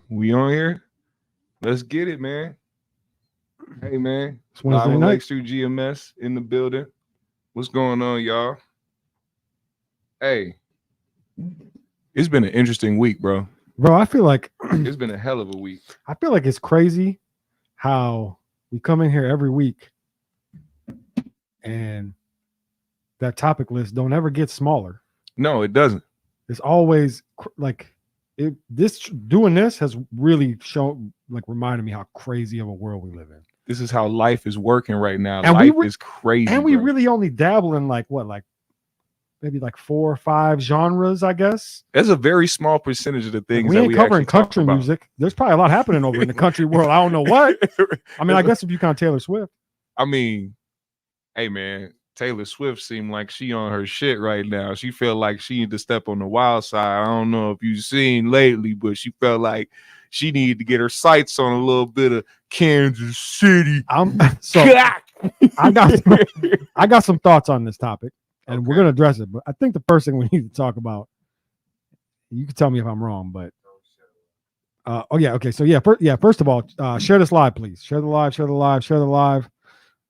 We on here? Let's get it, man. Hey, man. It's Live Wednesday on Lake night. Street GMS in the building. What's going on, y'all? Hey, it's been an interesting week, bro. Bro, I feel like It's been a hell of a week. it's crazy how we come in here every week and that topic list don't ever get smaller. No, it doesn't. It's always this doing this has really shown reminded me how crazy of a world we live in. This is how life is working right now. And life is crazy. And we bro. really only dabble in maybe 4 or 5 genres, I guess. That's a very small percentage of the things we that ain't we covering actually talk country about. music. There's probably a lot happening over in the country world. I don't know what. I mean, I guess if you count Taylor Swift. I mean, hey man, Taylor Swift seemed like she on her shit right now. She felt like she needed to step on the wild side. I don't know if you've seen lately, but she felt like she needed to get her sights on a little bit of Kansas City. I got some thoughts on this topic, and we're gonna address it. But I think the first thing we need to talk about, you can tell me if I'm wrong, but first of all, share this live, please. Share the live.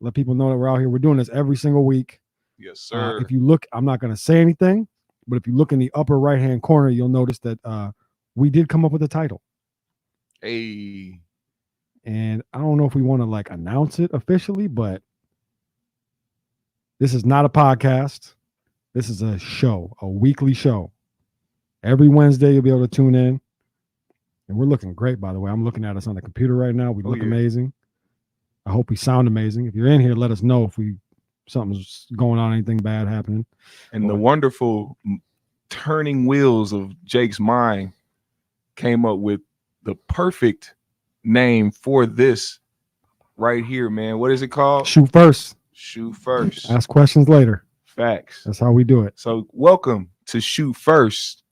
Let people know that we're out here. We're doing this every single week. Yes, sir. If you look, I'm not going to say anything, but if you look in the upper right-hand corner, you'll notice that we did come up with a title. Hey. And I don't know if we want to announce it officially, but this is not a podcast. This is a show, a weekly show. Every Wednesday, you'll be able to tune in. And we're looking great, by the way. I'm looking at us on the computer right now. We look amazing. I hope we sound amazing. If you're in here, let us know if something's going on, anything bad happening. And the wonderful turning wheels of Jake's mind came up with the perfect name for this right here, man. What is it called? Shoot first. Shoot first. Ask questions later. Facts. That's how we do it. So welcome to Shoot First,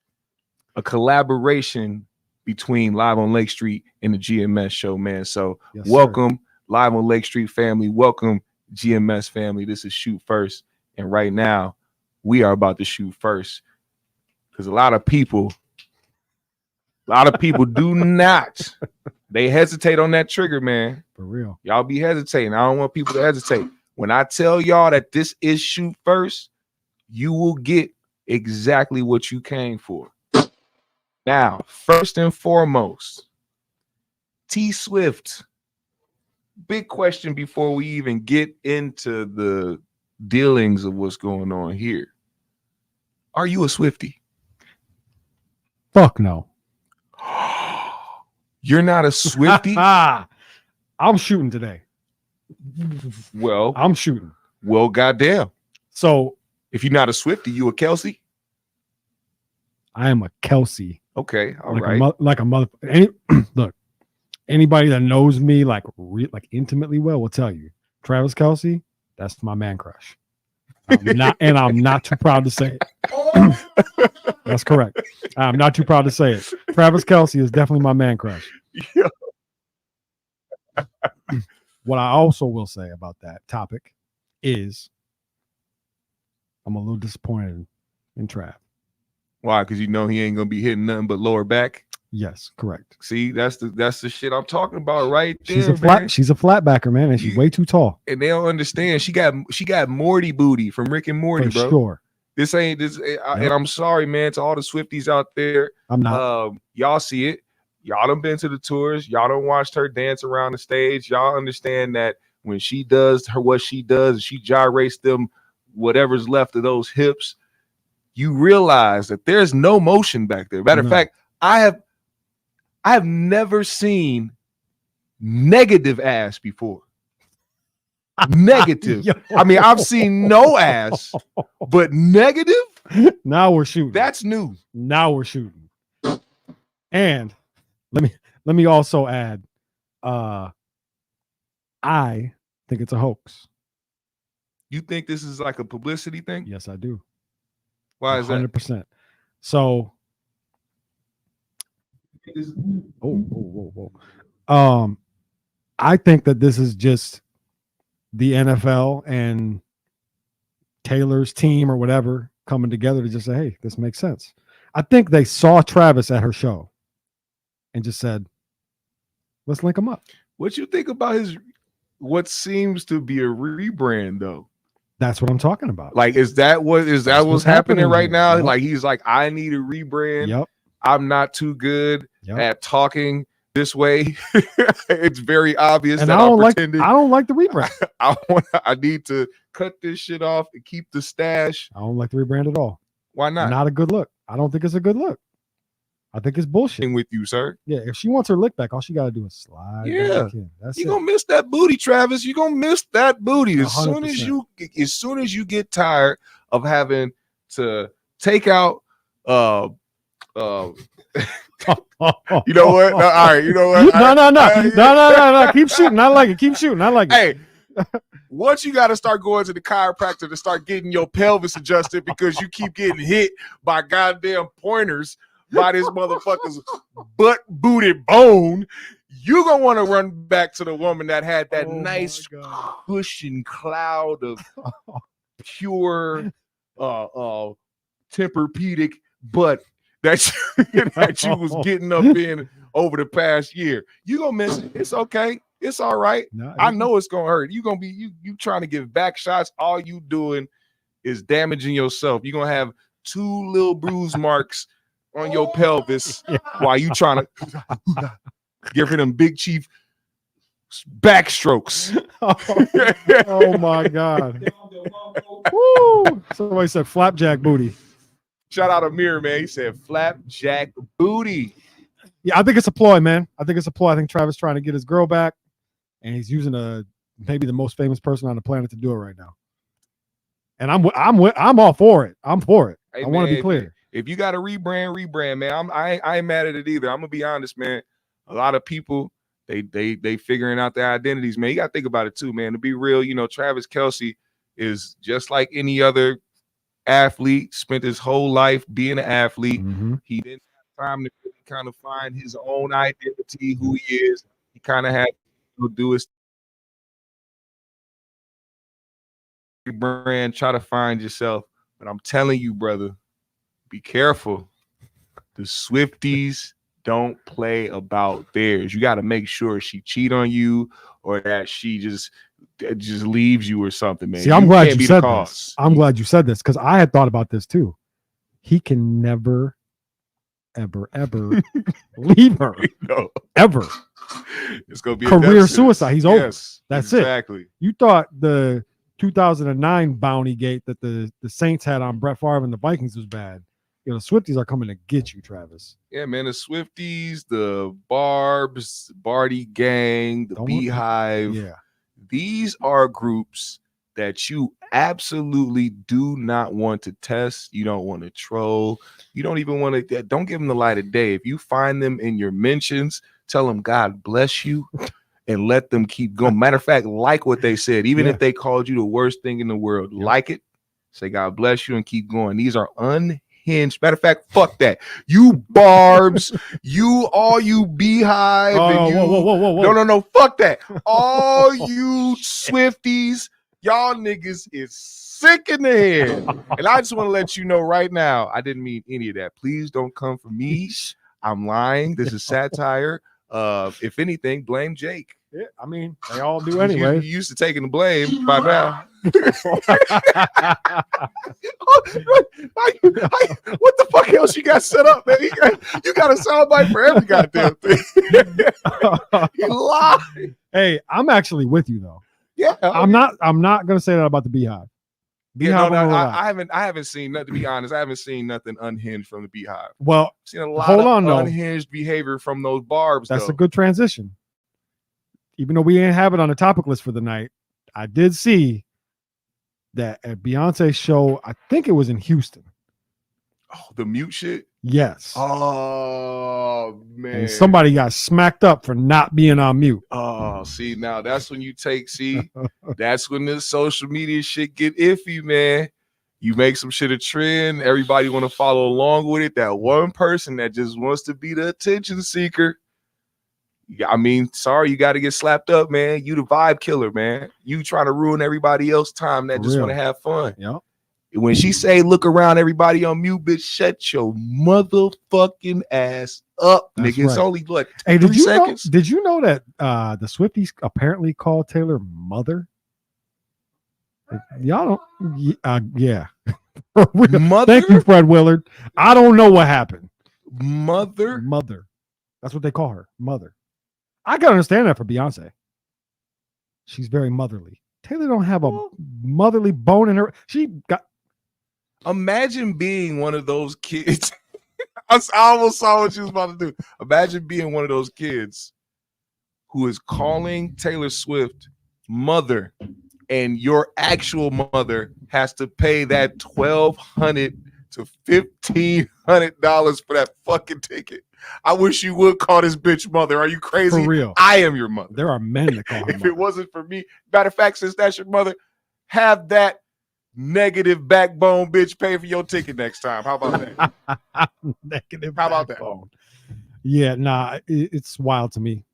a collaboration between Live on Lake Street and the GMS show, man. So welcome, Live on Lake Street family. Welcome, GMS family. This is Shoot First. And right now, we are about to shoot first. Because a lot of people do not. They hesitate on that trigger, man. For real. Y'all be hesitating. I don't want people to hesitate. When I tell y'all that this is Shoot First, you will get exactly what you came for. Now, first and foremost, T Swift. Big question before we even get into the dealings of what's going on here. Are you a Swiftie? Fuck no. You're not a Swiftie? I'm shooting today. Well, I'm shooting. Well, goddamn. So if you're not a Swiftie, you a Kelce? I am a Kelce. Okay, all like right. Like a mother. Look, anybody that knows me intimately well will tell you, Travis Kelce, that's my man crush. I'm not too proud to say it. That's correct. I'm not too proud to say it. Travis Kelce is definitely my man crush. Yeah. What I also will say about that topic is I'm a little disappointed in Trav. Why? Because you know he ain't gonna be hitting nothing but lower back. Yes, correct. See, that's the shit I'm talking about right there. She's a flatbacker, man, and she's way too tall. And they don't understand. She got Morty booty from Rick and Morty, For bro. Sure. This ain't this, and I'm sorry, man, to all the Swifties out there. I'm not. Y'all see it. Y'all done been to the tours. Y'all done watched her dance around the stage. Y'all understand that when she does what she does, she gyrates them whatever's left of those hips. You realize that there's no motion back there. Matter of fact, I have never seen negative ass before. Negative. I mean, I've seen no ass, but negative? Now we're shooting. That's new. Now we're shooting. And let me also add, I think it's a hoax. You think this is like a publicity thing? Yes, I do. Why is 100%. that? So, I think that this is just the NFL and Taylor's team or whatever coming together to just say, hey, this makes sense. I think they saw Travis at her show and just said, let's link them up. What you think about what seems to be a rebrand though? That's what I'm talking about. Like, is that what's happening right now? Yep. Like, he's like, I need a rebrand. Yep. I'm not too good at talking this way. It's very obvious and that I don't I'm pretending. I don't like the rebrand. I need to cut this shit off and keep the stash. I don't like the rebrand at all. Why not? Not a good look. I don't think it's a good look. I think it's bullshit. With you, sir. Yeah, if she wants her lick back, all she got to do is slide. Yeah, back in. That's you it. gonna miss that booty, Travis. You gonna miss that booty as 100%. soon as you get tired of having to take out. You know what? No, all right. You know what? No. Keep shooting. I like it. Keep shooting. I like it. Hey. Once you got to start going to the chiropractor to start getting your pelvis adjusted because you keep getting hit by goddamn pointers by this motherfucker's butt booty bone, you're going to want to run back to the woman that had that nice cushion cloud of pure Tempur-Pedic butt that you was getting up in over the past year. You going to miss it. It's okay. It's all right. No, I know it's gonna hurt. You're gonna be you trying to give back shots. All you doing is damaging yourself. You're gonna have 2 little bruise marks on your pelvis while you trying to give her them Big Chief backstrokes. Oh my God. Woo. Somebody said flapjack booty. Shout out Amir, man. He said flapjack booty. Yeah, I think it's a ploy, man. I think Travis trying to get his girl back. And he's using maybe the most famous person on the planet to do it right now. And I'm all for it. I'm for it. Hey, I want to be clear. If you got to rebrand, man. I ain't mad at it either. I'm gonna be honest, man. A lot of people they figuring out their identities, man. You gotta think about it too, man. To be real, Travis Kelce is just like any other athlete. Spent his whole life being an athlete. Mm-hmm. He didn't have time to really kind of find his own identity, who he is. He kind of had do is brand, try to find yourself. But I'm telling you, brother, be careful. The Swifties don't play about theirs. You got to make sure she cheat on you or that she just leaves you or something, man. See, I'm glad you said this. I'm glad you said this because I had thought about this too. He can never, ever leave her. No. Ever. It's gonna be career suicide. He's over. That's exactly. It. You thought the 2009 bounty gate that the Saints had on Brett Favre and the Vikings was bad. The Swifties are coming to get you, Travis. Yeah, man. The Swifties, the Barbs, Barty Gang, the Beehive. Yeah. These are groups that you absolutely do not want to test. You don't want to troll. You don't even want to. Don't give them the light of day. If you find them in your mentions, tell them God bless you and let them keep going. Matter of fact, like what they said, even if they called you the worst thing in the world, like it, say God bless you and keep going. These are unhinged. Matter of fact, fuck that. You Barbs, all you Beehive. Whoa. No, fuck that. All you Swifties, y'all niggas is sick in the head. And I just want to let you know right now, I didn't mean any of that. Please don't come for me. I'm lying. This is satire. If anything, blame Jake. Yeah, I mean, they all do anyway. You used to taking the blame by now. What the fuck else you got set up, man? You got a soundbite for every goddamn thing. You lie. Hey, I'm actually with you though. Yeah, I'm not gonna say that about the Beehive. I haven't seen nothing. To be honest, I haven't seen nothing unhinged from the Beehive. Well, I've seen a lot of unhinged behavior from those Barbs. That's a good transition. Even though we didn't have it on the topic list for the night, I did see that at Beyonce's show. I think it was in Houston. Oh, the mute shit. Yes. Oh man. And somebody got smacked up for not being on mute. Oh, see, now that's when that's when this social media shit get iffy, man. You make some shit a trend, everybody want to follow along with it. That one person that just wants to be the attention seeker. I mean, sorry, you got to get slapped up, man. You the vibe killer, man. You trying to ruin everybody else's time that just want to have fun. Yeah. When she say look around, everybody on mute, bitch, shut your motherfucking ass up, That's nigga. It's right. only what, Hey, 3 seconds? Did you know that the Swifties apparently called Taylor mother? Y'all don't. Yeah. Mother? Thank you, Fred Willard. I don't know what happened. Mother? That's what they call her, mother. I can understand that for Beyonce. She's very motherly. Taylor don't have a motherly bone in her. She got. Imagine being one of those kids. I almost saw what you was about to do. Imagine being one of those kids who is calling Taylor Swift mother, and your actual mother has to pay that $1,200 to $1,500 for that fucking ticket. I wish you would call this bitch mother. Are you crazy? For real. I am your mother. There are men that call her If mother. it wasn't for me, matter of fact, since that's your mother, have that negative backbone bitch pay for your ticket next time. How about that? Negative. How about backbone. Yeah, nah, it's wild to me.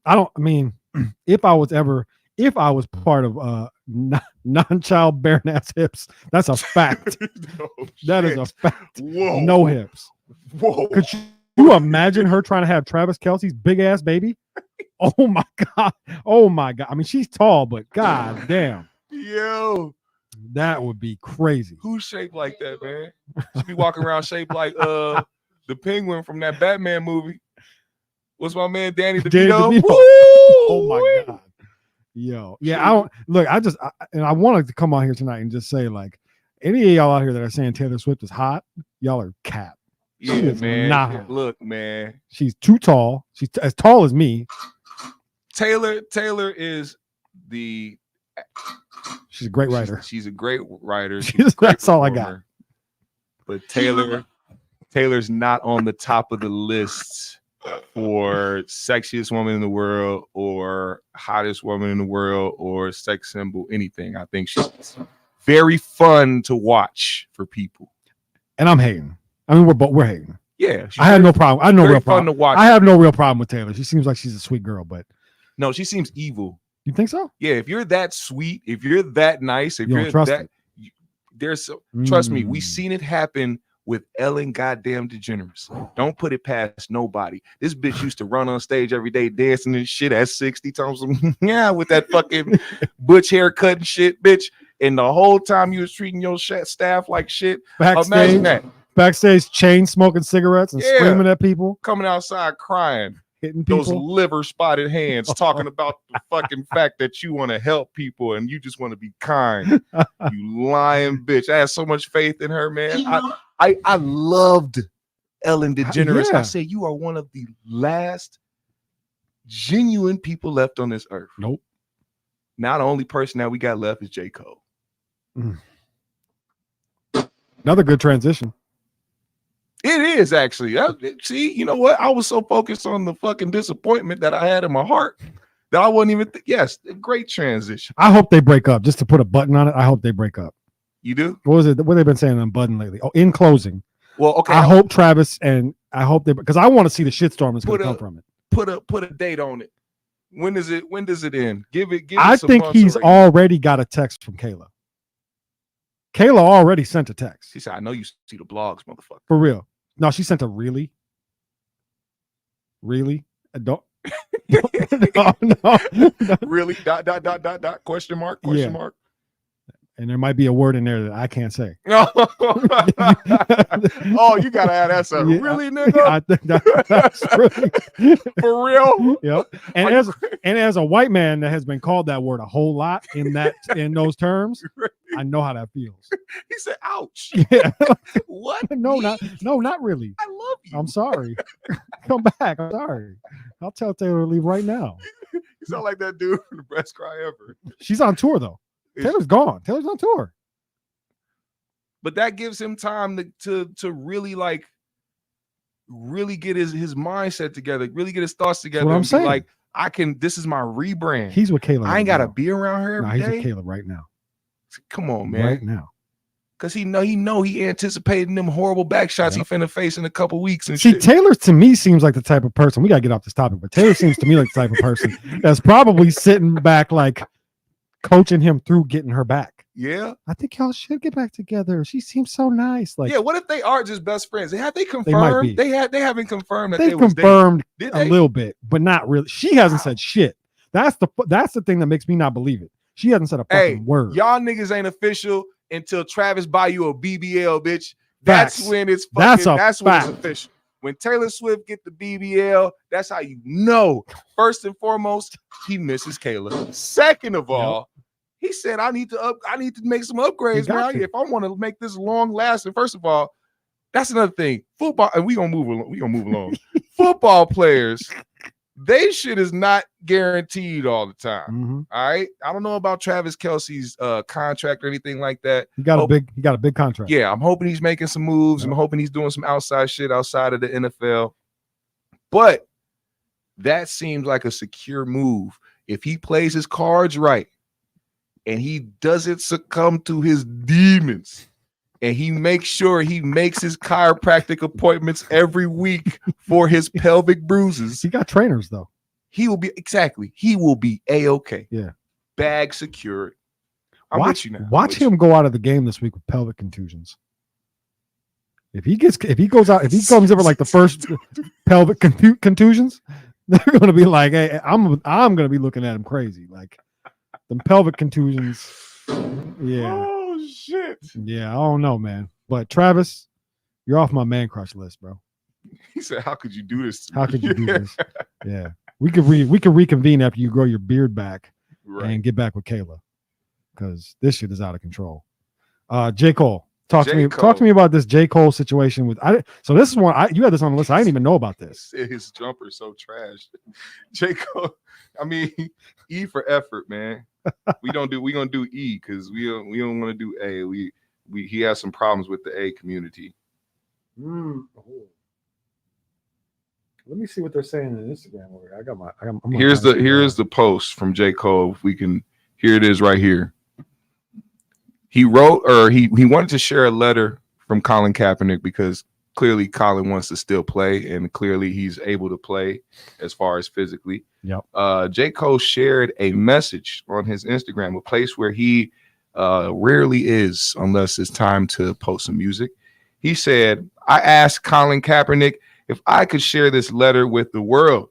If I was part of non-child bearing ass hips, that's a fact. That is a fact. Whoa. No hips. Whoa. Could you imagine her trying to have Travis Kelce's big ass baby? Oh my god. Oh my god. I mean, she's tall, but god damn. Yo. That would be crazy. Who's shaped like that, man? She be walking around shaped like the penguin from that Batman movie. What's my man Danny DeVito? Oh my god. Yo. Yeah, I wanted to come on here tonight and just say, like, any of y'all out here that are saying Taylor Swift is hot, y'all are cap. Yeah, man. Not. Look, man. She's too tall. She's as tall as me. Taylor is she's a great writer. She's a great writer. That's all I got. But Taylor's not on the top of the list for sexiest woman in the world or hottest woman in the world or sex symbol, anything. I think she's very fun to watch for people. And I'm hating. I mean, we're hating. Yeah, I had no problem. I have no real problem. To watch. I have no real problem with Taylor. She seems like she's a sweet girl, but no, she seems evil. You think so? Yeah, if you're that sweet, if you're that nice, if you're trust that, trust me, we've seen it happen with Ellen goddamn DeGeneres. Don't put it past nobody. This bitch used to run on stage every day dancing and shit at 60 times. Yeah, with that fucking butch haircut and shit, bitch. And the whole time you was treating your staff like shit. Imagine that. Backstage, chain smoking cigarettes and screaming at people. Coming outside crying. Hitting people. Those liver spotted hands talking about the fucking fact that you want to help people and you just want to be kind. You lying bitch. I had so much faith in her, man. I loved Ellen DeGeneres. Yeah. I say you are one of the last genuine people left on this earth. Nope. Now the only person that we got left is J. Cole. Another good transition. It is actually. See, you know what? I was so focused on the fucking disappointment that I had in my heart that I wasn't even. Yes, a great transition. I hope they break up. Just to put a button on it, I hope they break up. You do? What was it? What they've been saying on button lately? Oh, in closing. Well, okay. I hope Travis and I hope they, because I want to see the shitstorm that's going to come from it. Put a date on it. When does it end? Give it. I think he's already got a text from Kayla. Kayla already sent a text. She said, "I know you see the blogs, motherfucker." For real. No, she sent a really. Don't. No. Really? Dot. Question mark. And there might be a word in there that I can't say. Oh, you gotta add that stuff. Yeah, really, nigga? I think that's really for real. Yep. And as a white man that has been called that word a whole lot in those terms, I know how that feels. He said, "Ouch." Yeah. What? No, not really. I love you. I'm sorry. Come back. I'm sorry. I'll tell Taylor to leave right now. You sound like that dude from the best cry ever. She's on tour though. Taylor's gone. Taylor's on tour. But that gives him time to really get his mindset together, really get his thoughts together. What I'm saying. Like, this is my rebrand. He's with Kayla. I ain't gotta be around her every day. He's with Kayla right now. Come on, man. Right now. Because he anticipating them horrible back shots he finna face in a couple weeks. And see, shit. Taylor to me seems like the type of person, we gotta get off this topic, but Taylor seems to me like the type of person that's probably sitting back like coaching him through getting her back. Yeah. I think y'all should get back together. She seems so nice. Like, yeah, what if they are just best friends? Have they They might confirmed? be. They haven't confirmed that They they was confirmed dating. a Did they? little bit, but not really. She hasn't said shit. That's the thing that makes me not believe it. She hasn't said a fucking word. Y'all niggas ain't official until Travis buy you a BBL, bitch. Facts. That's when it's fucking. That's when it's fact. official. When Taylor Swift get the BBL, that's how you know. First and foremost, he misses Kayla. Second of all, he said, I need to make some upgrades, man. If I want to make this long lasting. First of all, that's another thing. Football, and we gonna move along. Football players, they shit is not guaranteed all the time. Mm-hmm. All right. I don't know about Travis Kelce's contract or anything like that. He got a big contract. Yeah, I'm hoping he's making some moves. I'm hoping he's doing some outside shit outside of the NFL. But that seems like a secure move. If he plays his cards right and he doesn't succumb to his demons, and he makes sure he makes his chiropractic appointments every week for his pelvic bruises. He got trainers though. He will be A-okay. Yeah. Bag secured. Watch him go out of the game this week with pelvic contusions. If he comes over like the first pelvic contusions, they're going to be like, hey, I'm going to be looking at him crazy. Like them pelvic contusions. Yeah. Oh shit. Yeah, I don't know, man. But Travis, you're off my man crush list, bro. He said, "How could you do this? How could you do this?" Yeah, we could reconvene after you grow your beard back and get back with Kayla, because this shit is out of control. J. Cole, talk to me about this J. Cole situation with. So this is one you had this on the list. I didn't even know about this. His jumper's so trash. J. Cole, I mean, E for effort, man. we gonna do E because we don't want to do A. He has some problems with the A community. Let me see what they're saying on Instagram. Here's the post from J. Cole. Here it is right here. He wrote, or he wanted to share a letter from Colin Kaepernick because clearly Colin wants to still play, and clearly he's able to play as far as physically. Yep. J. Cole shared a message on his Instagram, a place where he rarely is unless it's time to post some music. He said, I asked Colin Kaepernick if I could share this letter with the world.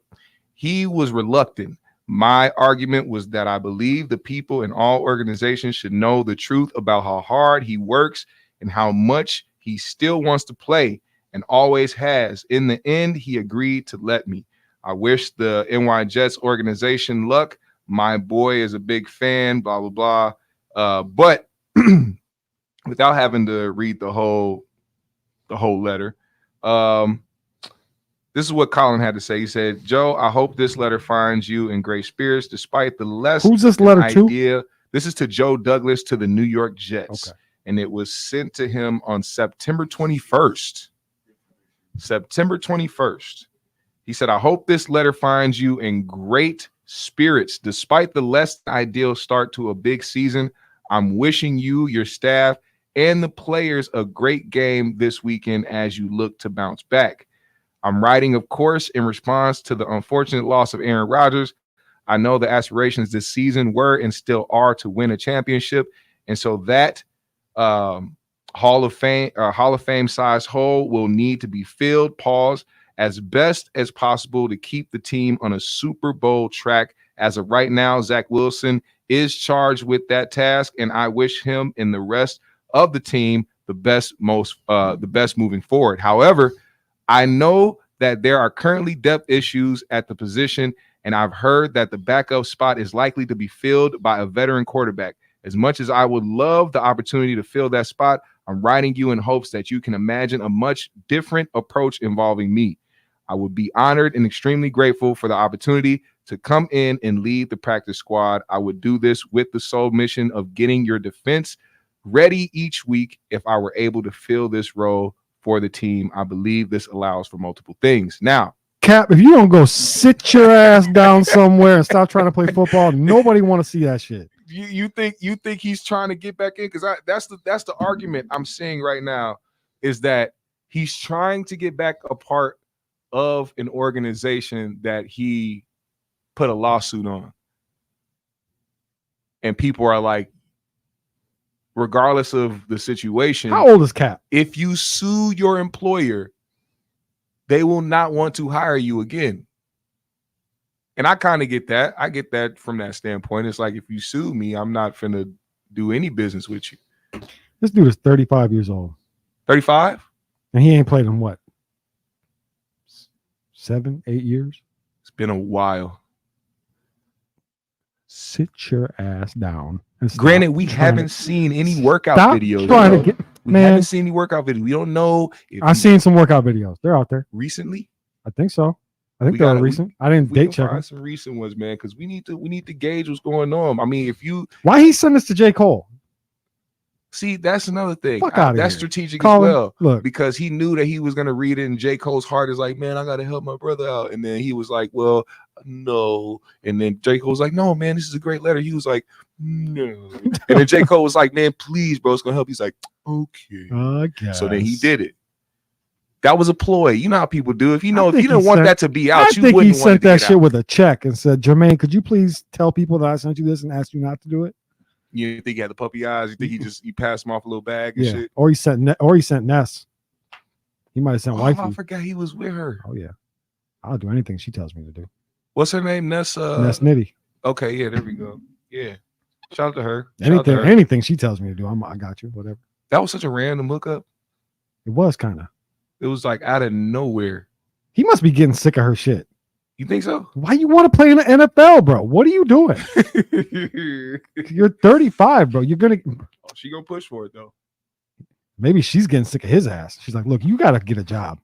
He was reluctant. My argument was that I believe the people in all organizations should know the truth about how hard he works and how much he still wants to play and always has. In the end, he agreed to let me. I wish the NY Jets organization luck. My boy is a big fan, blah, blah, blah. But without having to read the whole letter, this is what Colin had to say. He said, Joe, I hope this letter finds you in great spirits despite the less. Who's this letter idea. To? This is to Joe Douglas to the New York Jets. Okay. And it was sent to him on September 21st. September 21st. He said, I hope this letter finds you in great spirits despite the less ideal start to a big season. I'm wishing you, your staff, and the players a great game this weekend as you look to bounce back. I'm writing, of course, in response to the unfortunate loss of Aaron Rodgers. I know the aspirations this season were and still are to win a championship. And so that Hall of Fame size hole will need to be filled, as best as possible to keep the team on a Super Bowl track. As of right now, Zach Wilson is charged with that task, and I wish him and the rest of the team the best moving forward. However, I know that there are currently depth issues at the position, and I've heard that the backup spot is likely to be filled by a veteran quarterback. As much as I would love the opportunity to fill that spot, I'm writing you in hopes that you can imagine a much different approach involving me. I would be honored and extremely grateful for the opportunity to come in and lead the practice squad. I would do this with the sole mission of getting your defense ready each week if I were able to fill this role for the team. I believe this allows for multiple things. Now, Cap, if you don't go sit your ass down somewhere and stop trying to play football, nobody want to see that shit. You think he's trying to get back in? Because that's the argument I'm seeing right now, is that he's trying to get back a part of an organization that he put a lawsuit on. And people are like, regardless of the situation. How old is Cap? If you sue your employer, they will not want to hire you again. And I kind of get that. I get that from that standpoint. It's like, if you sue me, I'm not finna do any business with you. This dude is 35 years old. 35? And he ain't played in what? 7, 8 years? It's been a while. Sit your ass down. And Granted, we haven't seen any workout videos. We haven't seen any workout videos. We don't know. I've seen some workout videos. They're out there. Recently? I think so. I think they're recent. I didn't date check them. Some recent ones, man, because we need to gauge what's going on. I mean, why he send this to J. Cole? See, that's another thing. That's here. Strategic as well. Look, because he knew that he was gonna read it, and J. Cole's heart is like, man, I gotta help my brother out. And then he was like, well, no. And then J. Cole was like, no, man, this is a great letter. He was like, no. And then J. Cole was like, man, please, bro, it's gonna help. He's like, okay. I guess. So then he did it. That was a ploy. You know how people do. If you didn't want that to be out, you wouldn't want it to get out. I think he sent that shit with a check and said, Jermaine, could you please tell people that I sent you this and asked you not to do it? You think he had the puppy eyes? You think he passed him off a little bag and shit? Or he sent Ness. He might have sent wifey. I forgot he was with her. Oh yeah. I'll do anything she tells me to do. What's her name? Ness Ness Nitty. Okay, yeah, there we go. Yeah. Shout out to her. Anything she tells me to do, I got you, whatever. That was such a random hookup. It was kind of. It was like out of nowhere. He must be getting sick of her shit. You think so? Why you want to play in the NFL, bro? What are you doing? You're 35, bro. You're gonna. Oh, she gonna push for it though. Maybe she's getting sick of his ass. She's like, look, you gotta get a job.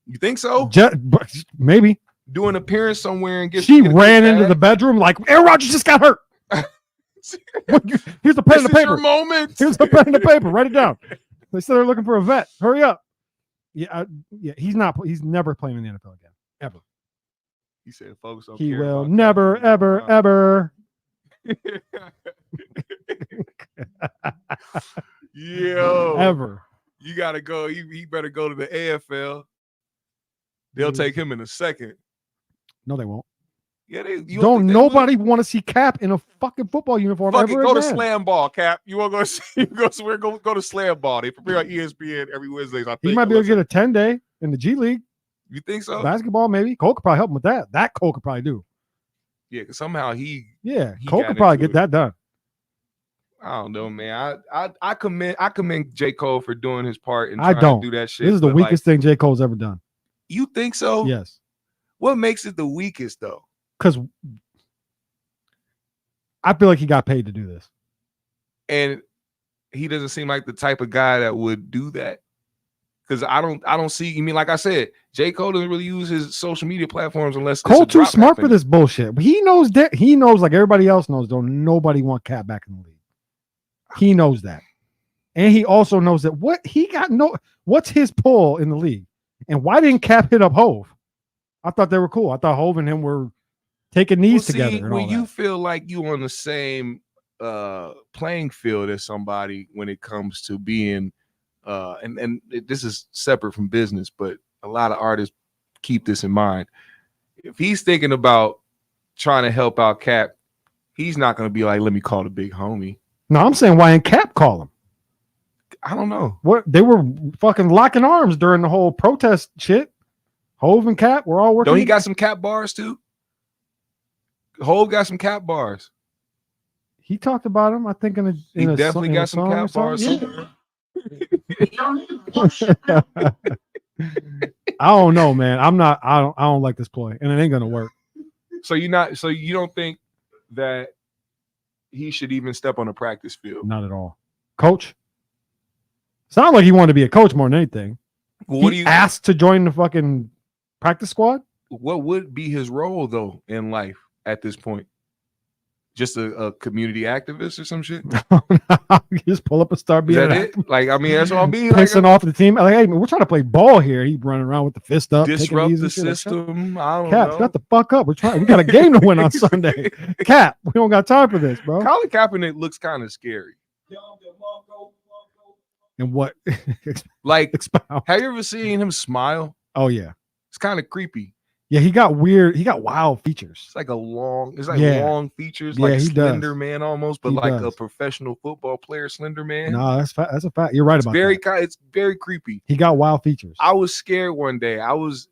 You think so? Maybe. Do an appearance somewhere and get. She ran into the bedroom like Aaron Rodgers just got hurt. Here's the pen and the paper. Your moment. Here's the pen and the paper. Write it down. They said they're looking for a vet. Hurry up. Yeah, He's never playing in the NFL again, ever. He said, "Folks, he will never, ever, ever." Yo, ever. You gotta go. He better go to the AFL. They'll take him in a second. No, they won't. Yeah, don't nobody want to see Cap in a fucking football uniform ever go again. To Slam Ball, Cap. You want to go see? Go somewhere. Go to Slam Ball. They premiere on ESPN every Wednesday. I think he might be able to get a 10-day in the G League. You think so? Basketball, maybe. Cole could probably help him with that. That Cole could probably do. Yeah, because somehow he Cole could probably get that done. I don't know, man. I commend J. Cole for doing his part and trying to do that shit. This is the weakest thing J. Cole's ever done. You think so? Yes. What makes it the weakest though? Because I feel like he got paid to do this. And he doesn't seem like the type of guy that would do that. Because I don't see. You mean, like I said, J. Cole doesn't really use his social media platforms unless Cole too smart for this bullshit. But he knows that. He knows, like everybody else knows, don't nobody want Cap back in the league. He knows that, and he also knows that what's his pull in the league, and why didn't Cap hit up Hove? I thought they were cool. I thought Hove and him were taking knees together. When you feel like you on the same playing field as somebody when it comes to being. And this is separate from business, but a lot of artists keep this in mind. If he's thinking about trying to help out Cap, he's not going to be like, let me call the big homie. No, I'm saying, why didn't Cap call him? I don't know. What they were fucking locking arms during the whole protest shit. Hove and Cap were all working. Don't he got some Cap bars too? Hove got some Cap bars. He talked about him, I think, he definitely got some Cap bars. Yeah. I don't know, man. I don't like this ploy, and it ain't gonna work. So you don't think that he should even step on a practice field? Not at all. Coach? Sounded like he wanted to be a coach more than anything. Well, what do you asked to join the fucking practice squad? What would be his role though in life at this point? Just a community activist or some shit? You just pull up and start being it? Like, I mean, that's what I'm being pissing off the team. Like, hey, man, we're trying to play ball here. He's running around with the fist up, disrupt the system. I don't Cap, know. shut the fuck up. We got a game to win on Sunday. Cap, we don't got time for this, bro. Colin Kaepernick looks kind of scary. And what? Like, have you ever seen him smile? Oh yeah, it's kind of creepy. Yeah, he got weird. He got wild features. It's like long features, Yeah, like he Slender does. Man almost, but He like a does. professional football player, Slender Man. No, that's a fact. You're right about that. It's very creepy. He got wild features. I was scared one day. I was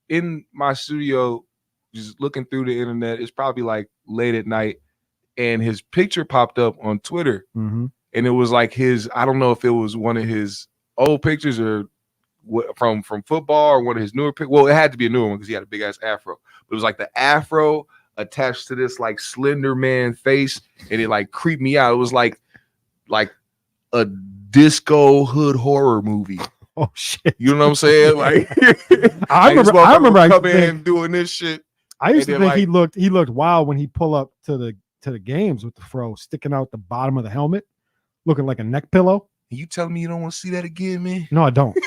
in my studio just looking through the internet. It's probably like late at night, and his picture popped up on Twitter. Mm-hmm. And it was like I don't know if it was one of his old pictures or from football or one of his newer pictures. Well, it had to be a newer one because he had a big ass afro. But it was like the afro attached to this like Slender Man face, and it like creeped me out. It was like a disco hood horror movie. Oh shit! You know what I'm saying? Like I remember come in doing this shit. I used to think he looked wild when he pull up to the games with the fro sticking out the bottom of the helmet, looking like a neck pillow. You telling me you don't want to see that again, man? No, I don't.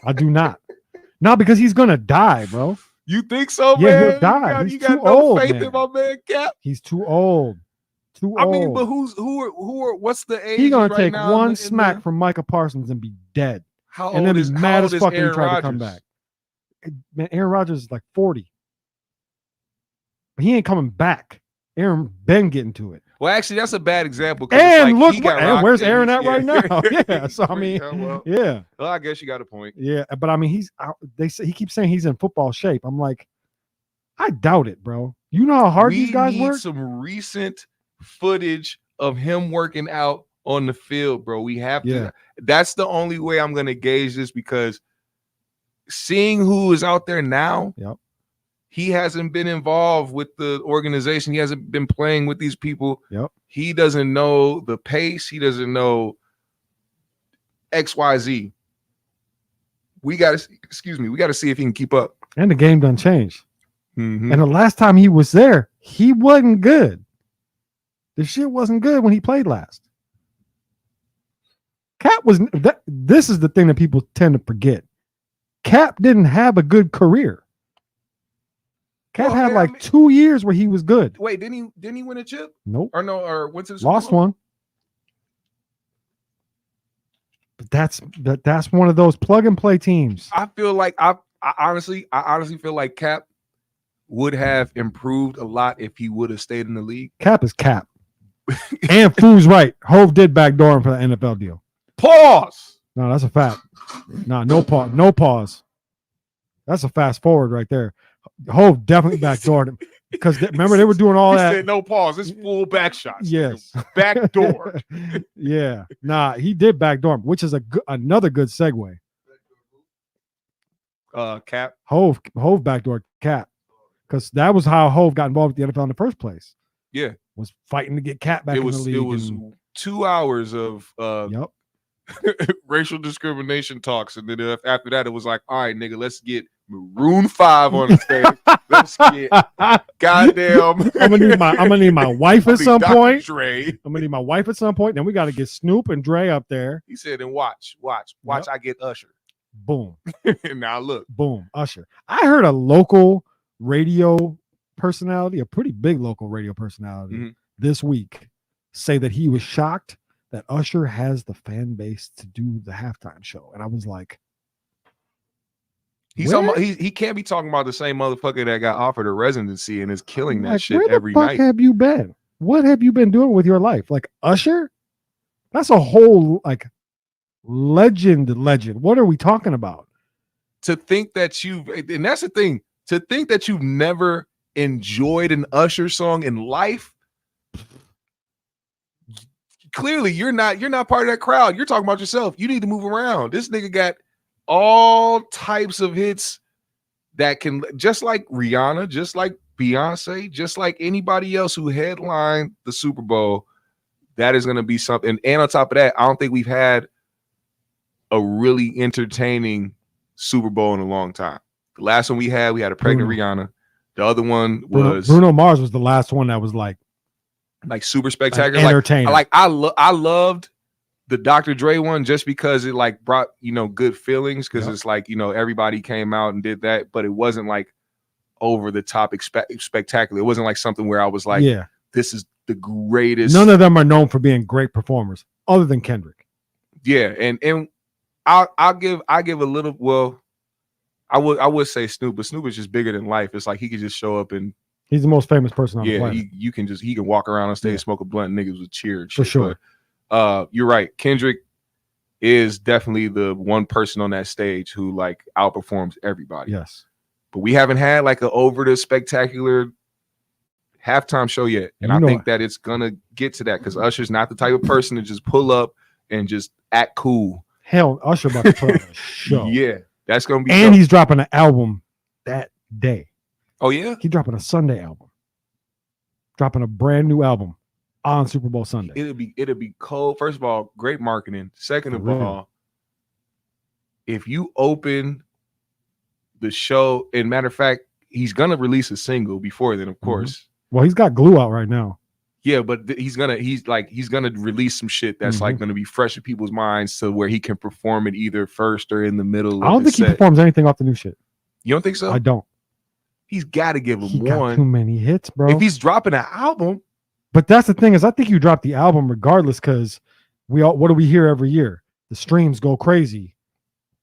I do not. No, because he's gonna die, bro. You think so, yeah, man? He'll die. You got no old, faith in my man Cap. He's too old. I mean, but who are what's the age? He's gonna take one smack from Micah Parsons and be dead. How and then old be mad as fuck and try Rodgers? To come back. Man, Aaron Rodgers is like 40. But he ain't coming back. Aaron been getting to it. Well, actually, that's a bad example. And like, look, where's Aaron at right now? Yeah. So I mean, yeah. Well, I guess you got a point. Yeah, but I mean, they say he keeps saying he's in football shape. I'm like, I doubt it, bro. You know how hard these guys work. Some recent footage of him working out on the field, bro. We have to. Yeah. That's the only way I'm gonna gauge this because seeing who is out there now. Yep. He hasn't been involved with the organization. He hasn't been playing with these people. Yep. He doesn't know the pace. He doesn't know XYZ. We got to see if he can keep up. And the game done changed. Mm-hmm. And the last time he was there, he wasn't good. The shit wasn't good when he played last. Cap was this is the thing that people tend to forget. Cap didn't have a good career. Cap had like 2 years where he was good. Wait, didn't he win a chip? Nope. Or went to the lost one. But that's one of those plug and play teams. I feel like I honestly feel like Cap would have improved a lot if he would have stayed in the league. Cap is Cap. And Foo's right. Hove did backdoor him for the NFL deal. Pause. No, that's a fact. No pause. No pause. That's a fast forward right there. Hove definitely backdoored him because remember they were doing all that. Said no pause. It's full back shots. Yes, backdoor. Yeah, nah, he did backdoor him, which is another good segue. Cap. Hove backdoor Cap because that was how Hove got involved with the NFL in the first place. Yeah, was fighting to get Cap back in the league. It was 2 hours of yep. racial discrimination talks, and then after that, it was like, all right, nigga, let's get Maroon 5 on the stage. Let's get goddamn. I'm gonna need my wife at some point. Dre. I'm gonna need my wife at some point. Then we got to get Snoop and Dre up there. He said, and watch. Yep. I get Usher. Boom. And now look. Boom. Usher. I heard a local radio personality, a pretty big local radio personality, this week say that he was shocked that Usher has the fan base to do the halftime show, and I was like. He can't be talking about the same motherfucker that got offered a residency and is killing that shit where every the fuck night. Have you been? What have you been doing with your life? Like Usher? That's a whole like legend. What are we talking about? To think that and that's the thing, to think that you've never enjoyed an Usher song in life. Clearly, you're not part of that crowd. You're talking about yourself. You need to move around. This nigga got all types of hits that can, just like Rihanna, just like Beyonce, just like anybody else who headlined the Super Bowl, that is going to be something. And on top of that, I don't think we've had a really entertaining Super Bowl in a long time. The last one we had a pregnant Rihanna. The other one was Bruno Mars was the last one that was like super spectacular, entertaining. I loved the Dr. Dre one just because it like brought, good feelings because it's like, everybody came out and did that, but it wasn't like over the top spectacular. It wasn't like something where I was like, yeah, this is the greatest. None of them are known for being great performers other than Kendrick. Yeah. And I'll give a little, well, I would say Snoop, but Snoop is just bigger than life. It's like he could just show up and he's the most famous person on the yeah, planet. he can walk around on stage, smoke a blunt, and niggas would cheer and For shit. sure. But, you're right. Kendrick is definitely the one person on that stage who like outperforms everybody. Yes. But we haven't had like an over the spectacular halftime show yet. And I think that it's gonna get to that because Usher's not the type of person to just pull up and just act cool. Hell, Usher about to put on a show. Yeah, that's gonna be. And he's dropping an album that day. Oh yeah, he's dropping a Sunday album. Dropping a brand new album on Super Bowl Sunday. It'll be cold. First of all, great marketing. Second of all, if you open the show, and matter of fact, he's gonna release a single before then, of course. Well, he's got Glue out right now. Yeah, but he's gonna release some shit that's like gonna be fresh in people's minds, to where he can perform it either first or in the middle. I don't think he performs anything off the new shit. You don't think so? I don't. He's got to give him he one. Got too many hits, bro. If he's dropping an album, but that's the thing is, I think you drop the album regardless because what do we hear every year? The streams go crazy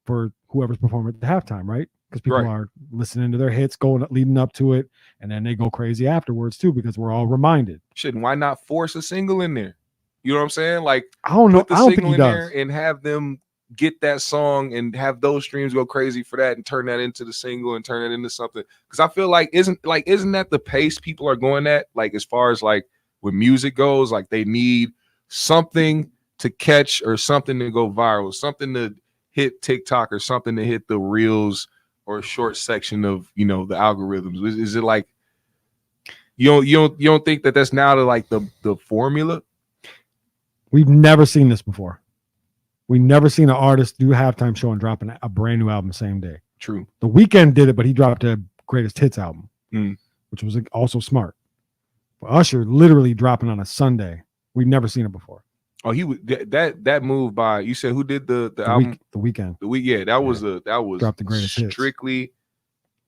for whoever's performing at the halftime, right? Because people are listening to their hits, leading up to it, and then they go crazy afterwards too because we're all reminded. Shit, why not force a single in there? You know what I'm saying? Like, I don't know. I don't think he does. There and have them get that song and have those streams go crazy for that and turn that into the single and turn it into something. Because I feel like isn't that the pace people are going at? Like as far as like when music goes, like they need something to catch or something to go viral, something to hit TikTok or something to hit the reels or a short section of, you know, the algorithms. Is it like you don't think that that's now the formula? We've never seen this before. We never seen an artist do a halftime show and drop a brand new album the same day. True. The Weeknd did it, but he dropped a greatest hits album, which was also smart. But Usher literally dropping on a Sunday. We've never seen it before. Oh, he would that move by, you said who did the album? The Weeknd. That was dropped the greatest strictly hits.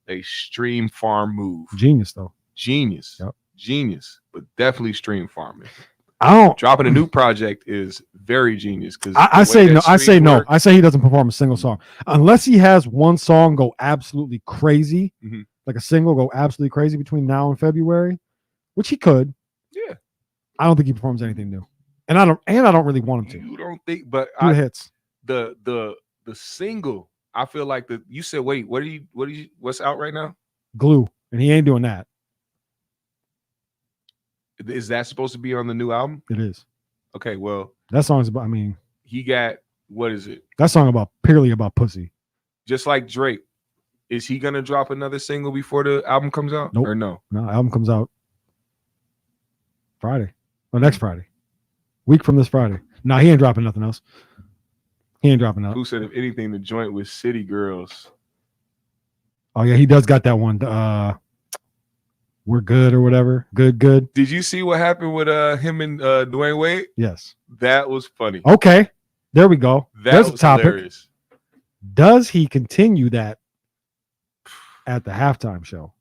A stream farm move. Genius though. Genius. Yep. Genius, but definitely stream farming. Dropping a new project is very genius because I say no. I say no. I say he doesn't perform a single song unless he has one song go absolutely crazy, like a single go absolutely crazy between now and February, which he could. Yeah, I don't think he performs anything new, and I don't really want him to. You don't think? But hits. The single. I feel like you said. Wait, what's out right now? Glue, and he ain't doing that. Is that supposed to be on the new album? It is. Okay, well, that song's about. I mean, he got what is it? That song purely about pussy. Just like Drake, is he gonna drop another single before the album comes out? Nope. Or no? No, album comes out Friday or next Friday, week from this Friday. No, he ain't dropping nothing else. He ain't dropping nothing. Who said if anything the joint with City Girls? Oh yeah, he does got that one. We're good or whatever. Good. Did you see what happened with him and Dwayne Wade? Yes. That was funny. Okay. There we go. There's a topic. Hilarious. Does he continue that at the halftime show?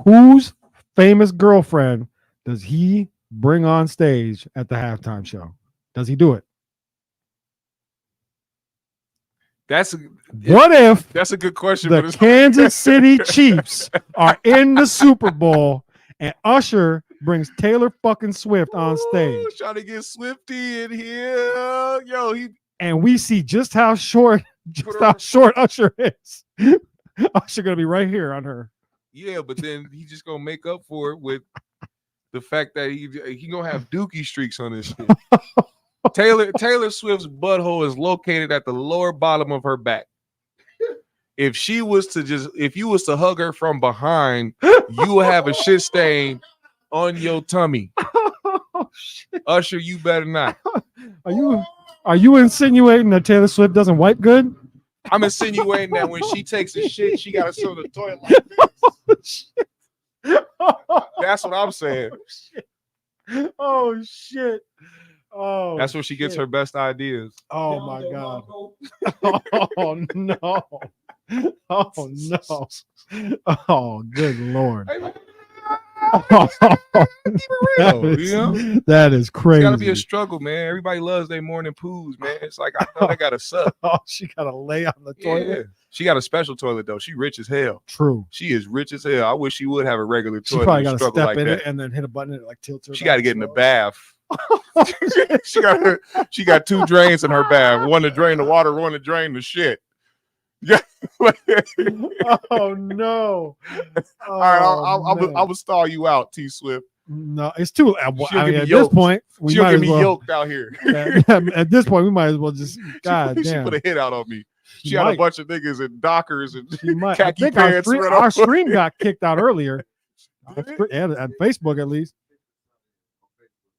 Whose famous girlfriend does he bring on stage at the halftime show? Does he do it? That's a good question. The Kansas City Chiefs are in the Super Bowl, and Usher brings Taylor fucking Swift on stage. Trying to get Swifty in here, and we see just how short Usher is. Usher gonna be right here on her. Yeah, but then he just gonna make up for it with the fact that he gonna have dookie streaks on this shit. Taylor Swift's butthole is located at the lower bottom of her back. If you was to hug her from behind, you will have a shit stain on your tummy. Oh, shit. Usher, you better not. Are you insinuating that Taylor Swift doesn't wipe good? I'm insinuating that when she takes a shit, she gotta sit on the toilet like this. That's what I'm saying. Oh shit. Oh, that's where she gets her best ideas. Oh my god. Oh no. Oh no. Oh good lord. Keep it real, you know? That is crazy. It's gotta be a struggle, man. Everybody loves their morning poos, man. It's like I know they gotta suck. Oh, she gotta lay on the toilet. She got a special toilet though. She rich as hell. True. She is rich as hell. I wish she would have a regular She toilet. probably got to struggle step like in that. it and then hit a button and it like tilts her. She got to get in the slow. bath. she got 2 drains in her bath. One to drain the water, one to drain the shit. Yeah. Oh no! All right, I will stall you out, T Swift. No, it's too. I mean, at yoked. this point, we She'll might get as me well, yoked out here. At this point, we might as well just. God she damn. put a hit out on me. She might. had a bunch of niggas in Dockers and I khaki think pants. our stream got kicked out earlier. And at Facebook, at least.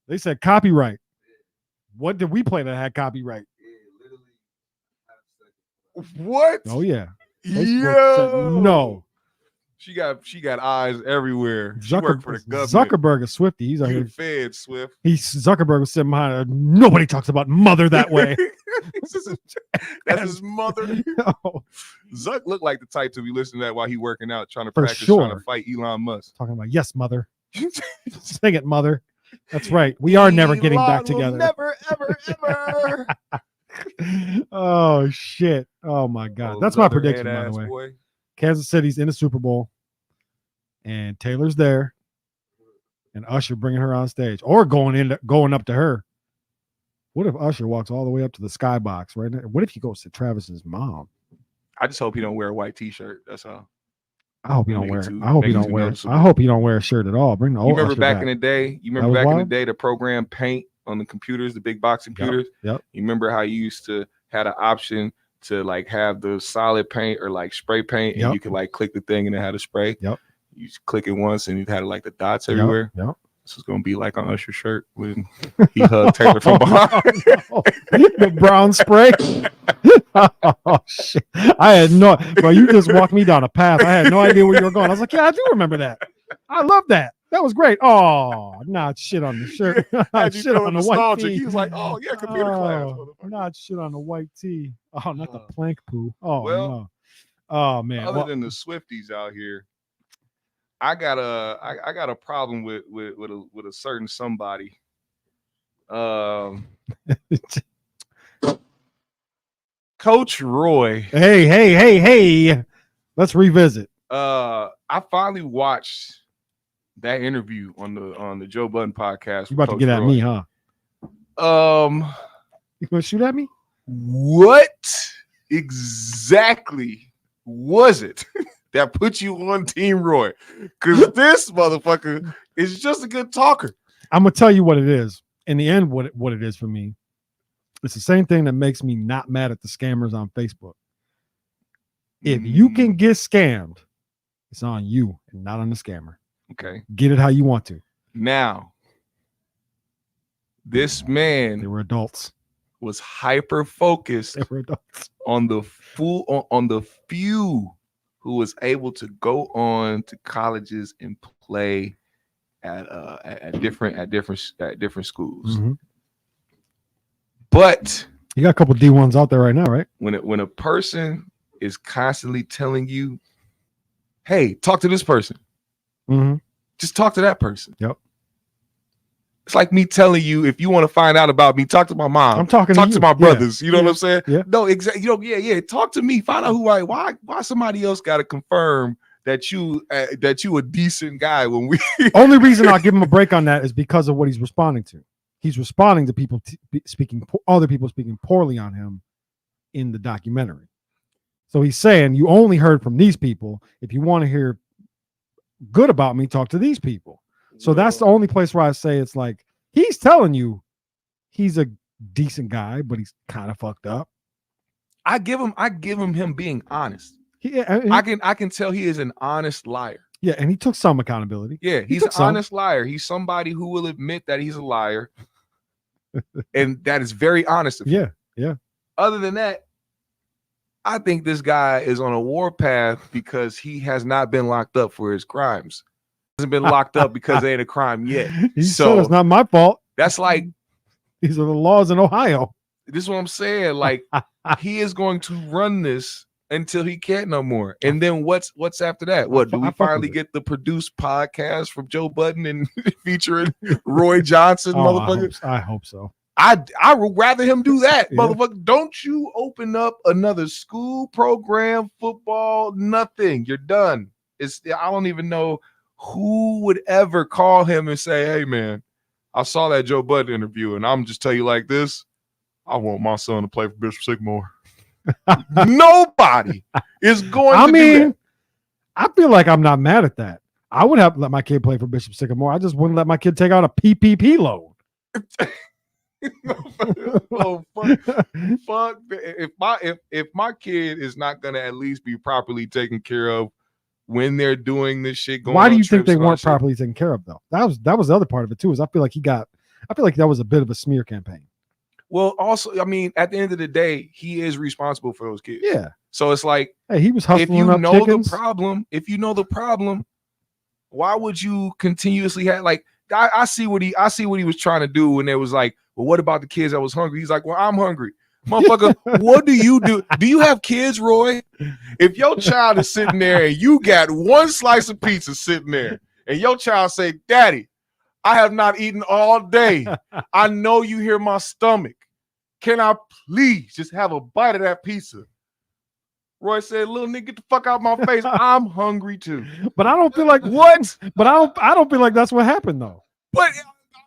They said copyright. What did we play that had copyright? What? Oh yeah. Yo. No. She got eyes everywhere. She worked for the government. Zuckerberg is Swifty. He's out here. Fed Swift. Zuckerberg was sitting behind her. Nobody talks about mother that way. That's his mother. Oh. Zuck looked like the type to be listening to that while he working out, trying to For practice, sure. trying to fight Elon Musk. Talking about yes, mother. Sing it, mother. That's right. We are never getting back together. Never, ever, ever. Oh shit! Oh my god, that's my prediction. By the way, boy. Kansas City's in the Super Bowl, and Taylor's there, and Usher bringing her on stage, or going up to her. What if Usher walks all the way up to the skybox right now? What if he goes to Travis's mom? I just hope he don't wear a white T-shirt. That's all. I hope he don't wear. I hope he don't wear. I hope he don't wear a shirt at all. Bring the old. You remember Usher back in the day? You remember back in the day the program Paint on the computers, the big box computers? Yep. You remember how you used to had an option to like have the solid paint or like spray paint, and you could like click the thing and it had a spray. Yep. You just click it once and you had like the dots everywhere. Yep. This is gonna be like on Usher's shirt when he hugged Taylor from behind. The brown spray. Oh shit! I had no. Bro, you just walked me down a path. I had no idea where you were going. I was like, yeah, I do remember that. I love that. That was great. Oh, not shit on the shirt. Not shit on the white tee. He was like, oh yeah, computer class. Not shit on the white tee. Oh, not the plank poo. Oh well, no. Oh man. Other than the Swifties out here, I got a problem with a certain somebody. Coach Roy. Hey. Let's revisit. I finally watched that interview on the Joe Budden podcast. You about to get at me, huh? You gonna shoot at me? What exactly was it that put you on Team Roy? Because this motherfucker is just a good talker. I'm gonna tell you what it is. In the end, what it is for me, it's the same thing that makes me not mad at the scammers on Facebook. If you can get scammed, it's on you and not on the scammer. Okay. Get it how you want to. Now, this man, they were adults, was hyper focused on the few who was able to go on to colleges and play at different schools. Mm-hmm. But you got a couple D1s out there right now, right? When a person is constantly telling you, hey, talk to this person. Mm-hmm. Just talk to that person. Yep. It's like me telling you, if you want to find out about me, talk to my mom. I'm talking to my brothers. You know what I'm saying? Yeah. No, exactly. Yeah. Talk to me. Find out why somebody else got to confirm that you a decent guy when we. Only reason I'll give him a break on that is because of what he's responding to. He's responding to people other people speaking poorly on him in the documentary. So he's saying you only heard from these people. If you want to hear good about me, talk to these people. So that's the only place where I say it's like he's telling you he's a decent guy, but he's kind of fucked up. I give him being honest. I can tell he is an honest liar. Yeah, and he took some accountability. Yeah, he's an honest liar. He's somebody who will admit that he's a liar. And that is very honest of him. Yeah. Other than that, I think this guy is on a warpath because he has not been locked up for his crimes. He hasn't been locked up because it ain't a crime yet. So it's not my fault. That's like these are the laws in Ohio. This is what I'm saying. Like he is going to run this until he can't no more. And then what's after that? What do we finally get the produced podcast from Joe Budden and featuring Roy Johnson, motherfucker? I hope so. I would rather him do that, motherfucker. Don't you open up another school program, football, nothing. You're done. I don't even know who would ever call him and say, hey, man, I saw that Joe Budden interview, and I'm just tell you like this. I want my son to play for Bishop Sycamore. Nobody is going to do that. I feel like I'm not mad at that. I would have let my kid play for Bishop Sycamore. I just wouldn't let my kid take out a PPP loan. Oh, fuck. If my kid is not gonna at least be properly taken care of when they're doing this shit, why do you think they weren't properly taken care of though? That was the other part of it too. Is I feel like that was a bit of a smear campaign. Well, also, I mean, at the end of the day, he is responsible for those kids. Yeah. So it's like, hey, he was hustling. If you know the problem, why would you continuously have like? I see what he was trying to do when there was like, well, what about the kids that was hungry? He's like, well, I'm hungry. Motherfucker, what do you do? Do you have kids, Roy? If your child is sitting there and you got one slice of pizza sitting there and your child say, Daddy, I have not eaten all day. I know you hear my stomach. Can I please just have a bite of that pizza? Roy said, little nigga, get the fuck out of my face. I'm hungry too. But I don't feel like what? But I don't feel like that's what happened though. But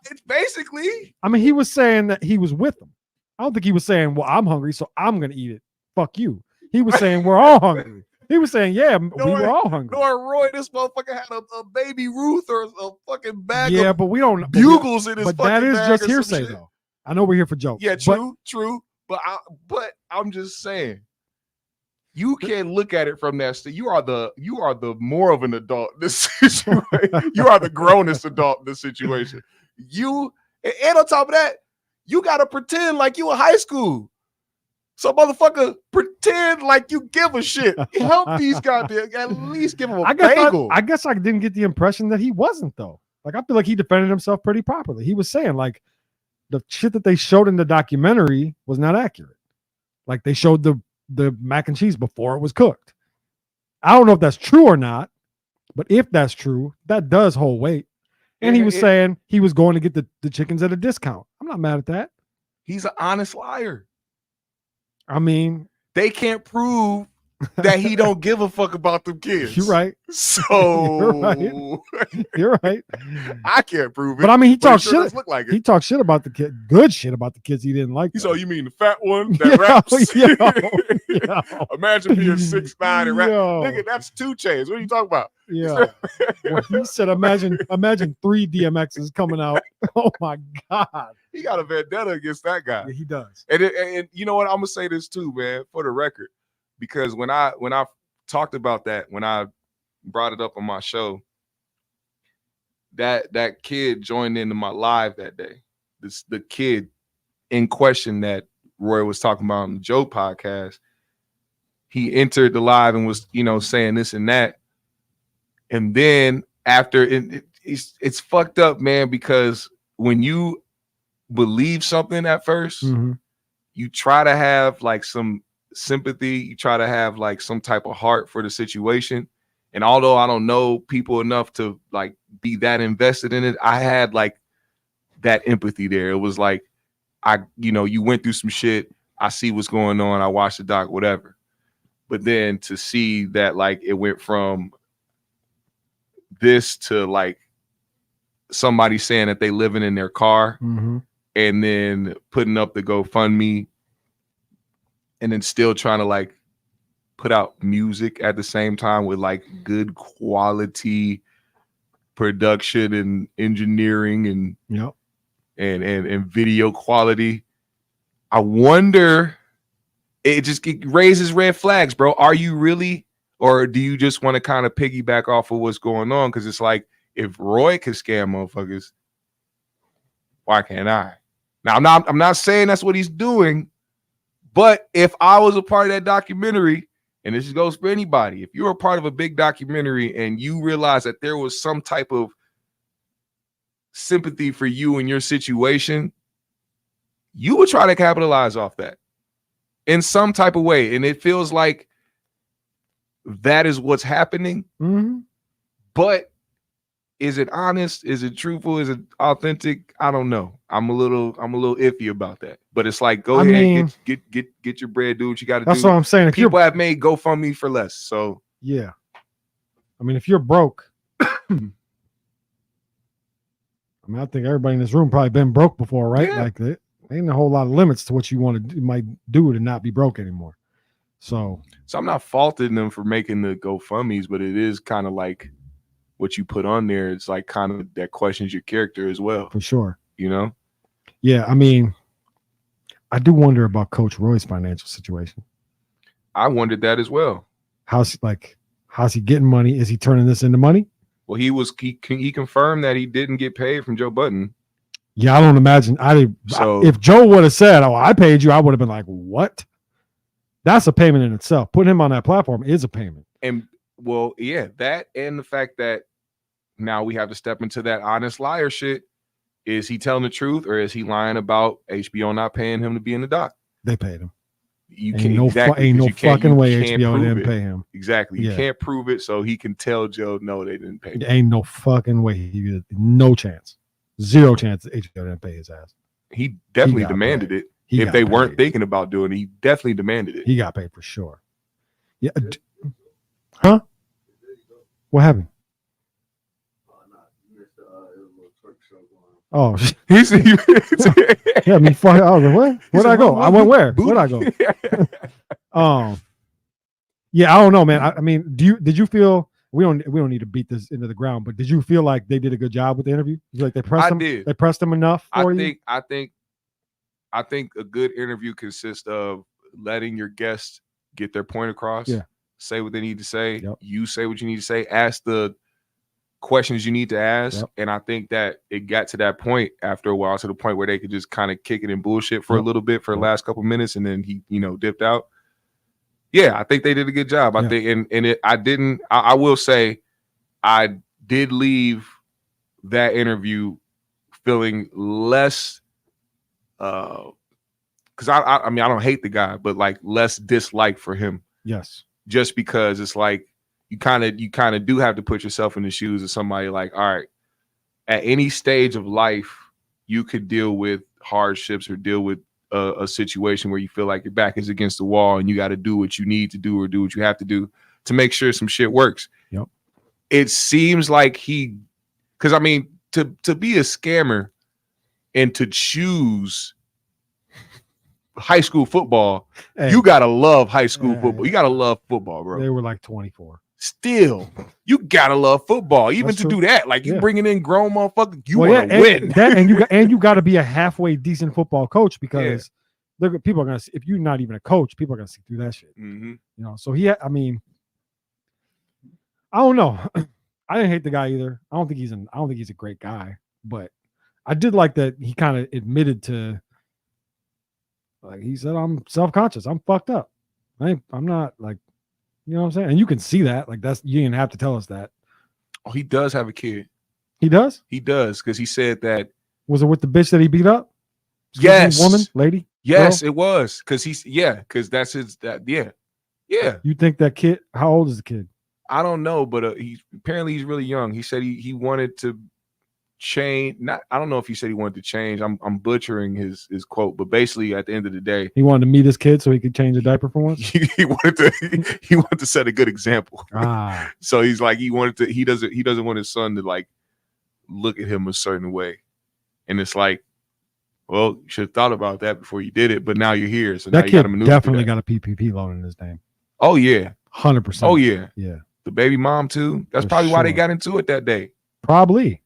it's basically, I mean, he was saying that he was with them. I don't think he was saying, well, I'm hungry, so I'm gonna eat it. Fuck you. He was saying we're all hungry. He was saying, yeah, we were all hungry. No, Roy, this motherfucker had a baby Ruth or a fucking bag of but we don't bugles in his but fucking that is bag just or hearsay though. I know we're here for jokes. Yeah, true. But I'm just saying, you can't look at it from that. You are the more of an adult in this situation. You are the grownest adult in this situation. And on top of that, you gotta pretend like you in high school. So motherfucker, pretend like you give a shit. Help these guys at least give them a bagel. I guess I didn't get the impression that he wasn't though. Like I feel like he defended himself pretty properly. He was saying like the shit that they showed in the documentary was not accurate. Like they showed the mac and cheese before it was cooked. I don't know if that's true or not, but if that's true, that does hold weight. And he was saying he was going to get the chickens at a discount. I'm not mad at that. He's an honest liar. I mean, they can't prove that he don't give a fuck about them kids. You're right. So you're right. I can't prove it. But I mean, he talked shit. Look like it. He talked shit about the kid, good shit about the kids he didn't like. So you mean the fat one that raps? Imagine being 6'9" and rap. Nigga, that's 2 Chainz. What are you talking about? Yeah. Well, he said, imagine 3 DMXs coming out. Oh my God. He got a vendetta against that guy. Yeah, he does. And you know what? I'm gonna say this too, man, for the record, because when I talked about that, when I brought it up on my show, that kid joined into my live that day. The kid in question that Roy was talking about on the Joe podcast, he entered the live and was, saying this and that. And then after it's fucked up, man, because when you believe something at first, you try to have like some sympathy, you try to have like some type of heart for the situation. And although I don't know people enough to like be that invested in it, I had like that empathy there. It was like, you went through some shit. I see what's going on. I watched the doc, whatever. But then to see that like it went from this to like somebody saying that they living in their car and then putting up the GoFundMe and then still trying to like put out music at the same time with like good quality production and engineering and video quality. I wonder, it raises red flags, bro. Are you really, or do you just want to kind of piggyback off of what's going on? Because it's like, if Roy can scam motherfuckers, why can't I? Now I'm not saying that's what he's doing, but if I was a part of that documentary, and this goes for anybody, if you're a part of a big documentary and you realize that there was some type of sympathy for you in your situation, you would try to capitalize off that in some type of way. And it feels like that is what's happening. Mm-hmm. But is it honest? Is it truthful? Is it authentic? I don't know. I'm a little iffy about that. But it's like, go ahead, get your bread, do what you got to do. That's what I'm saying. If people have made GoFundMe for less. So yeah, I mean, if you're broke, I mean, I think everybody in this room probably been broke before, right? Yeah. Like, there ain't a whole lot of limits to what you want to might do to not be broke anymore. So I'm not faulting them for making the GoFundMes, but it is kind of like what you put on there. It's like kind of that questions your character as well. For sure. You know? Yeah, I mean, I do wonder about Coach Roy's financial situation. I wondered that as well. How's he getting money? Is he turning this into money? Well, he confirmed that he didn't get paid from Joe Budden. Yeah, I don't imagine. If Joe would have said, "Oh, I paid you," I would have been like, "What?" That's a payment in itself. Putting him on that platform is a payment. And well, yeah, that and the fact that now we have to step into that honest liar shit. Is he telling the truth or is he lying about HBO not paying him to be in the doc? They paid him. You ain't no fucking way HBO didn't pay him. Exactly. You can't prove it, so he can tell Joe, no, they didn't pay him. There ain't no fucking way. No chance. Zero chance that HBO didn't pay his ass. He definitely demanded it. If they weren't thinking about doing it, he definitely demanded it. He got paid for sure. Yeah. Huh? What happened? Oh, he's yeah. I mean, fuck. I was like, what? Where'd I go? I went where? Where'd I go? Yeah, I don't know, man. I mean, did you feel we don't need to beat this into the ground, but did you feel like they did a good job with the interview? Like they pressed him? Did. They pressed him enough for you? I think a good interview consists of letting your guests get their point across. Yeah. Say what they need to say. Yep. You say what you need to say. Ask the questions you need to ask. Yep. And I think that it got to that point after a while, to the point where they could just kind of kick it in bullshit for a little bit for the last couple minutes, and then he, dipped out. Yeah, I think they did a good job. I think, I will say, I did leave that interview feeling less, because I mean, I don't hate the guy, but like less dislike for him. Yes. Just because it's like you kind of do have to put yourself in the shoes of somebody like, all right, at any stage of life, you could deal with hardships or deal with a situation where you feel like your back is against the wall and you got to do what you need to do or do what you have to do to make sure some shit works. Yep. It seems like because I mean, to be a scammer and to choose high school football, you gotta love high school football. You gotta love football, bro. They were like 24. Still, you gotta love football, even That's to true. do that. Like you bringing in grown motherfuckers, you want to win. And you got to be a halfway decent football coach because people are gonna see, if you're not even a coach, people are gonna see through that shit. Mm-hmm. So I mean, I don't know. I didn't hate the guy either. I don't think he's a great guy, but I did like that he kind of admitted to. Like he said, I'm self-conscious. I'm fucked up. I'm not like, you know what I'm saying? And you can see that. Like you didn't have to tell us that. Oh, he does have a kid. He does? He does, because he said that. Was it with the bitch that he beat up? Yes. Woman, lady? Yes, girl? It was. Because that's his, yeah. You think that kid, how old is the kid? I don't know, but he's really young. He said he wanted to change. I don't know if he said he wanted to change. I'm butchering his quote, but basically at the end of the day, he wanted to meet his kid so he could change a diaper for once. he wanted to set a good example. So he's like, he doesn't want his son to like look at him a certain way, and it's like, well, you should have thought about that before you did it, but now you're here, so that now you got to kid maneuver. Definitely got a PPP loan in his name. Oh yeah, 100%. Oh yeah, yeah. The baby mom too. That's probably why they got into it that day. Probably.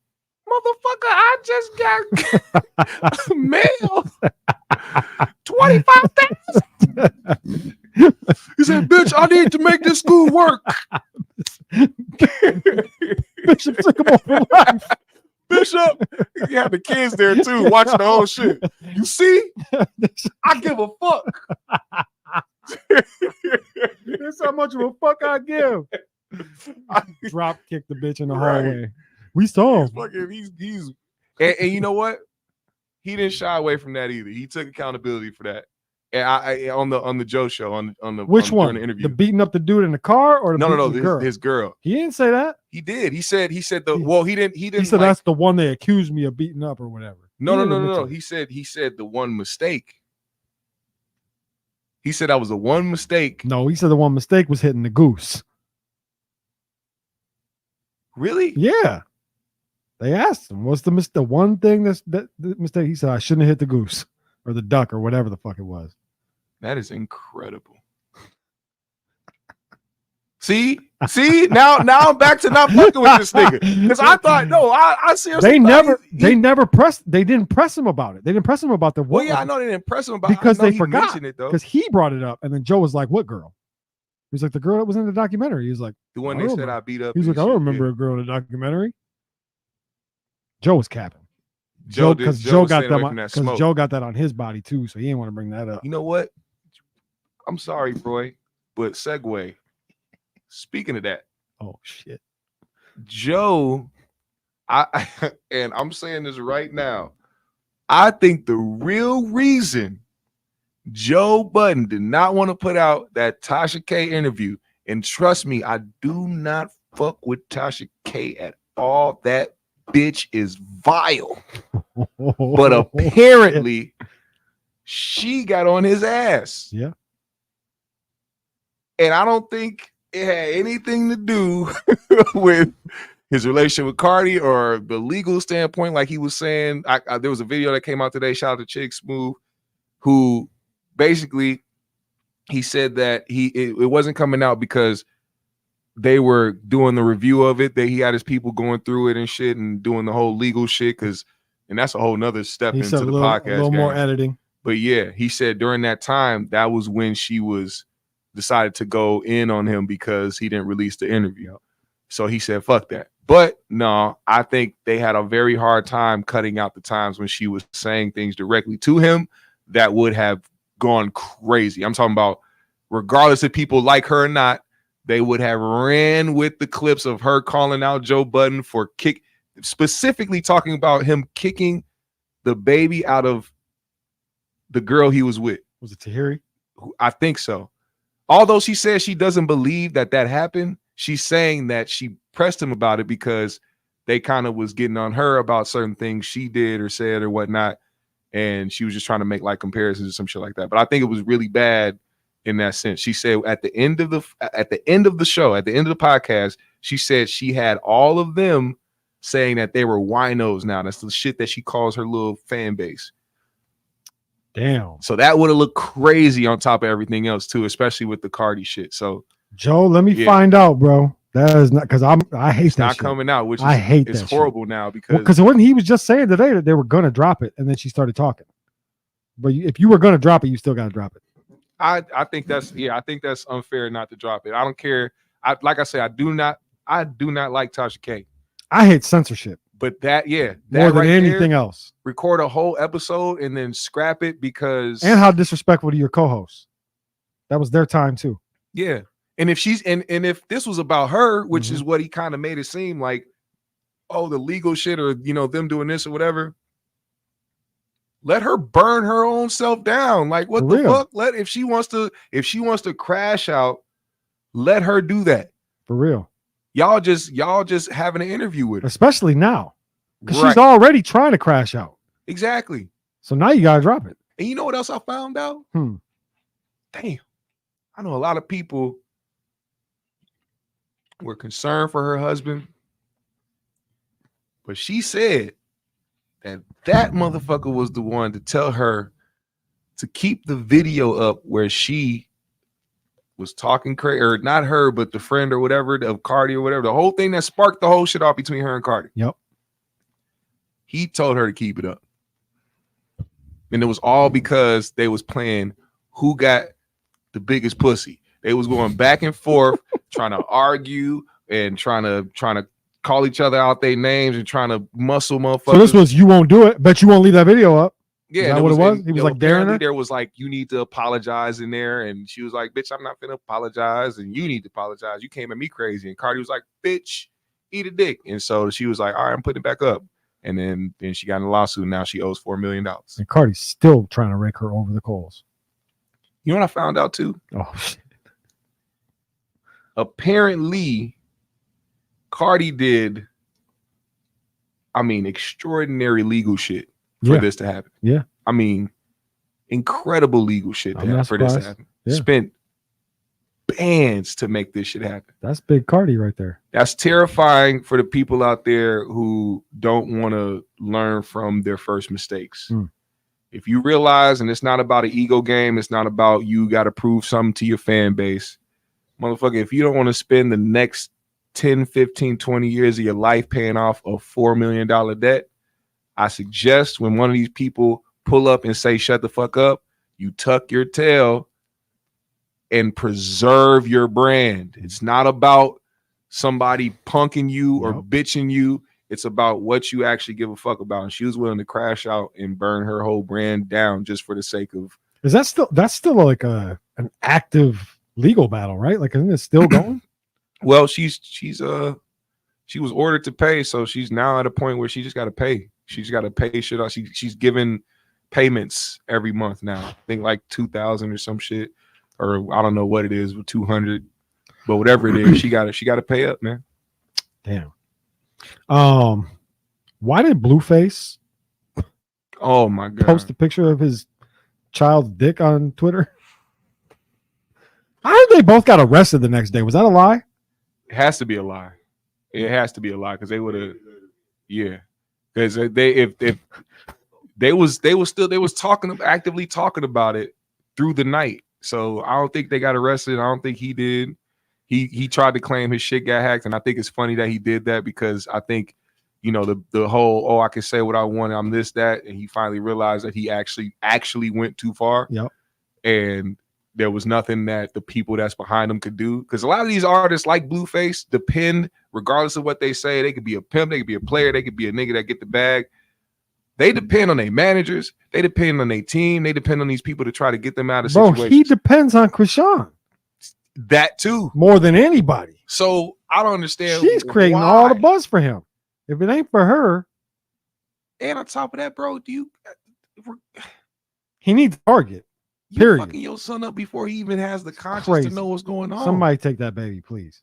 Motherfucker, I just got mail. 25,000. He said, bitch, I need to make this school work. Bishop took him over life. Bishop, you have the kids there too, watching the whole shit. You see? I give a fuck. That's how much of a fuck I give. Drop kick the bitch in the hallway. We saw him. He's and you know what? He didn't shy away from that either. He took accountability for that. And I on the Joe show on the Which one? during the interview. The beating up the dude in the car or the No, the girl? his girl. He didn't say that. He did. He said he He said that's the one they accused me of beating up or whatever. No. He said the one mistake. He said that was the one mistake. No, he said the one mistake was hitting the goose. Really? Yeah. They asked him, what's the one thing that the mistake? He said, I shouldn't have hit the goose or the duck or whatever the fuck it was. That is incredible. See, now I'm back to not fucking with this nigga because I thought I seriously they didn't press him about it. They didn't press him about the well, yeah, I know they didn't press him about because they forgot it though because he brought it up and then Joe was like, "What girl?" He was like, "The girl that was in the documentary." He was like, "The one they said I beat up." He's like, "I don't remember a girl in the documentary." Joe was capping. Joe got that Joe got that on his body too, so he didn't want to bring that up. You know what? I'm sorry, Roy, but segue. Speaking of that, oh shit, Joe, and I'm saying this right now. I think the real reason Joe Budden did not want to put out that Tasha K interview, and trust me, I do not fuck with Tasha K at all. That bitch is vile, but apparently she got on his ass. Yeah, and I don't think it had anything to do with his relationship with Cardi or the legal standpoint, like he was saying. There was a video that came out today. Shout out to Chick Smooth, who basically he said that it wasn't coming out because they were doing the review of it. That he had his people going through it and shit and doing the whole legal shit and that's a whole nother step into the podcast. A little more editing. But yeah, he said during that time that was when she decided to go in on him because he didn't release the interview. So he said, fuck that. But no, I think they had a very hard time cutting out the times when she was saying things directly to him that would have gone crazy. I'm talking about regardless if people like her or not, they would have ran with the clips of her calling out Joe Budden for specifically talking about him kicking the baby out of the girl he was with. Was it Tahiri? I think so. Although she says she doesn't believe that happened, she's saying that she pressed him about it because they kind of was getting on her about certain things she did or said or whatnot. And she was just trying to make like comparisons or some shit like that. But I think it was really bad in that sense. She said at the end of the show, at the end of the podcast, she said she had all of them saying that they were winos now. That's the shit that she calls her little fan base. Damn. So that would have looked crazy on top of everything else too, especially with the Cardi shit. So Joe, let me find out, bro. That is not because I hate it's that not shit. coming out, which I hate it's that horrible shit. Now because he was just saying today that they were gonna drop it and then she started talking. But if you were gonna drop it, you still gotta drop it. I think that's unfair not to drop it. I don't care. Like I say, I do not like Tasha K. I hate censorship. But that more than anything else. Record a whole episode and then scrap it because and how disrespectful to your co-host. That was their time too. Yeah. And if she's and if this was about her, which is what he kind of made it seem like, oh, the legal shit or them doing this or whatever. Let her burn her own self down. Like what the fuck? If she wants to crash out, let her do that. For real. Y'all just having an interview with her. Especially now. Because she's already trying to crash out. Exactly. So now you gotta drop it. And you know what else I found out? Damn. I know a lot of people were concerned for her husband. But she said that motherfucker was the one to tell her to keep the video up where she was talking crazy, or not her, but the friend or whatever of Cardi or whatever. The whole thing that sparked the whole shit off between her and Cardi. Yep. He told her to keep it up. And it was all because they was playing who got the biggest pussy. They was going back and forth, trying to argue and trying to call each other out their names and trying to muscle motherfuckers. So this was you won't do it, but you won't leave that video up. Yeah, is that what it was? He was like daring her. There was like, you need to apologize in there, and she was like, "Bitch, I'm not gonna apologize, and you need to apologize. You came at me crazy." And Cardi was like, "Bitch, eat a dick." And so she was like, "All right, I'm putting it back up." And then she got in a lawsuit. And now she owes $4 million. And Cardi's still trying to rake her over the coals. You know what I found out too? Oh shit. Apparently, Cardi did, extraordinary legal shit for this to happen. Yeah. Incredible legal shit for this to happen. Yeah. Spent bands to make this shit happen. That's big Cardi right there. That's terrifying for the people out there who don't want to learn from their first mistakes. If you realize, and it's not about an ego game, it's not about you got to prove something to your fan base. Motherfucker, if you don't want to spend the next 10, 15, 20 years of your life paying off a $4 million debt, I suggest when one of these people pull up and say, shut the fuck up, you tuck your tail and preserve your brand. It's not about somebody punking you or bitching you. It's about what you actually give a fuck about. And she was willing to crash out and burn her whole brand down just for the sake of. Is that still, that's still like an active legal battle, right? Like, isn't it still going? Well, she was ordered to pay, so she's now at a point where she just got to pay. She's got to pay shit off. She's given payments every month now. I think like 2,000 or some shit, or I don't know what it is, 200, but whatever it is, she got to pay up, man. Damn. Why did Blueface? Oh my god! Post a picture of his child's dick on Twitter. How did they both got arrested the next day? Was that a lie? It has to be a lie. It has to be a lie because they would have, yeah. Because they was actively talking about it through the night. So I don't think they got arrested. I don't think he did. He tried to claim his shit got hacked, and I think it's funny that he did that because I think, you know, the whole I can say what I want, I'm this, that, and he finally realized that he actually went too far. Yep. And there was nothing that the people that's behind them could do. Because a lot of these artists like Blueface depend, regardless of what they say, they could be a pimp, they could be a player, they could be a nigga that get the bag. They depend on their managers, they depend on their team, they depend on these people to try to get them out of situations. Bro, he depends on Chrisean. That too. More than anybody. So I don't understand. She's creating all the buzz for him. If it ain't for her. And on top of that, bro, he needs a target. You fucking your son up before he even has the conscience to know what's going on. Somebody take that baby, please.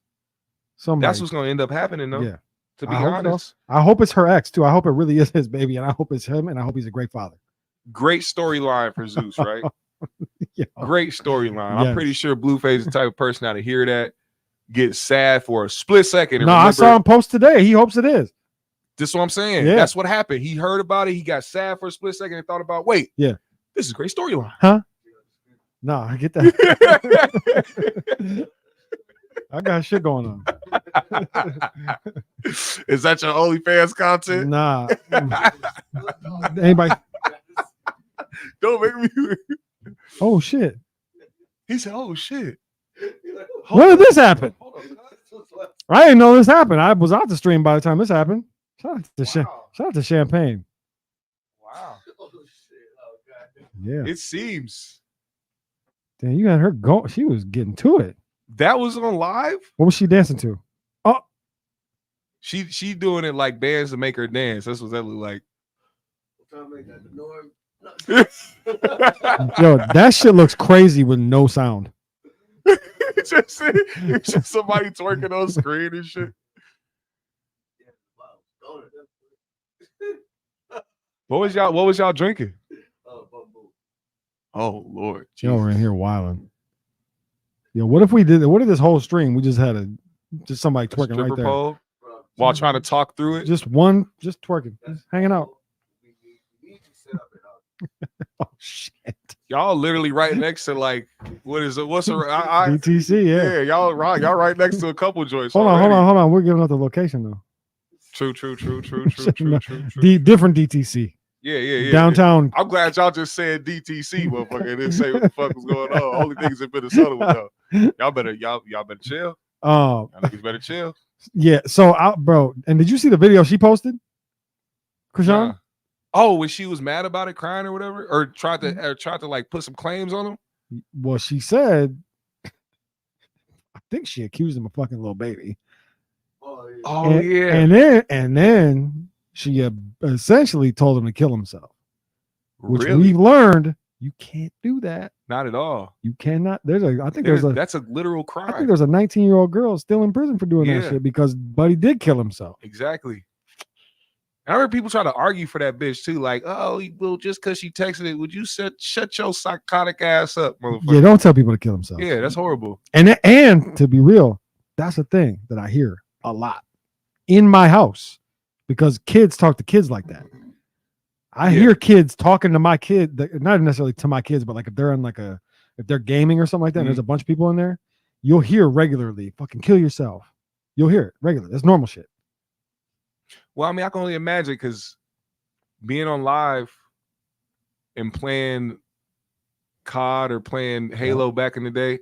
Somebody. That's what's going to end up happening, though. Yeah. To be honest. I hope it's her ex, too. I hope it really is his baby, and I hope it's him, and I hope he's a great father. Great storyline for Zeus, right? Yeah. Great storyline. Yes. I'm pretty sure Blueface is the type of person now to hear that, get sad for a split second. And I saw him post today. He hopes it is. This is what I'm saying. Yeah. That's what happened. He heard about it. He got sad for a split second and thought about, wait, this is a great storyline. Huh? No, I get that. I got shit going on. Is that your OnlyFans content? Nah. Anybody? Don't make me. Oh shit. He said, "Oh shit." When did this happen? I didn't know this happened. I was out the stream by the time this happened. Shout out to Champagne. Wow. Yeah. It seems. Damn, you had her go. She was getting to it. That was on live? What was she dancing to? Oh. She doing it like bands to make her dance. That's what that looked like. Yo, that shit looks crazy with no sound. it's just somebody twerking on screen and shit. What was y'all drinking? Oh Lord. Yo, we're in here wilding. Yo, what if this whole stream we just had just somebody twerking right there pole while trying to talk through it? Just twerking, just hanging out. Oh shit! Y'all literally right next to like what's DTC? Yeah, y'all right next to a couple joints. Hold on. We're giving out the location though. True. Different DTC. Yeah. Downtown. I'm glad y'all just said DTC, motherfucker. And didn't say what the fuck was going on. Only things in Minnesota was up. Y'all better chill. Y'all niggas better chill. Yeah. So bro, and did you see the video she posted? Chrisean? Nah. Oh, when she was mad about it, crying or whatever, or tried to like put some claims on him. Well, she said, I think she accused him of fucking little baby. Oh yeah. And then she essentially told him to kill himself, which really? we've learned You can't do that. Not at all. You cannot. That's a literal crime. I think there's a 19-year-old girl still in prison for doing that Yeah. shit because Buddy did kill himself. Exactly. And I heard people try to argue for that bitch too, like, oh, well, just because she texted it, would you shut your psychotic ass up, motherfucker? Yeah, don't tell people to kill themselves. Yeah, that's horrible. And to be real, that's a thing that I hear a lot in my house because kids talk to kids like that. I hear kids talking to my kid, not necessarily to my kids, but like if they're on if they're gaming or something like that, and there's a bunch of people in there, you'll hear regularly, fucking kill yourself. You'll hear it regularly. That's normal shit. Well, I mean, I can only imagine because being on live and playing COD or playing Halo back in the day,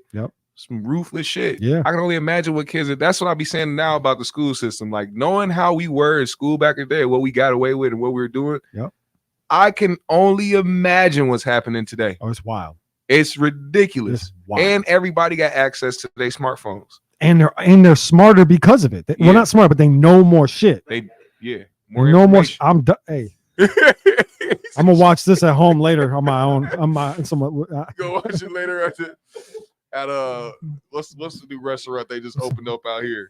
some ruthless shit. Yeah. I can only imagine what kids are. That's what I be saying now about the school system. Like knowing how we were in school back in the day, what we got away with and what we were doing. Yep. I can only imagine what's happening today. Oh, it's wild. It's ridiculous. It's wild. And everybody got access to their smartphones. And they're smarter because of it. Well, not smart, but they know more shit. More no more. Hey, I'm gonna watch this at home later on my own. Go watch it later at what's the new restaurant they just opened up out here?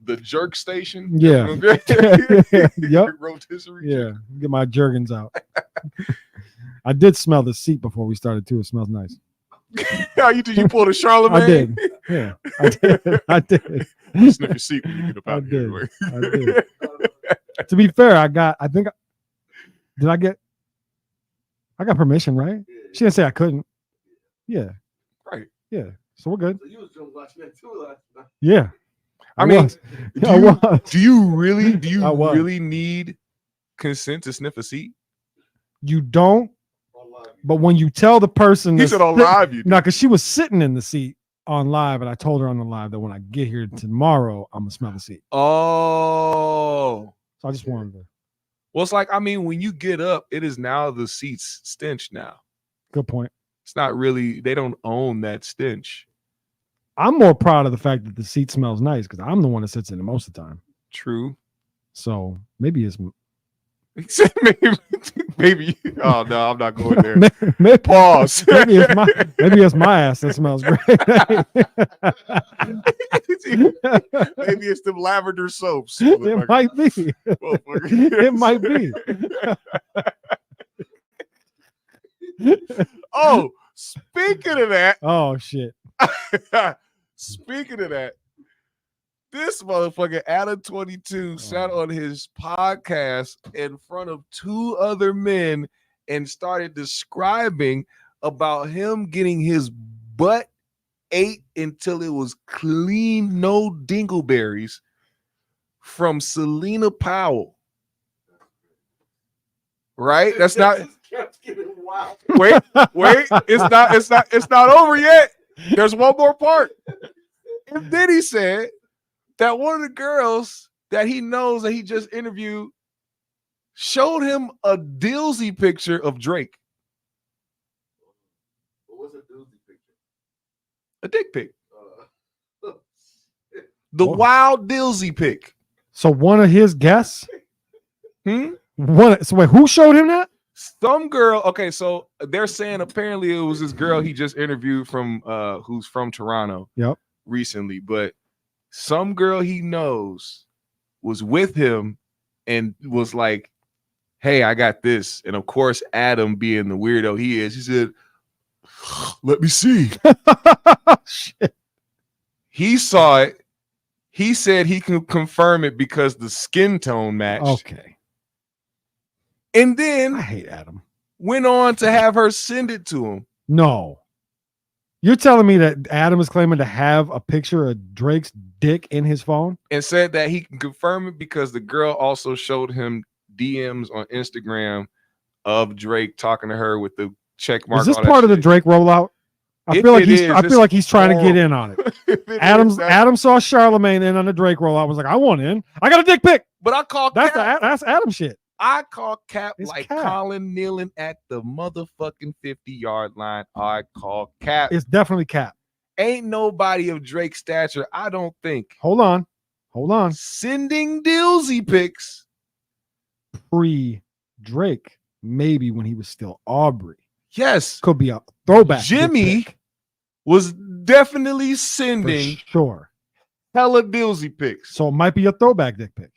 The Jerk Station. Yeah. Yep. Rotisserie. Yeah. Get my Jergens out. I did smell the seat before we started too. It smells nice. You pulled a Charlemagne? I did. Yeah. I did. Sniff your seat when you get up out here. Anyway. I did. To be fair, I got permission, right? She didn't say I couldn't. Yeah. Right. Yeah. So we're good. So you was watching that too last night. Yeah. Do you really need consent to sniff a seat? You don't. But when you tell the person, he said on live, you do. No, because she was sitting in the seat on live, and I told her on the live that when I get here tomorrow, I'm gonna smell the seat. Oh, so I just wanted to. Well, it's like, I mean, when you get up, it is now the seat's stench. Now, good point. It's not really. They don't own that stench. I'm more proud of the fact that the seat smells nice because I'm the one that sits in it most of the time. True. So maybe it's maybe. Oh no, I'm not going there. Maybe, pause. Maybe it's my ass that smells great. Maybe it's them lavender soaps. It might be. It might be. Oh, speaking of that. Oh shit. Speaking of that, this motherfucker Adam 22 sat on his podcast in front of two other men and started describing about him getting his butt ate until it was clean, no dingleberries from Selena Powell. Right? That's not. Wait, it's not over yet. There's one more part. And then he said that one of the girls that he knows that he just interviewed showed him a Dilsey picture of Drake. What was a Dilsey picture? A dick pic. The wild Dilsey pic. So one of his guests? So wait, who showed him that? Some girl. Okay, so they're saying apparently it was this girl he just interviewed from who's from Toronto. Yep. Recently, but some girl he knows was with him and was like, hey, I got this. And of course, Adam, being the weirdo he is, he said, let me see. Shit. He saw it. He said he can confirm it because the skin tone matched. Okay. And then I hate Adam. Went on to have her send it to him. No. You're telling me that Adam is claiming to have a picture of Drake's dick in his phone? And said that he can confirm it because the girl also showed him DMs on Instagram of Drake talking to her with the check mark. Is this part of the Drake rollout? I feel like he's trying to get in on it. Adam saw Charlemagne in on the Drake rollout. Was like, I want in. I got a dick pic. But I call that's Adam shit. I call cap it's like cap. Colin kneeling at the motherfucking 50-yard line. I call cap. It's definitely cap. Ain't nobody of Drake's stature, I don't think. Hold on. Sending Dilsey pics. Pre-Drake. maybe when he was still Aubrey. Yes, Could be a throwback. dick Jimmy pic, was definitely for sending sure. hella Dillsy pics. So it might be a throwback dick pic.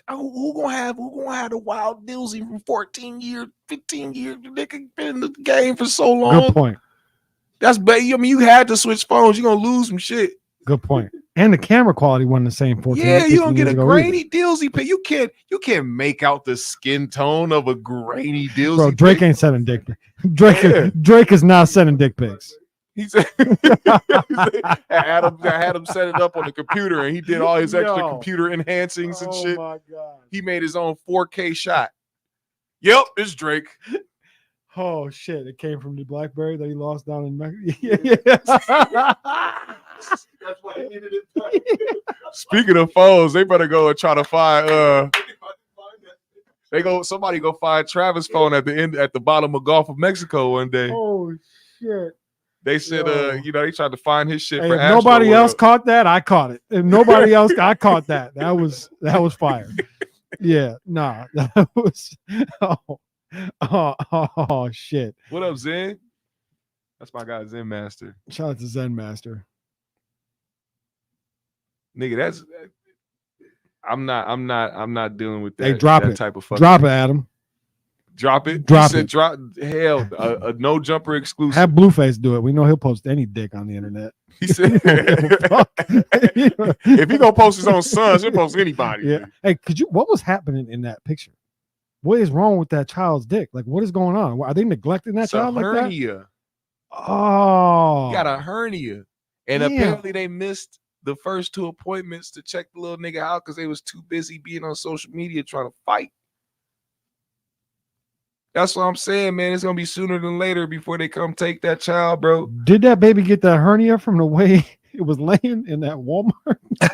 Who gonna have the wild Dillsy from 14 years, 15 years? They could been in the game for so long. Good point. That's bad. I mean, you had to switch phones. You're gonna lose some shit. Good point. And the camera quality wasn't the same 14 Yeah, you don't 15 get years a ago grainy either. Dillsy pic. You can't make out the skin tone of a grainy Dillsy. Bro, Drake pic. ain't sending dick pics. Yeah. Drake is not sending dick pics. He said, I had him set it up on the computer, and he did all his extra Yo. computer enhancings and shit. my God. He made his own 4K shot. Yep, it's Drake. Oh shit! It came from the BlackBerry that he lost down in Mexico. That's why he needed it. Speaking of phones, they better go and try to find somebody go find Travis' phone at the bottom of Gulf of Mexico one day. Oh shit! They said Yo. they tried to find his shit Hey, for if nobody Astroworld. else caught that, I caught it. If nobody else, I caught that. That was fire. Yeah, nah, that was. Oh shit! What up, Zen? That's my guy, Zen Master. Shout out to Zen Master. Nigga, that's I'm not dealing with that. Hey, drop that it. type of fucking Drop it, Adam. Drop it. Drop He said it. Drop. Hell, a no jumper exclusive. Have Blueface do it. We know he'll post any dick on the internet. He said, Fuck. if he gonna post his own sons, he'll post anybody. Yeah. Hey, what was happening in that picture? What is wrong with that child's dick? Like, what is going on? Are they neglecting that It's a child like that? hernia. Oh, He got a hernia, and Damn. apparently they missed the first 2 appointments to check the little nigga out because they was too busy being on social media trying to fight. That's what I'm saying, man. It's gonna be sooner than later before they come take that child, bro. Did that baby get that hernia from the way it was laying in that Walmart? Is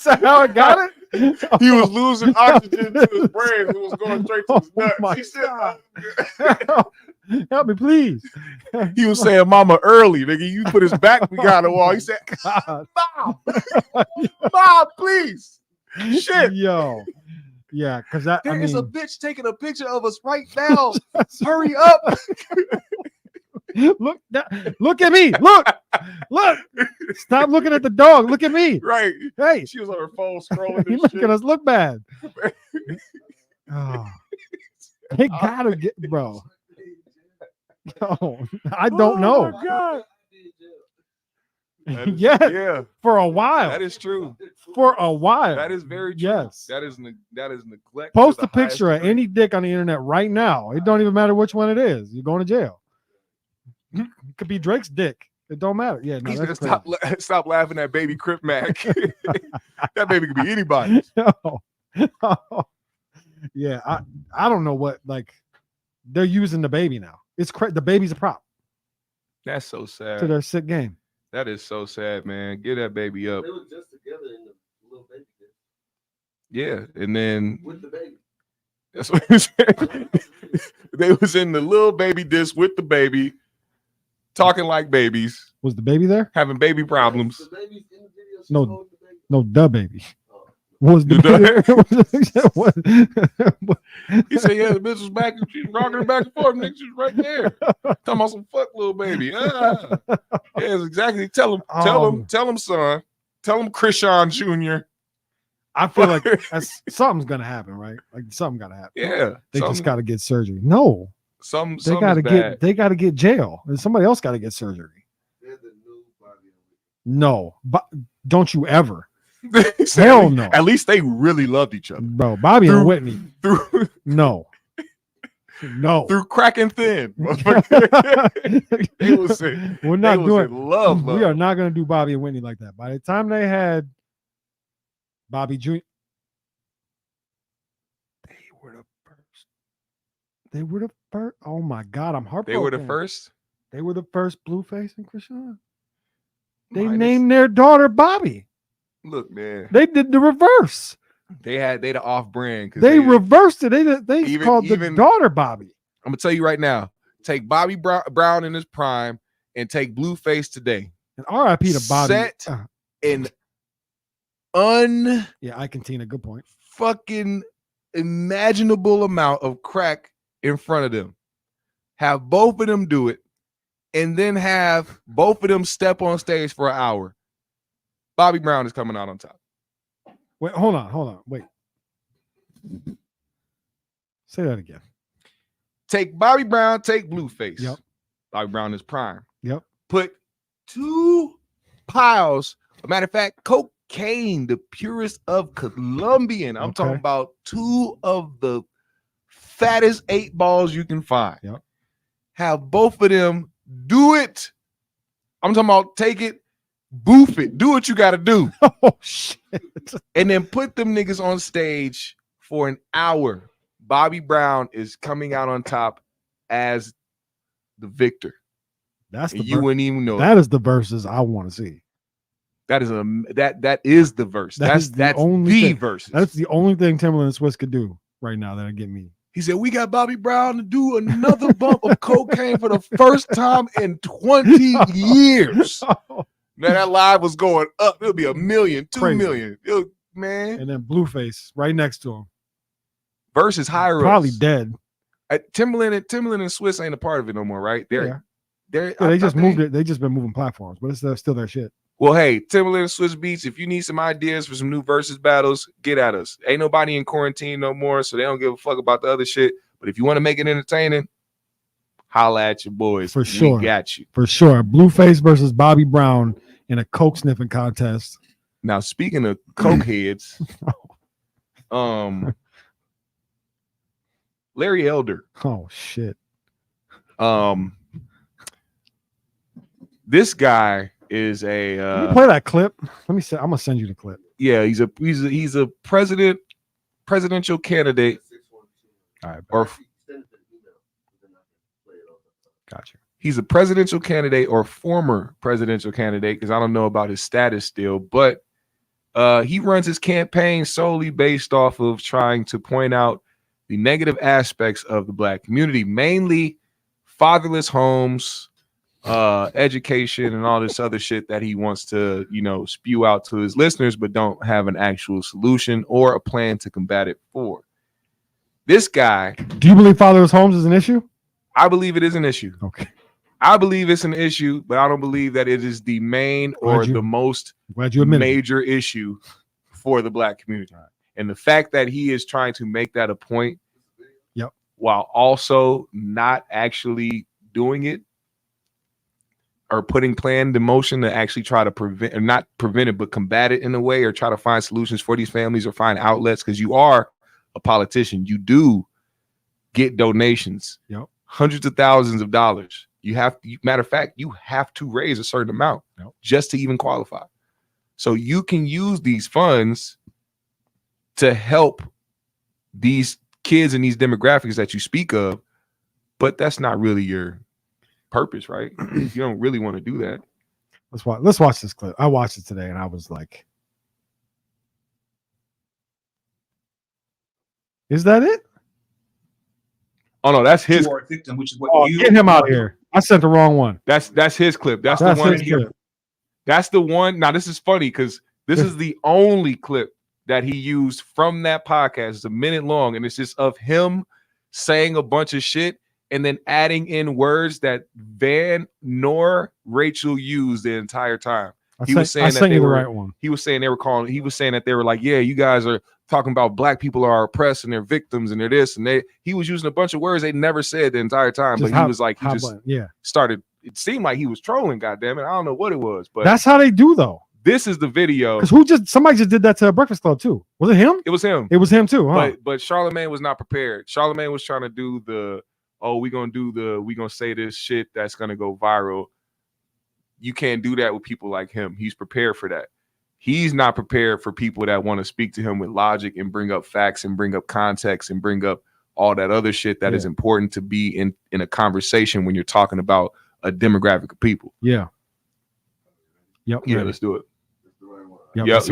that how it got it? He was losing oxygen to his brain. It was going straight to his nuts. my He said, Help me, please. he was saying, "Mama, early, nigga. You put his back behind the wall." He said, God. "Mom, please, shit." Yo. Yeah, because that There I is a mean, bitch taking a picture of us right now. Hurry up. look at me. Look. Stop looking at the dog. Look at me. Right. Hey, She was on her phone scrolling you and making shit. us look bad. Oh, they gotta get, bro. Yo, I don't know. My God. That is- Yes, Yeah, for a while. that is true. For a while. That is very true. Yes. That is neglect. Post to a the highest picture of degree. any dick on the internet right now. It don't even matter which one it is. You're going to jail. It could be Drake's dick. It don't matter. Yeah, no, He said, that's crazy. stop laughing at baby Crip Mac. That baby could be anybody. No. Yeah, I don't know what, like, they're using the baby now. It's the baby's a prop That's so to sad. their sick game. That is so sad, man. Get that baby up. They were just together in the little baby dish Yeah, and then with the baby. that's what he said. They was in the little baby disc with the baby, talking like babies, Was the baby there? having baby problems. The baby's in the video. She No. holding the baby. No, the baby. Oh. What was the baby? What? He said, "Yeah, the bitch was back and she's rocking her back and forth. Nigga, she's right there, talking about some fuck little baby." Ah. Yes, exactly. Tell him, son. Tell him, Chrisean Jr. I feel like something's gonna happen, right? Like something gotta happen. Yeah, They just gotta get surgery. No, some. they gotta get. They gotta get jail. And somebody else gotta get surgery. They're the new Bobby and Whitney. No, but don't you ever, He said, Hell no. At least they really loved each other bro? Bobby Through- and Whitney. through No, through crack and thin. They was in, We're they not was doing. in love. We are not gonna do Bobby and Whitney like that. By the time they had Bobby Jr., they were the first. They were the first. Oh my God, I'm heartbroken. They were the first. They were the first Blueface and Chrisean. They Minus- named their daughter Bobby. Look, man. They did the reverse. They the off brand. They reversed it. They Even- called the even- daughter Bobby. I'm gonna tell you right now. Take Bobby Brown in his prime and take Blueface today. And R.I.P. to Bobby. Set an un Yeah, I can Tina. Good point. fucking imaginable amount of crack in front of them, have both of them do it, and then have both of them step on stage for an hour, Bobby Brown is coming out on top. Wait, hold on. Wait. Say that again. Take Bobby Brown, take Blueface. Yep. Bobby Brown is prime. Yep. Put 2 piles. A matter of fact, cocaine, the purest of Colombian. I'm talking about 2 of the fattest 8 balls you can find. Yep. Have both of them do it. I'm talking about take it, boof it, do what you got to do. Oh, shit. And then put them niggas on stage for an hour. Bobby Brown is coming out on top as the victor. That's the you wouldn't even know. That is the verses I want to see. That is that is the verse. That's the verse. That's the only thing Timberland and Swiss could do right now that'll get me. He said, we got Bobby Brown to do another bump of cocaine for the first time in 20 years. Now that live was going up. It'll be 1 million, 2 million. Man. And then Blueface right next to him. Versus higher probably ups. Dead. Timberland and Swiss ain't a part of it no more, right? They just moved it. They just been moving platforms, but it's still their shit. Well, hey, Timberland and Swiss Beats, if you need some ideas for some new versus battles, get at us. Ain't nobody in quarantine no more, so they don't give a fuck about the other shit. But if you want to make it entertaining, holla at your boys. For sure. We got you. For sure. Blueface versus Bobby Brown in a coke sniffing contest. Now, speaking of coke heads, Larry Elder. Oh, shit. This guy is a Can you play that clip? Let me say I'm gonna send you the clip. Yeah, he's a presidential candidate. All right, or gotcha. He's a presidential candidate or former presidential candidate, because I don't know about his status still, but he runs his campaign solely based off of trying to point out the negative aspects of the Black community, mainly fatherless homes, education, and all this other shit that he wants to, spew out to his listeners, but don't have an actual solution or a plan to combat it for. This guy. Do you believe fatherless homes is an issue? I believe it is an issue. Okay. I believe it's an issue, but I don't believe that it is the main or the most major issue for the Black community. Right. And the fact that he is trying to make that a point, while also not actually doing it or putting planned in motion to actually try to prevent, or not prevent it, but combat it in a way, or try to find solutions for these families or find outlets, because you are a politician. You do get donations, hundreds of thousands of dollars. Matter of fact, you have to raise a certain amount just to even qualify. So you can use these funds to help these kids and these demographics that you speak of, but that's not really your purpose, right? You don't really want to do that. Let's watch this clip. I watched it today and I was like, is that it? Oh no, that's his victim, which is what get him out here. I sent the wrong one. That's his clip. That's the one here. That's the one. Now this is funny because this is the only clip that he used from that podcast. It's a minute long, and it's just of him saying a bunch of shit and then adding in words that Van nor Rachel used the entire time. He was saying that they were like, yeah, you guys are talking about Black people are oppressed and they're victims and they're this and they. He was using a bunch of words they never said the entire time, but he was like, he just started. It seemed like he was trolling. Goddamn it, I don't know what it was, but that's how they do though. This is the video. Because somebody just did that to Breakfast Club too. Was it him? It was him. It was him too, huh? But Charlamagne was not prepared. Charlamagne was trying to do we gonna say this shit that's gonna go viral. You can't do that with people like him. He's prepared for that. He's not prepared for people that want to speak to him with logic and bring up facts and bring up context and bring up all that other shit that is important to be in a conversation when you're talking about a demographic of people. Yeah. Yep. Yeah, let's do it. Yep.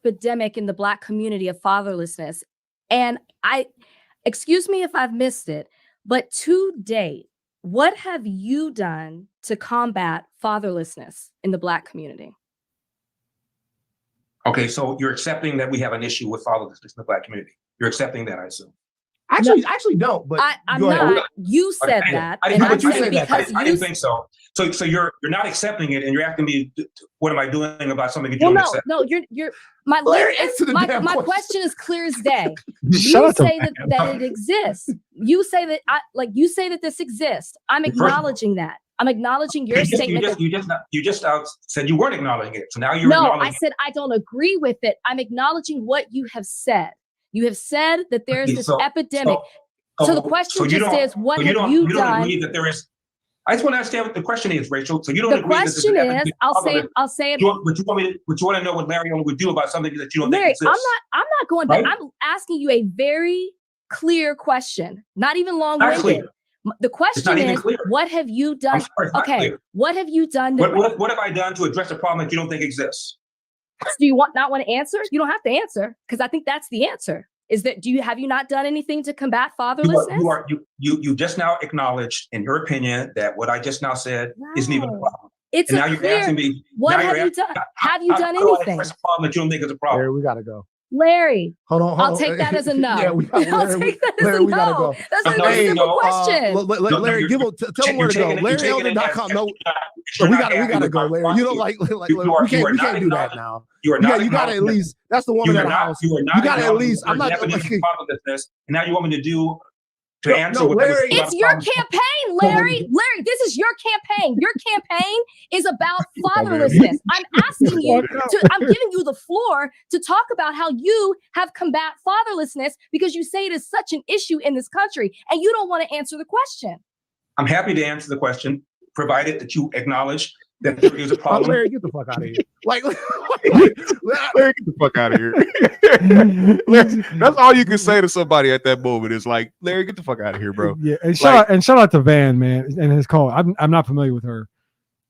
Epidemic in the Black community of fatherlessness. And excuse me if I've missed it, but to date, what have you done to combat fatherlessness in the Black community? Okay, so you're accepting that we have an issue with fatherlessness in the Black community. You're accepting that, I assume. Actually, actually don't. But I'm go ahead. not. You said I that, didn't, and but I'm you saying said that. because I you didn't think so. So you're not accepting it, and you're asking me, what am I doing about something that you well, don't no, accept? no, you're my Larry, answer the my damn my question. question is clear as day. Shut You up to say that it exists. You say that you say that this exists. I'm acknowledging that. I'm acknowledging your statement. You just said you weren't acknowledging it. So now you're No, I acknowledging said I don't agree with it. I'm acknowledging what you have said. You have said that there's Okay, this so- epidemic. So the question just is, what have you don't done? agree that there is. I just want to understand what the question is, Rachel. So you don't The agree that this question an is, epidemic I'll say it. But you want to know what Larry would do about something that you don't Larry, think exists. I'm not going back. Right? I'm asking you a very clear question, not even long-winded. clear. The question even is, clear. what have you done? I'm sorry, it's not Okay, clear. what have you done? What have I done to address a problem that you don't think exists? Do you not want to answer? You don't have to answer, because I think that's the answer. Is that have you not done anything to combat fatherlessness? You just now acknowledged, in your opinion, that what I just now said isn't even a problem. It's and a now you're clear. asking me, What have you done? Have you done how do I anything? address a problem that you don't think is a problem? Larry, we gotta go. Larry, Hold on. I'll take that as a no. Yeah, we got I'll take that as a we gotta no. go. That's a No, very you simple know, question. Larry, tell him where to go. LarryElder.com. No, we gotta go, Larry. You don't like we can't do that now. You are not. You gotta at least. That's the woman at the house. You gotta at least. I'm not. Fatherlessness, and now you want me to do to answer. No, what Larry. It's your campaign, Larry. Larry, this is your campaign. Your campaign is about fatherlessness. I'm asking you I'm giving you the floor to talk about how you have combat fatherlessness, because you say it is such an issue in this country and you don't want to answer the question. I'm happy to answer the question, provided that you acknowledge that there is a problem. Larry, get the fuck out of here. Larry, get the fuck out of here. Larry, that's all you can say to somebody at that moment is like, Larry, get the fuck out of here, bro. Yeah, and shout out to Van, man, and his call. I'm not familiar with her.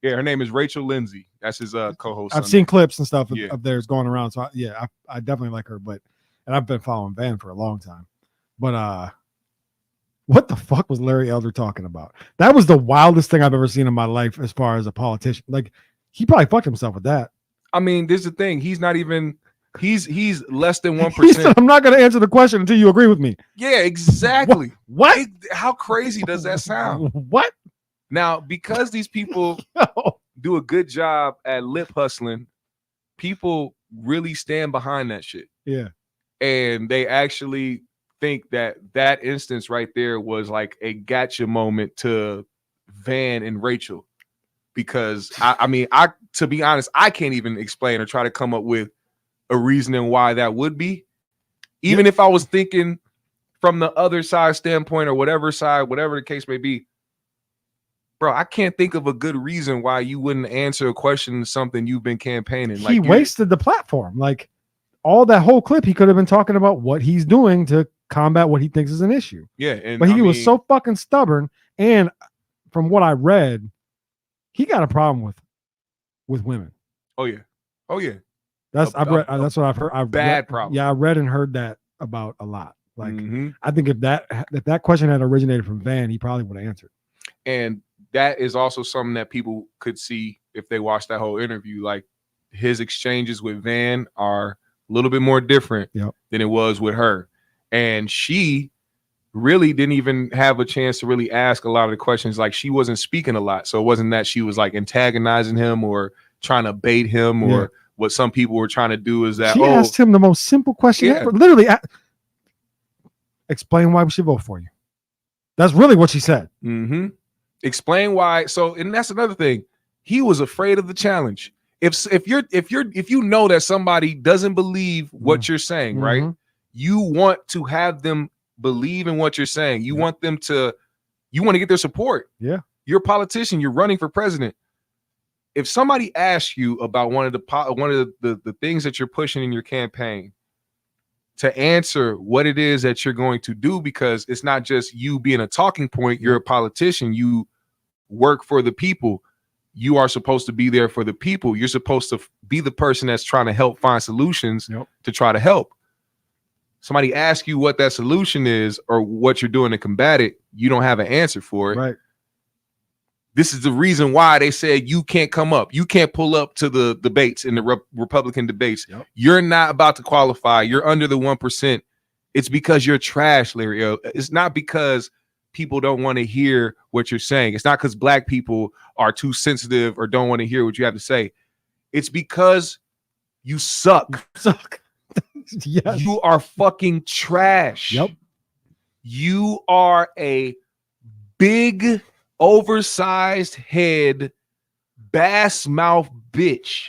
Yeah, her name is Rachel Lindsay. That's his co-host. I've seen clips and stuff Yeah. of theirs going around. So I definitely like her, and I've been following Van for a long time. But what the fuck was Larry Elder talking about? That was the wildest thing I've ever seen in my life as far as a politician. Like, he probably fucked himself with that. I mean, this is the thing. He's not even. He's less than 1%. He said, I'm not going to answer the question until you agree with me. Yeah, exactly. What? How crazy does that sound? What? Now, because these people do a good job at lip hustling, people really stand behind that shit. Yeah. And they actually think that instance right there was like a gotcha moment to Van and Rachel, because I mean, to be honest, I can't even explain or try to come up with a reasoning why that would be, even if I was thinking from the other side standpoint or whatever the case may be. Bro, I can't think of a good reason why you wouldn't answer a question, something you've been campaigning. He wasted the platform. Like, all that whole clip, he could have been talking about what he's doing to combat what he thinks is an issue. Yeah, but he was so fucking stubborn. And from what I read, he got a problem with women. Oh yeah. That's what I've heard. Bad problem. Yeah, I read and heard that about a lot. Like, I think if that question had originated from Van, he probably would have answered. And that is also something that people could see if they watched that whole interview. Like, his exchanges with Van are a little bit more different than it was with her. And she really didn't even have a chance to really ask a lot of the questions. Like, she wasn't speaking a lot. So it wasn't that she was like antagonizing him or trying to bait him or what some people were trying to do is that she asked him the most simple question ever. Literally, explain why we should vote for you. That's really what she said. Explain why. So, and that's another thing. He was afraid of the challenge. If you know that somebody doesn't believe what you're saying, right? You want to have them believe in what you're saying. You want them to, you want to get their support. Yeah. You're a politician. You're running for president. If somebody asks you about one of the things that you're pushing in your campaign, to answer what it is that you're going to do, because it's not just you being a talking point. You're a politician. You work for the people. You are supposed to be there for the people. You're supposed to be the person that's trying to help find solutions to try to help. Somebody asks you what that solution is or what you're doing to combat it, you don't have an answer for it. Right. This is the reason why they said you can't come up. You can't pull up to the debates in the Republican debates. You're not about to qualify. You're under the 1%. It's because you're trash, Larry Elder. It's not because people don't want to hear what you're saying. It's not because black people are too sensitive or don't want to hear what you have to say. It's because you suck. Yes. You are fucking trash. Yep. You are a big, oversized head, bass mouth bitch.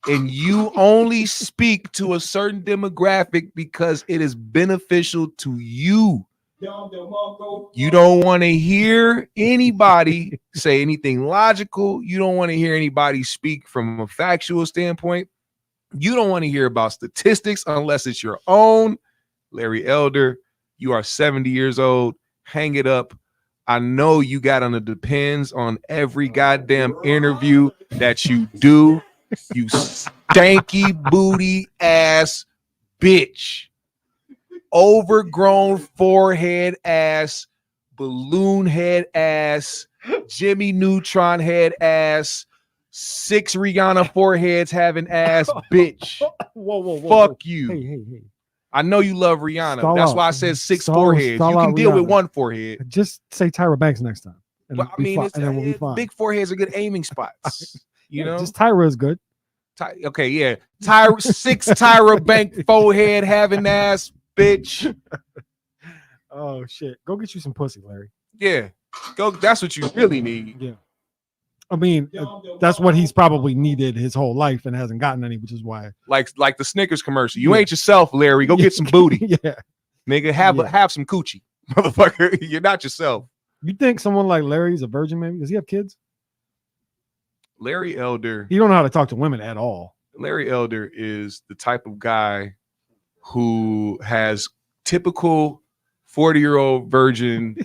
And you only speak to a certain demographic because it is beneficial to you. You don't want to hear anybody say anything logical. You don't want to hear anybody speak from a factual standpoint. You don't want to hear about statistics unless it's your own. Larry Elder, you are 70 years old. Hang it up. I know you got on the depends on every goddamn interview that you do. You stanky booty ass bitch. Overgrown forehead ass, balloon head ass, Jimmy Neutron head ass, 6 Rihanna foreheads having ass bitch. Whoa. Fuck you. Hey. I know you love Rihanna. Stall That's out. why I said 6 Stall foreheads. You can out deal with Rihanna. one forehead. Just say Tyra Banks next time. And But I mean, and then we'll be fine. big foreheads are good aiming spots. You know, just Tyra is good. Okay, yeah. 6 Tyra Bank forehead having ass bitch. Oh shit. Go get you some pussy, Larry. Yeah. Go. That's what you really need. Yeah. I mean, that's what he's probably needed his whole life and hasn't gotten any, which is why. Like the Snickers commercial. You ain't yourself, Larry. Go get some booty. Yeah. Nigga, have some coochie. Motherfucker, you're not yourself. You think someone like Larry's a virgin, maybe? Does he have kids? Larry Elder. He don't know how to talk to women at all. Larry Elder is the type of guy who has typical 40-year-old virgin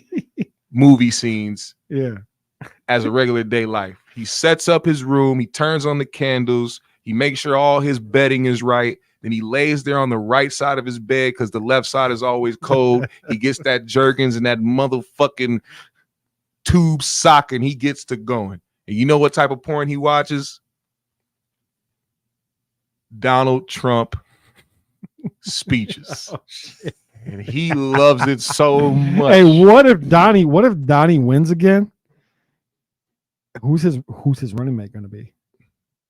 movie scenes as a regular day life. He sets up his room, he turns on the candles, he makes sure all his bedding is right, then he lays there on the right side of his bed because the left side is always cold. He gets that Jergens and that motherfucking tube sock and he gets to going. And you know what type of porn he watches? Donald Trump speeches. Oh, shit. And he loves it so much. Hey, what if Donnie wins again? Who's his running mate going to be?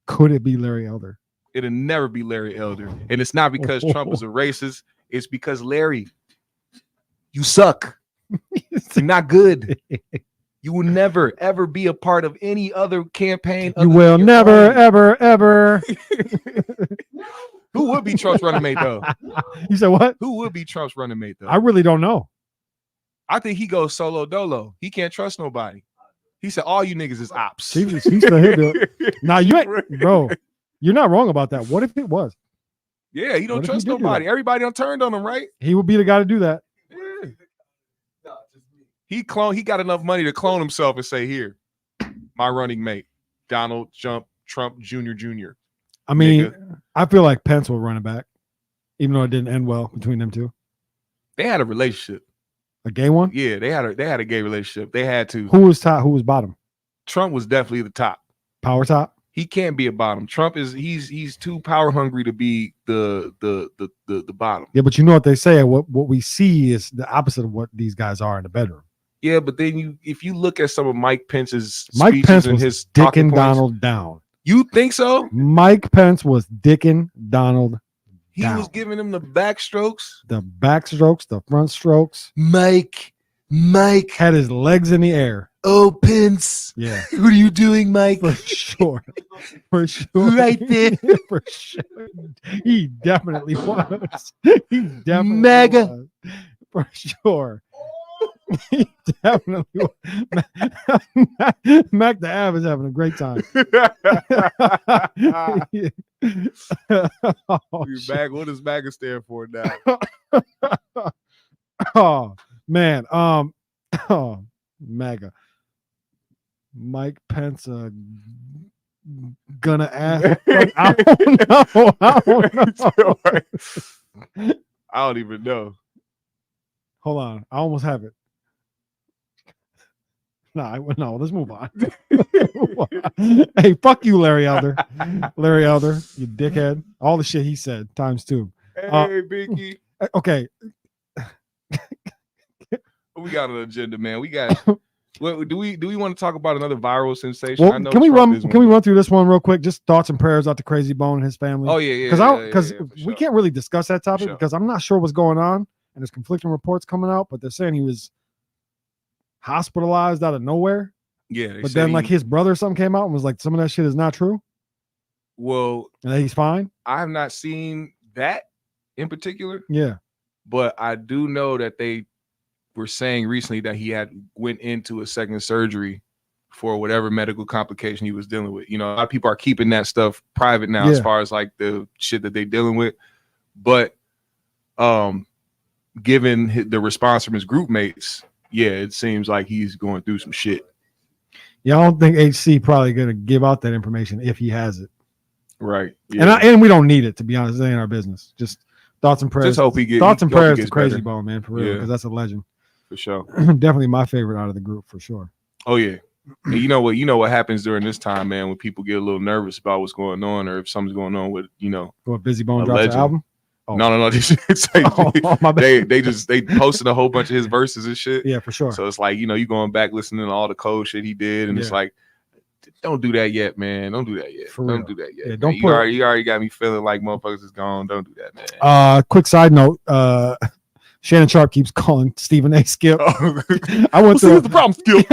Could it be Larry Elder? It'll never be Larry Elder. And it's not because Trump is a racist. It's because Larry, you suck. You're not good. You will never, ever be a part of any other campaign. You will never, ever. Who would be Trump's running mate, though? You said what? Who would be Trump's running mate, though? I really don't know. I think he goes solo dolo. He can't trust nobody. He said, all you niggas is ops. He's still here. Now, you ain't, bro, you're not wrong about that. What if it was? Yeah, he don't trust nobody. Everybody done turned on him, right? He would be the guy to do that. Yeah. He got enough money to clone himself and say, here, my running mate, Donald Trump Jr. I mean, I feel like Pence will run it back, even though it didn't end well between them two. They had a relationship. A gay one? Yeah, they had a gay relationship. They had to. Who was top? Who was bottom? Trump was definitely the top. Power top? He can't be a bottom. Trump is he's too power hungry to be the bottom. Yeah, but you know what they say. What we see is the opposite of what these guys are in the bedroom. Yeah, but then if you look at some of Mike Pence's Mike Pence and was his dicking Donald down. You think so? Mike Pence was dicking Donald He down. was giving him the backstrokes. The backstrokes, the front strokes. Mike Had his legs in the air. Oh, Pence. Yeah. What are you doing, Mike? For sure. For sure. Right there. For sure. He definitely was. He definitely MAGA. was. For sure. He definitely was. Mac the Av is having a great time. Oh, shit. What does MAGA stand for now? Oh man. Oh, MAGA. Mike Pence gonna ask. I don't know. I don't even know. Hold on. I almost have it. No, let's move on. Hey, fuck you, Larry Elder. Larry Elder, you dickhead. All the shit he said, times 2. Hey, Binky. Okay. We got an agenda, man. We got. What do we want to talk about another viral sensation? Well, I know can we Trump run? is Can one. we run through this one real quick? Just thoughts and prayers out to Crazy Bone and his family. Oh yeah, Because for we sure. can't really discuss that topic sure. because I'm not sure what's going on, and there's conflicting reports coming out. But they're saying he was hospitalized out of nowhere. Yeah, But then like his brother or something came out and was like, some of that shit is not true, well, and that he's fine. I have not seen that in particular, Yeah. but I do know that they were saying recently that he had went into a second surgery for whatever medical complication he was dealing with. You know, a lot of people are keeping that stuff private now as far as like the shit that they're dealing with. But given the response from his group mates, yeah, it seems like he's going through some shit. Yeah, I don't think HC probably gonna give out that information if he has it. Right. Yeah. And we don't need it, to be honest. It ain't our business. Just thoughts and prayers. Just hope he gets thoughts and prayers to gets Crazy better. Bone, man, for real, Yeah. because that's a legend. For sure. Definitely my favorite out of the group, for sure. Oh yeah. And you know what happens during this time, man, when people get a little nervous about what's going on or if something's going on with, What, Busy Bone a drops legend. an album? Oh. No. It's like, My bad. they posted a whole bunch of his verses and shit. Yeah, for sure. So it's like, you going back listening to all the cold shit he did, and it's Yeah. like, don't do that yet, man. Don't do that yet. For Don't real. do that yet. Yeah, man. don't You put- already got me feeling like motherfuckers is gone. Don't do that, man. Quick side note, Shannon Sharp keeps calling Stephen A. Skip. I went through the problem, Skip.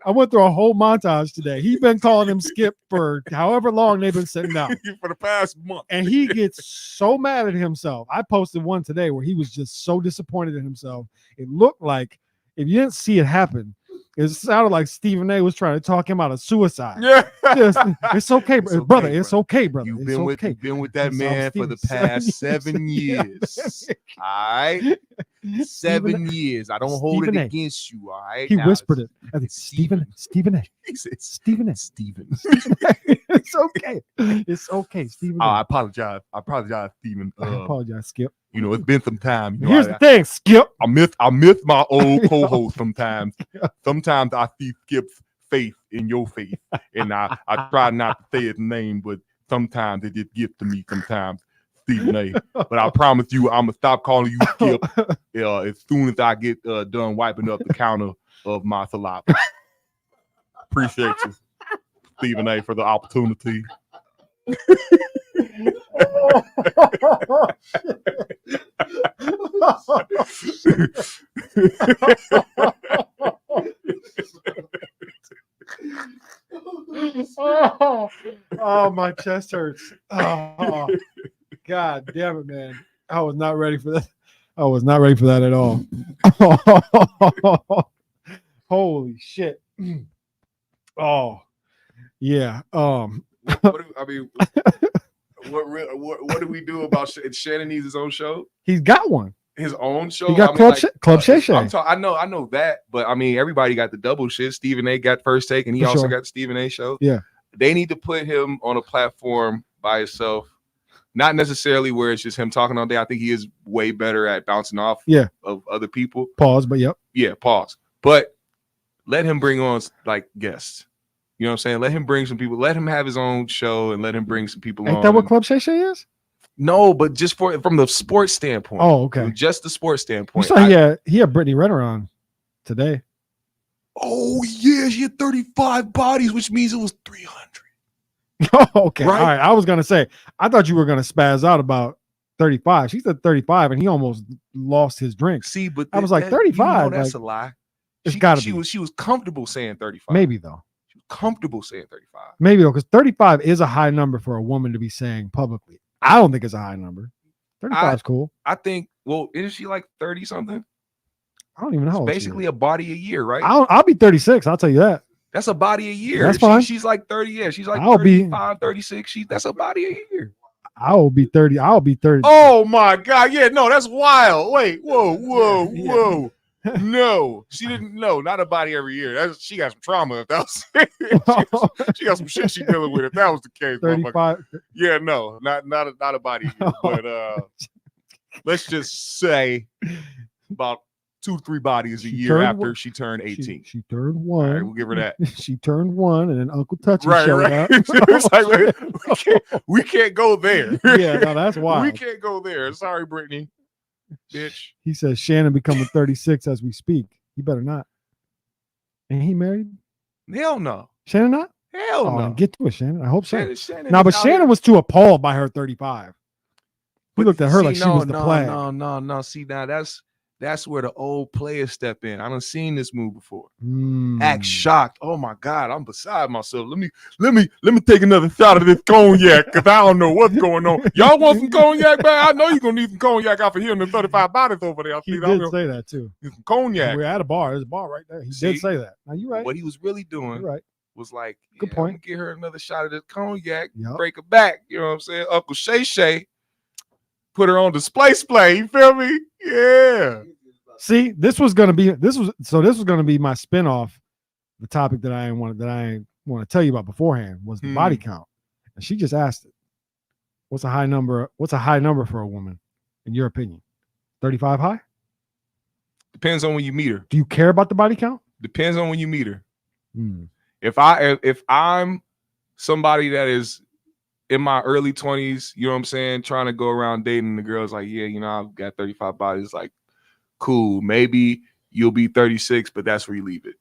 I went through a whole montage today. He's been calling him Skip for however long they've been sitting down. For the past month. And he gets so mad at himself. I posted one today where he was just so disappointed in himself. It looked like, if you didn't see it happen, it sounded like Stephen A. was trying to talk him out of suicide. Yeah. It's okay, It's okay, brother. It's brother. okay, brother. You've It's been okay. with that It's man for the Stephen- past 7 years. All right. 7 years. I don't hold Stephen it A. against you. All right. He Now, whispered it. I think it's Stephen A. It's Stephen A. Steven. It's okay. It's okay, Stephen A. I apologize. Steven. I apologize, Skip. It's been some time. Here's the thing, Skip. I miss my old co-host sometimes. Sometimes I see Skip's face in your face, and I try not to say his name, but sometimes it just gets to me. Sometimes Stephen A. But I promise you, I'm gonna stop calling you Skip as soon as I get done wiping up the counter of my saliva. Appreciate you, Stephen A. for the opportunity. Oh, my chest hurts. Oh, God damn it, man. I was not ready for that. I was not ready for that at all. Holy shit. Oh, yeah. What do we do about Shannon needs his own show? He's got one. His own show. He got Club Shay Shay. I know that, but I mean, everybody got the double shit. Stephen A. got First Take, and he For also sure. got the Stephen A. show. Yeah. They need to put him on a platform by himself, not necessarily where it's just him talking all day. I think he is way better at bouncing off of other people. Pause, but yep. Yeah, pause. But let him bring on like guests. You know what I'm saying? Let him bring some people. Let him have his own show and let him bring some people on. Ain't that what Club Shay Shay is? No, but just from the sports standpoint. Oh, okay. From just the sports You standpoint. saw he had Brittany Renner on today. Oh yeah, she had 35 bodies, which means it was 300. Oh, okay. Right? All right. I was gonna say, I thought you were gonna spaz out about 35. She said 35, and he almost lost his drink. See, but I was like 35. that's like, a lie. It's gotta be. She was comfortable saying 35. Maybe though. She was comfortable saying 35. Maybe though, because 35 is a high number for a woman to be saying publicly. I don't think it's a high number. 35 is cool. I think. Well, isn't she like 30 something? I don't even know. How old she Basically is. a body a year, right? I'll be 36. I'll tell you that. That's a body a year. That's fine. She's like 30. Yeah, she's like I'll be 35, 36. That's a body a year. I'll be 30. I'll be 30. Oh my God. Yeah, no, that's wild. Wait, whoa. Yeah. No, she didn't. No, not a body every year. She got some trauma. If that was, she got some shit she dealing with. If that was the case, 35. yeah, no, not a body. But let's just say about 2 to 3 bodies a She year turned after one- she turned 18. She turned All one. right, we'll give her that. She turned one, and then Uncle Touchy Right, showed right. up. It's like, we can't go there. Yeah, no, that's We wild. can't go there. Sorry, Brittany. Bitch. He says Shannon becoming 36 as we speak. He better not. Ain't he married? Hell no. Shannon not? Hell Oh, no. Get to it, Shannon. I hope so. Shannon No, is but out Shannon here. was too appalled by her 35. He looked at her like she was the plague. No. See, now that's where the old players step in. I done seen this move before. Mm. Act shocked. Oh my God, I'm beside myself. Let me take another shot of this cognac because I don't know what's going on. Y'all want some cognac, man? I know you're gonna need some cognac out for here in the 35 bodies over there. He did say that too. Some cognac. We're at a bar. There's a bar right there. He did say that. Now you're right. What he was really doing You're right. was like, Good I'm point. gonna get her another shot of this cognac, Yep. break her back. You know what I'm saying? Uncle Shay put her on display. You feel me? Yeah. See, this was gonna be my spinoff. The topic that I want to tell you about beforehand was the body count, and she just asked it. What's a high number? What's a high number for a woman, in your opinion? 35 high? Depends on when you meet her. Do you care about the body count? Depends on when you meet her. Hmm. If I'm somebody that is in my early 20s, you know what I'm saying, trying to go around dating, the girl's like, yeah, you know, I've got 35 bodies, like, cool. Maybe you'll be 36, but that's where you leave it.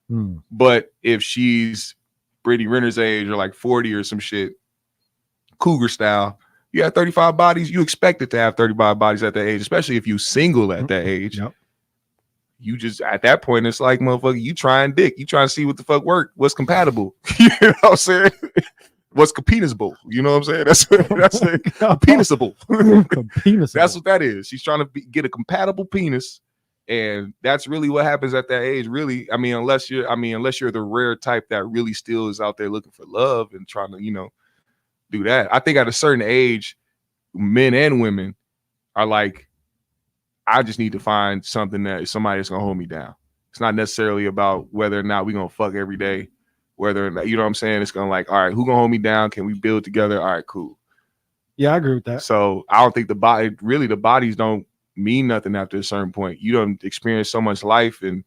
Hmm. But if she's Brittany Renner's age or like 40 or some shit, cougar style, you have 35 bodies, you expect it to have 35 bodies at that age, especially if you single at that age. Yep. You just, at that point, it's like, motherfucker, you trying dick. You trying to see what the fuck work, what's compatible. You know what I'm saying? What's penisable? You know what I'm saying? That's penisable. Penisable. That's what that is. She's trying to get a compatible penis. And that's really what happens at that age. Really, I mean, unless you're the rare type that really still is out there looking for love and trying to, you know, do that. I think at a certain age, men and women are like, I just need to find something somebody that's gonna hold me down. It's not necessarily about whether or not we're gonna fuck every day, whether or not, you know what I'm saying? It's gonna like, all right, who gonna hold me down? Can we build together? All right, cool. Yeah, I agree with that. So I don't think the bodies don't mean nothing after a certain point. You don't experience so much life and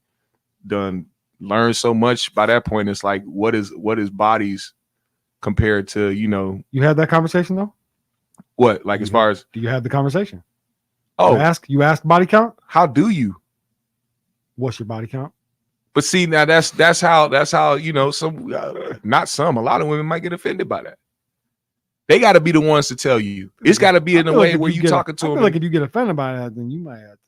done learn so much. By that point, it's like, what is bodies compared to, you know? You had that conversation though? What? Like, as far as, do you have the conversation? oh, you ask body count? how do you? What's your body count? But see, now that's how, you know, a lot of women might get offended by that. They got to be the ones to tell you. It's got to be in a way where you talking to them. I feel like if you get offended by that, then you might have to,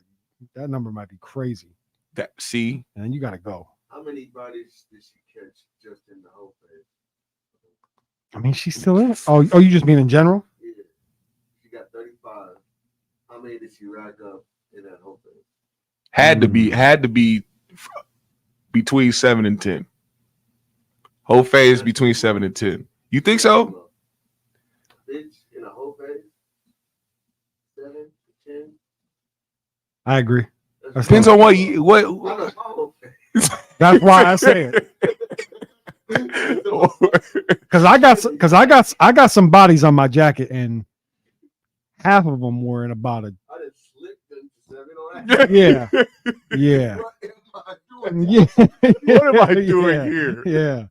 that number might be crazy. And you got to go. How many bodies did she catch just in the whole phase? I mean, she's still in it. Oh, you just mean in general? Yeah. She got 35. How many did she rack up in that whole phase? Had to be between 7 and 10. Whole phase between 7 and 10. You think so? Bitch, in a whole phase? 7 to 10? I agree. Depends on what. That's why I say it. Because I got some bodies on my jacket, and half of them were in about a. I just slipped into 7 on that. Yeah. What am I doing here? Yeah.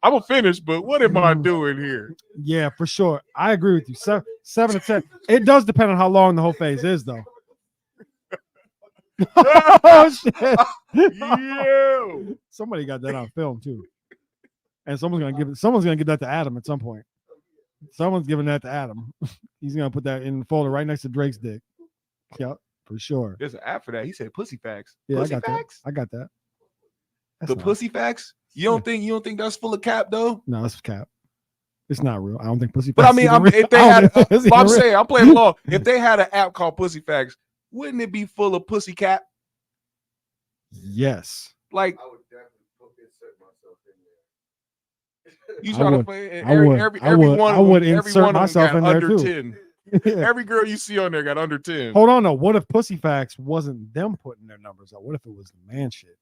I'm gonna finish, but what am I doing here? Yeah, for sure. I agree with you. 7 to 10. It does depend on how long the whole phase is, though. Oh shit! Yeah. Somebody got that on film too, and someone's gonna give that to Adam at some point. Someone's giving that to Adam. He's gonna put that in the folder right next to Drake's dick. Yep, for sure. There's an app for that. He said pussy facts. Yeah, pussy I got facts? that. I got that. That's The not, pussy facts? You don't think that's full of cap though? No, that's cap. It's not real. I don't think pussy. But I facts mean, is real. if they I had, don't think it's but I'm even real. saying, I'm playing along. If they had an app called Pussy Facts, wouldn't it be full of pussy cap? Yes. Like, I would definitely insert myself in there. you I trying to would. play? I would insert myself in there under too. 10. Every girl you see on there got under 10. Hold on, though. What if Pussy Facts wasn't them putting their numbers up? What if it was the man shit?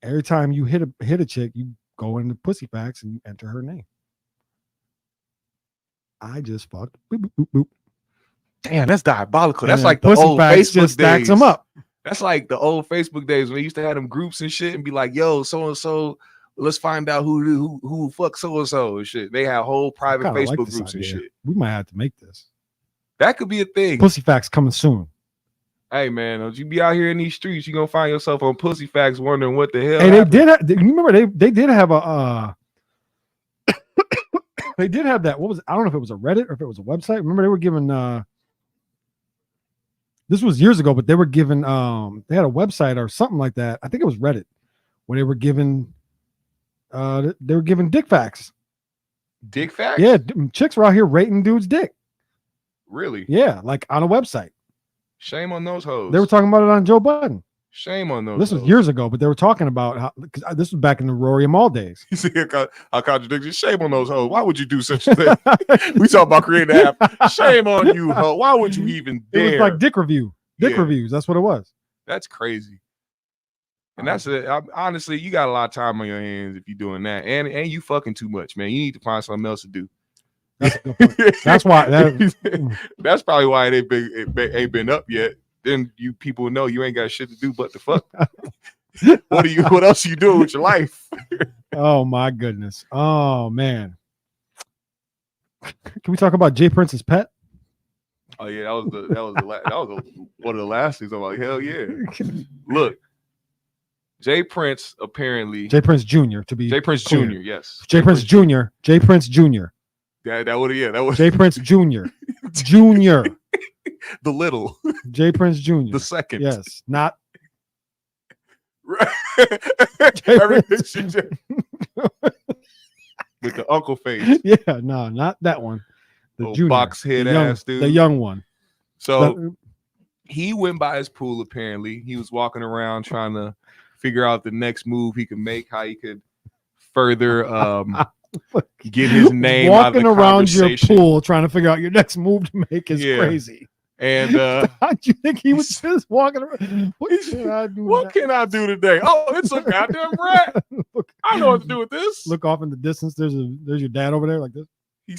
Every time you hit a chick, you go into Pussy Facts and you enter her name. I just fucked. Boop, boop, boop, boop. Damn, that's diabolical. That's And like the Pussy old Facts Facebook just stacks days. them up. That's like the old Facebook days when they used to have them groups and shit and be like, yo, so and so, let's find out who fuck so and so and shit. They have whole private Facebook like groups and shit. We might have to make this. That could be a thing. Pussy Facts coming soon. Hey man, don't you be out here in these streets, you're gonna find yourself on Pussy Facts wondering what the hell. Hey, happened. they did have, you remember they did have a they did have that. What was, I don't know if it was a Reddit or if it was a website. Remember they were giving this was years ago, but they were given they had a website or something like that. I think it was Reddit, where they were given dick facts. Dick facts? Yeah, chicks were out here rating dudes' dick. Really? Yeah, like on a website. Shame on those hoes. They were talking about it on Joe Budden. Shame on those. This was hoes. years ago, but they were talking about how, because this was back in the Rory and Mal days. You see how contradiction? Shame on those hoes. Why would you do such a thing? We talk about creating an app. Shame on you, ho. Why would you even dare? It was like dick review. Dick Yeah. reviews. That's what it was. That's crazy. And that's it. Honestly, you got a lot of time on your hands if you're doing that, and you fucking too much, man. You need to find something else to do. That's a good point. That's why. That's probably why it ain't been up yet. Then you people know you ain't got shit to do but to fuck. What else are you doing with your life? Oh my goodness. Oh man. Can we talk about Jay Prince's pet? Oh yeah, that was one of the last things. I'm like, hell yeah. Look, Jay Prince apparently Jay Prince Jr. to be Jay Prince clear. Jr. Yes, Jay Prince Jr. Jay Prince Jr. That was Jay Prince Jr. Jr. the little, Jay Prince Jr. the second. Yes, not Everything with the uncle face. yeah, no, not that one. The Old junior, box head the young, ass dude. the young one. So he went by his pool. Apparently, he was walking around trying to figure out the next move he could make, how he could further get his name out of the around your conversation. pool trying to figure out your next move to make is crazy. And how do you think he was just walking around? What can I do? What can I do today? Oh, it's a goddamn rat. I know what to do with this. Look off in the distance. There's your dad over there like this. You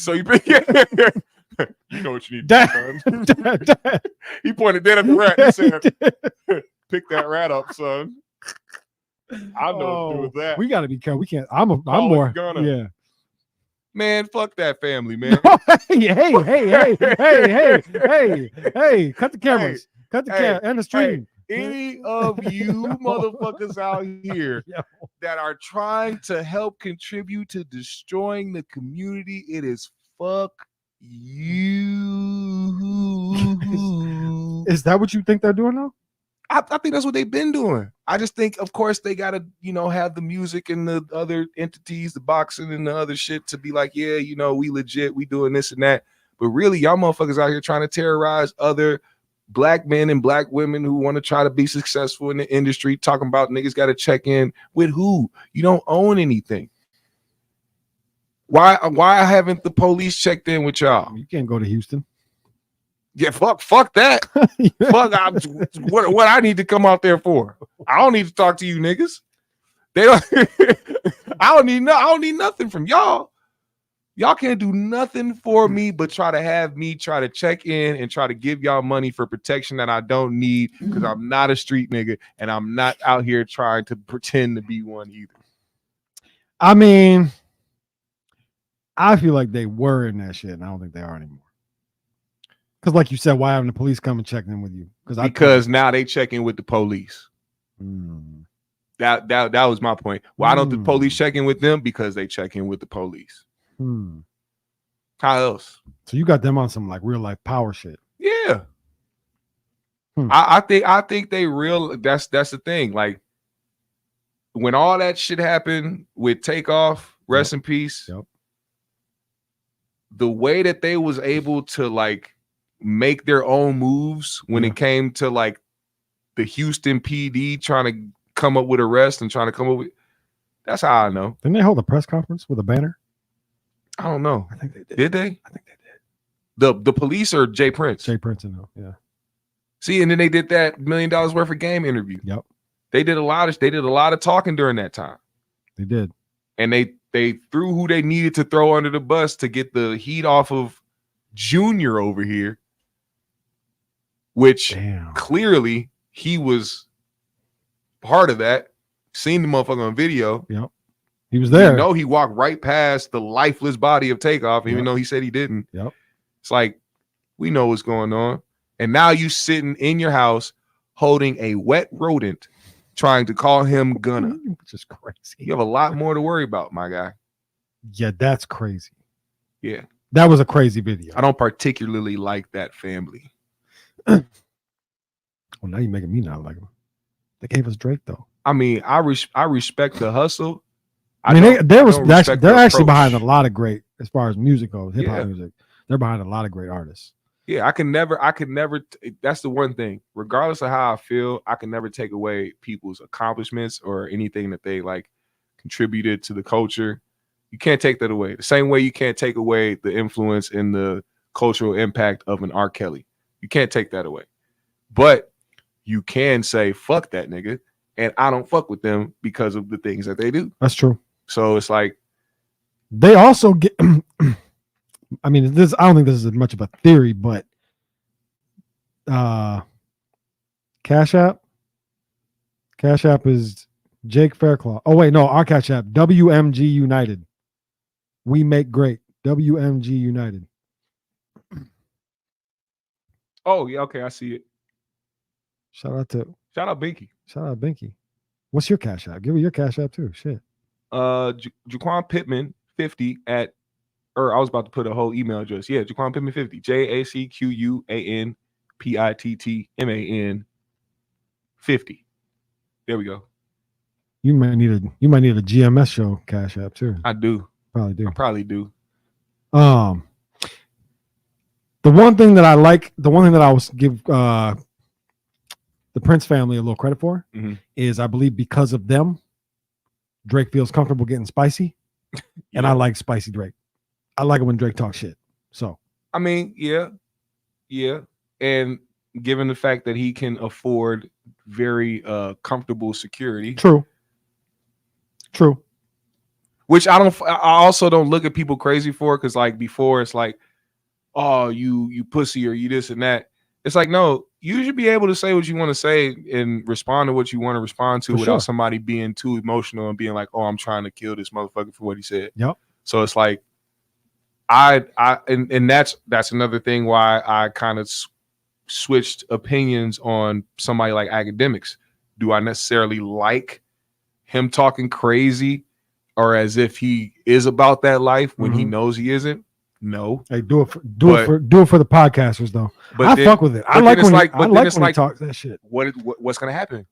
know what you need to do, son. Dad. He pointed dead at the rat and said, pick that rat up, son. I know what to do with that. We gotta be careful. We can't. I'm Oh, more Gunna. yeah. Man, fuck that family, man. hey, cut the cameras. Cut the camera and the stream. Any of you motherfuckers out here that are trying to help contribute to destroying the community, it is fuck you. Is that what you think they're doing now? I think that's what they've been doing. I just think, of course, they gotta, have the music and the other entities, the boxing and the other shit to be like, yeah, we legit, we doing this and that. But really, y'all motherfuckers out here trying to terrorize other black men and black women who want to try to be successful in the industry, talking about niggas got to check in with who? You don't own anything. Why haven't the police checked in with y'all? You can't go to Houston. Yeah, fuck that. What I need to come out there for? I don't need to talk to you niggas. They don't. I don't need nothing from y'all. Y'all can't do nothing for me but try to have me try to check in and try to give y'all money for protection that I don't need because I'm not a street nigga and I'm not out here trying to pretend to be one either. I mean, I feel like they were in that shit, and I don't think they are anymore. Because, like you said, why haven't the police come and check in with you? Because now they check in with the police. That was my point. Why don't the police check in with them? Because they check in with the police. How else? So you got them on some like real life power shit. Yeah. I think they real. That's the thing. Like when all that shit happened with Takeoff, rest in peace. Yep. The way that they was able to like make their own moves when it came to like the Houston PD trying to come up with arrests and trying to come up with. That's how I know. Didn't they hold a press conference with a banner? I don't know. I think they did. Did they? I think they did. The police or Jay Prince? Jay Prince, no. Yeah. See, and then they did that $1 million worth of game interview. Yep. They did a lot of talking during that time. They did. And they threw who they needed to throw under the bus to get the heat off of Junior over here, which clearly he was part of that. Seen the motherfucker on video. Yep. He was there. You know, he walked right past the lifeless body of Takeoff, even though he said he didn't. Yep. It's like, we know what's going on. And now you sitting in your house holding a wet rodent, trying to call him Gunna. Which is crazy. You have a lot more to worry about, my guy. Yeah, that's crazy. Yeah. That was a crazy video. I don't particularly like that family. Well, now you're making me not like him. They gave us Drake, though. I mean, I respect the hustle. I mean, they're actually approach. behind a lot of great, as far as music goes, hip hop Yeah. music. They're behind a lot of great artists. Yeah, I could never. That's the one thing. Regardless of how I feel, I can never take away people's accomplishments or anything that they like contributed to the culture. You can't take that away. The same way you can't take away the influence and the cultural impact of an R. Kelly. You can't take that away. But you can say, fuck that nigga. And I don't fuck with them because of the things that they do. That's true. So it's like, they also get, I mean, I don't think this is much of a theory, but Cash App is Jake Faircloth. Oh, wait, no, our Cash App, WMG United. We make great. WMG United. oh yeah, okay, I see it. Shout out Binky. Shout out Binky. What's your Cash App? Give me your Cash App too. Shit. Jaquan Pittman 50 I was about to put a whole email address. Yeah, Jaquan Pittman 50. JACQUANPITTMAN 50. There we go. You might need a GMS show Cash App too. I do. Probably do. I probably do. The one thing that I like, the one thing that I was give the Prince family a little credit for is, I believe, because of them, Drake feels comfortable getting spicy. And I like spicy Drake. I like it when Drake talks shit. So I mean, yeah. And given the fact that he can afford very comfortable security. True. Which I also don't look at people crazy for, because like before it's like, oh, you pussy or you this and that. It's like, no, you should be able to say what you want to say and respond to what you want to respond to without somebody being too emotional and being like, oh, I'm trying to kill this motherfucker for what he said. Yep. So it's like, and that's another thing why I kind of switched opinions on somebody like Academics. Do I necessarily like him talking crazy or as if he is about that life when he knows he isn't? No. Hey, do it for the podcasters though. But I fuck with it. I like when he talks that shit. What's gonna happen?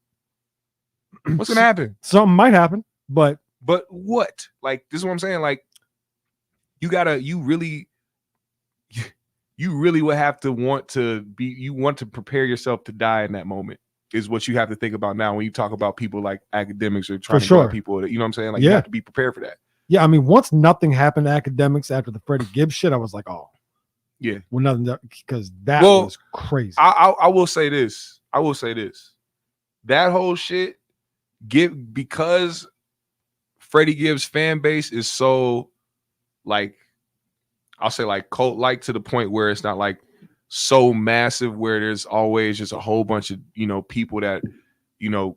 What's gonna happen? Something might happen, but what? Like, this is what I'm saying. Like, you really would have to want to prepare yourself to die in that moment, is what you have to think about now when you talk about people like Academics or trying to get people that, you know what I'm saying? Like, you have to be prepared for that. Yeah, I mean, once nothing happened to Academics after the Freddie Gibbs shit, I was like, oh. Yeah. Well, nothing, because that was crazy. I will say this. That whole shit, because Freddie Gibbs' fan base is so, like, I'll say like cult-like, to the point where it's not like so massive where there's always just a whole bunch of, people that,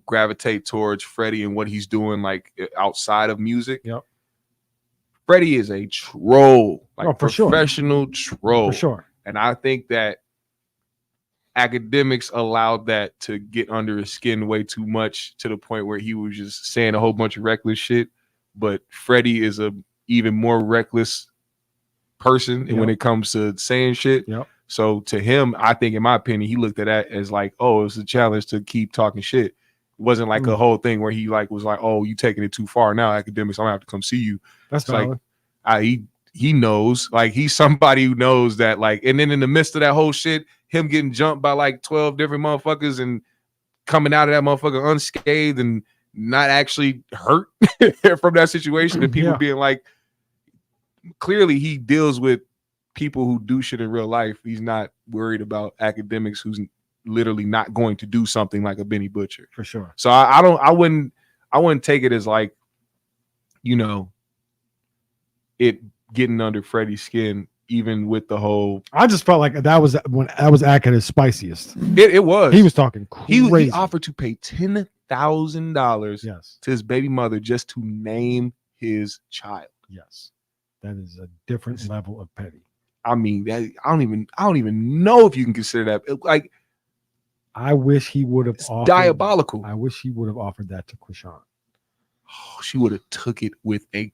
gravitate towards Freddie and what he's doing, like, outside of music. Yep. Freddie is a troll, like professional troll. For sure. And I think that Academics allowed that to get under his skin way too much, to the point where he was just saying a whole bunch of reckless shit. But Freddie is a even more reckless person when it comes to saying shit. Yep. So to him, I think, in my opinion, he looked at that as like, oh, it's a challenge to keep talking shit. It wasn't like a whole thing where he like was like, oh, you taking it too far now, Academics, I'm gonna have to come see you. That's like, he knows, like, he's somebody who knows that, like, and then in the midst of that whole shit, him getting jumped by like 12 different motherfuckers and coming out of that motherfucker unscathed and not actually hurt from that situation, and people being like, clearly he deals with people who do shit in real life. He's not worried about Academics who's literally not going to do something like a Benny Butcher. For sure. So I wouldn't take it as like, it getting under Freddie's skin even with the whole. I just felt like that was when that was Ack at his spiciest. It was. He was talking crazy. He offered to pay $10,000 Yes. to his baby mother just to name his child. Yes. That is a different level of petty. I mean, I don't even know if you can consider that. Like, I wish he would have offered. Diabolical. I wish he would have offered that to Chrisean. Oh, she would have took it with a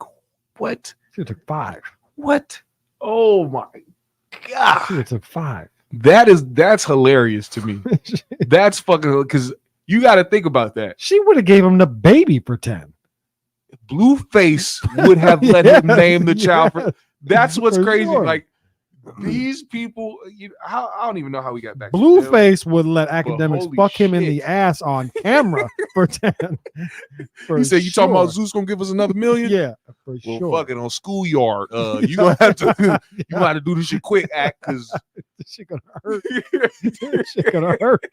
what? She took 5. What? Oh my god! She took 5. That's hilarious to me. That's fucking because you got to think about that. She would have gave him the baby for 10. Blueface would have let him name the child. That's what's For crazy. sure. Like these people, I don't even know how we got back. Blueface would let academics holy fuck him in shit. the ass on camera for 10. He said, "You talking about Zeus gonna give us another million? Yeah, for Well, sure. fucking on schoolyard. You gonna have to do this shit quick, act because This shit gonna hurt. This shit gonna hurt.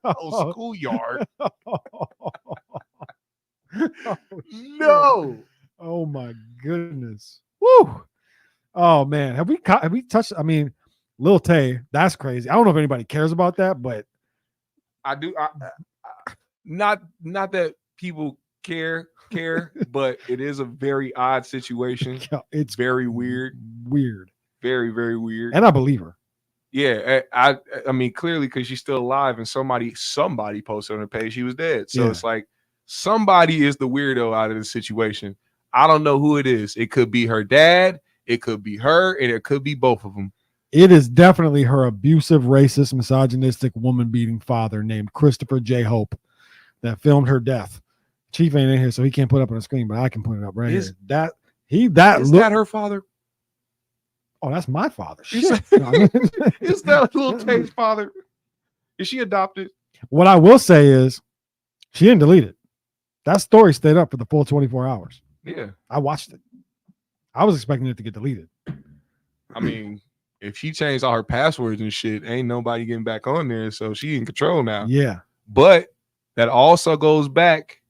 on schoolyard. Oh, No. Oh my goodness. Woo. Oh man, have we touched? I mean, Lil Tay, that's crazy. I don't know if anybody cares about that, but I do. Not that people care, but it is a very odd situation. it's Very weird. Very, very weird. And I believe her. Yeah, I mean, clearly because she's still alive, and somebody posted on her page she was dead. So Yeah. it's like somebody is the weirdo out of the situation. I don't know who it is. It could be her dad, it could be her, and it could be both of them. It is definitely her abusive, racist, misogynistic, woman-beating father named Christopher J. Hope that filmed her death. Chief ain't in here, so he can't put it up on the screen, but I can put it up right here. Is That her father? Oh, that's my father. Is Shit. Is that Lil Tay's father? Is she adopted? What I will say is she didn't delete it. That story stayed up for the full 24 hours. Yeah. I watched it. I was expecting it to get deleted. I mean, if she changed all her passwords and shit, ain't nobody getting back on there. So she in control now. Yeah. But that also goes back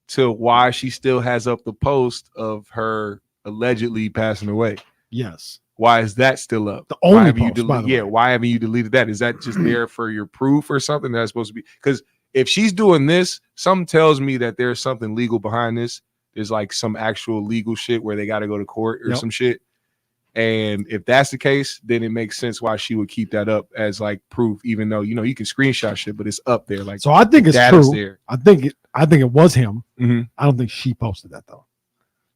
to why she still has up the post of her allegedly passing away. Yes. Why is that still up? The only why haven't post, by the way. why haven't you deleted that? Is that just there for your proof or something that's supposed to be? Because if she's doing this, something tells me that there's something legal behind this. There's like some actual legal shit where they got to go to court or some shit. And if that's the case, then it makes sense why she would keep that up as like proof, even though you can screenshot shit, but it's up there. Like, so I think it's true. There. I think it was him. Mm-hmm. I don't think she posted that though.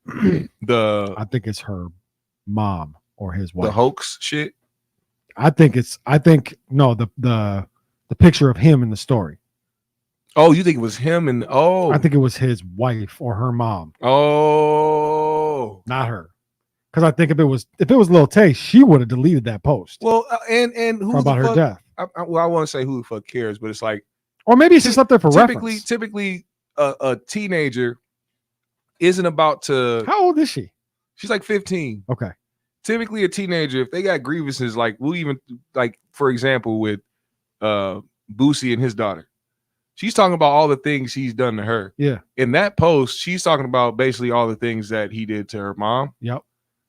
I think it's her mom or his wife. The hoax shit. I think the picture of him in the story. Oh, you think it was him? And I think it was his wife or her mom. Oh, not her. Because I think if it was Lil Tay, she would have deleted that post. Well, and who about her death? I want to say who the fuck cares, but it's like, or maybe it's just up there for reference. Typically, a teenager isn't about to. How old is she? She's like 15. Okay. Typically, a teenager, if they got grievances, like we'll even like, for example, with Boosie and his daughter. She's talking about all the things he's done to her. Yeah. In that post, she's talking about basically all the things that he did to her mom. Yep.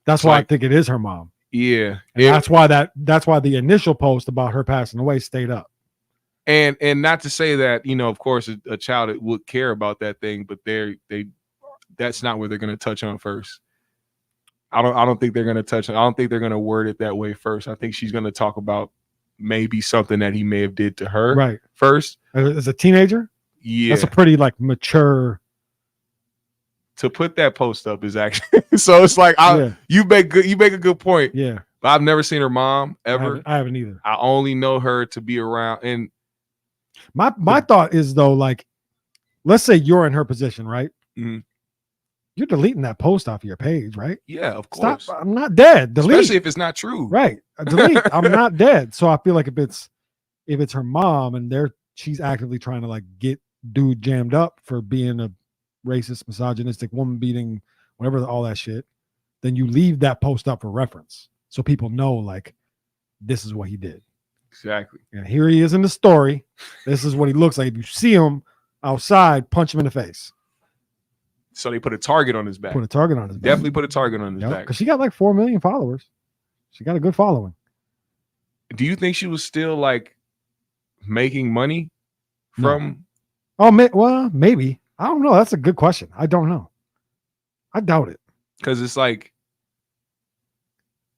That's why I think it is her mom. Yeah. And that's why the initial post about her passing away stayed up. And not to say that, of course, a child would care about that thing, but that's not where they're going to touch on first. I don't think they're going to touch on. I don't think they're going to word it that way first. I think she's going to talk about maybe something that he may have did to her first. As a teenager? Yeah. That's a pretty mature. To put that post up is actually so it's like you make a good point. Yeah. But I've never seen her mom ever. I haven't either. I only know her to be around. And my thought is though, like, let's say you're in her position, right? Mm-hmm. You're deleting that post off your page, right? Yeah, of course. Stop. I'm not dead. Delete. Especially if it's not true. Right. Delete. I'm not dead. So I feel like if it's her mom and she's actively trying to get dude jammed up for being a racist, misogynistic, woman beating, whatever, all that shit, then you leave that post up for reference so people know this is what he did. Exactly. And here he is in the story. This is what he looks like. If you see him outside, punch him in the face. So they put a target on his back. Definitely put a target on his back. Because she got 4 million followers. She got a good following. Do you think she was still like making money from? Oh, well, maybe. I don't know. That's a good question. I don't know. I doubt it. Because it's like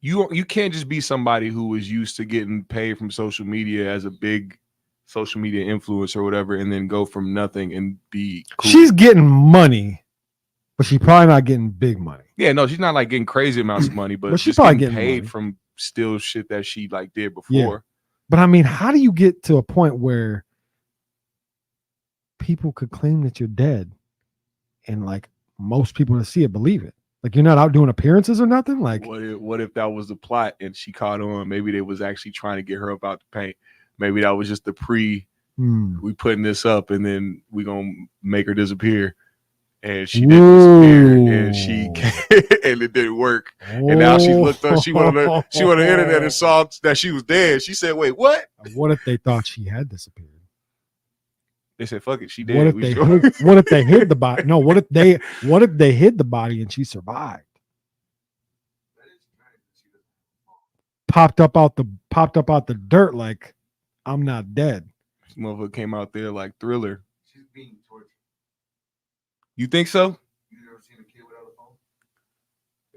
you can't just be somebody who was used to getting paid from social media as a big social media influencer or whatever, and then go from nothing and be cool. She's getting money, but she's probably not getting big money. Yeah, no, she's not like getting crazy amounts of money, but she's she's probably getting getting paid money from still shit that she like did before. Yeah. But I mean, how do you get to a point where people could claim that you're dead and like most people that see it believe it? Like you're not out doing appearances or nothing? Like what if that was the plot and she caught on? Maybe they was actually trying to get her up out the paint. Maybe that was just the we putting this up and then we gonna make her disappear. And she didn't disappear, and she and it didn't work. And now she looked up. She went on the internet and saw that she was dead. She said, "Wait, what?" What if they thought she had disappeared? They said, "Fuck it, she dead." What if they hid the body? No, what if they hid the body and she survived? Popped up out the dirt like I'm not dead. This motherfucker came out there like Thriller. She's being tortured. You think so? You ever seen a kid without a phone?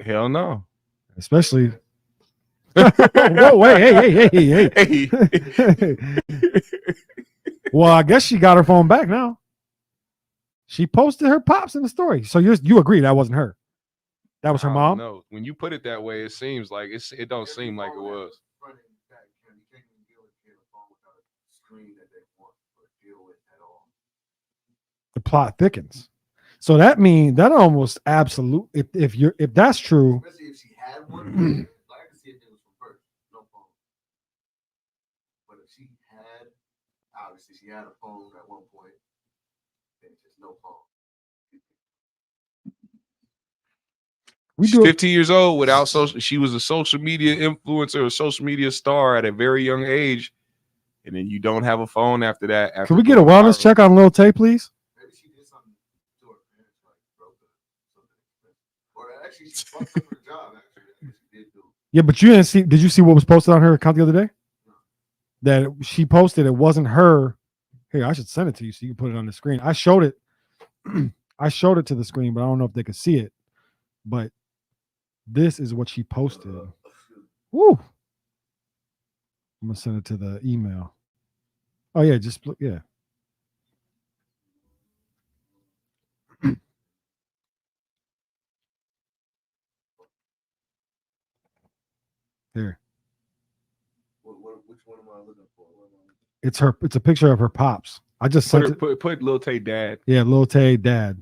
Hell no. Especially. Whoa, wait, hey. Well, I guess she got her phone back now. She posted her pops in the story. So you agree that wasn't her? That was her mom? No. When you put it that way, it seems like it don't seem like it was. The plot thickens. So that means that almost absolute. If that's true, especially if she had one, like I can see if it was from birth, no phone. But if she had, obviously she had a phone at one point, then just no phone. She's 15 years old without social. She was a social media influencer, a social media star at a very young age, and then you don't have a phone after that. Can we get a wellness check on Lil Tay, please? Actually, she fucked up her job. Actually, she did do. Yeah, but you didn't see. Did you see what was posted on her account the other day? No. That she posted. It wasn't her. Here, I should send it to you so you can put it on the screen. I showed it. I showed it to the screen, but I don't know if they could see it. But this is what she posted. Woo! I'm gonna send it to the email. Oh yeah, just look. Yeah. There. Which one am I looking for? It's her. It's a picture of her pops. I just sent it. Put Lil Tay dad. Yeah, Lil Tay dad.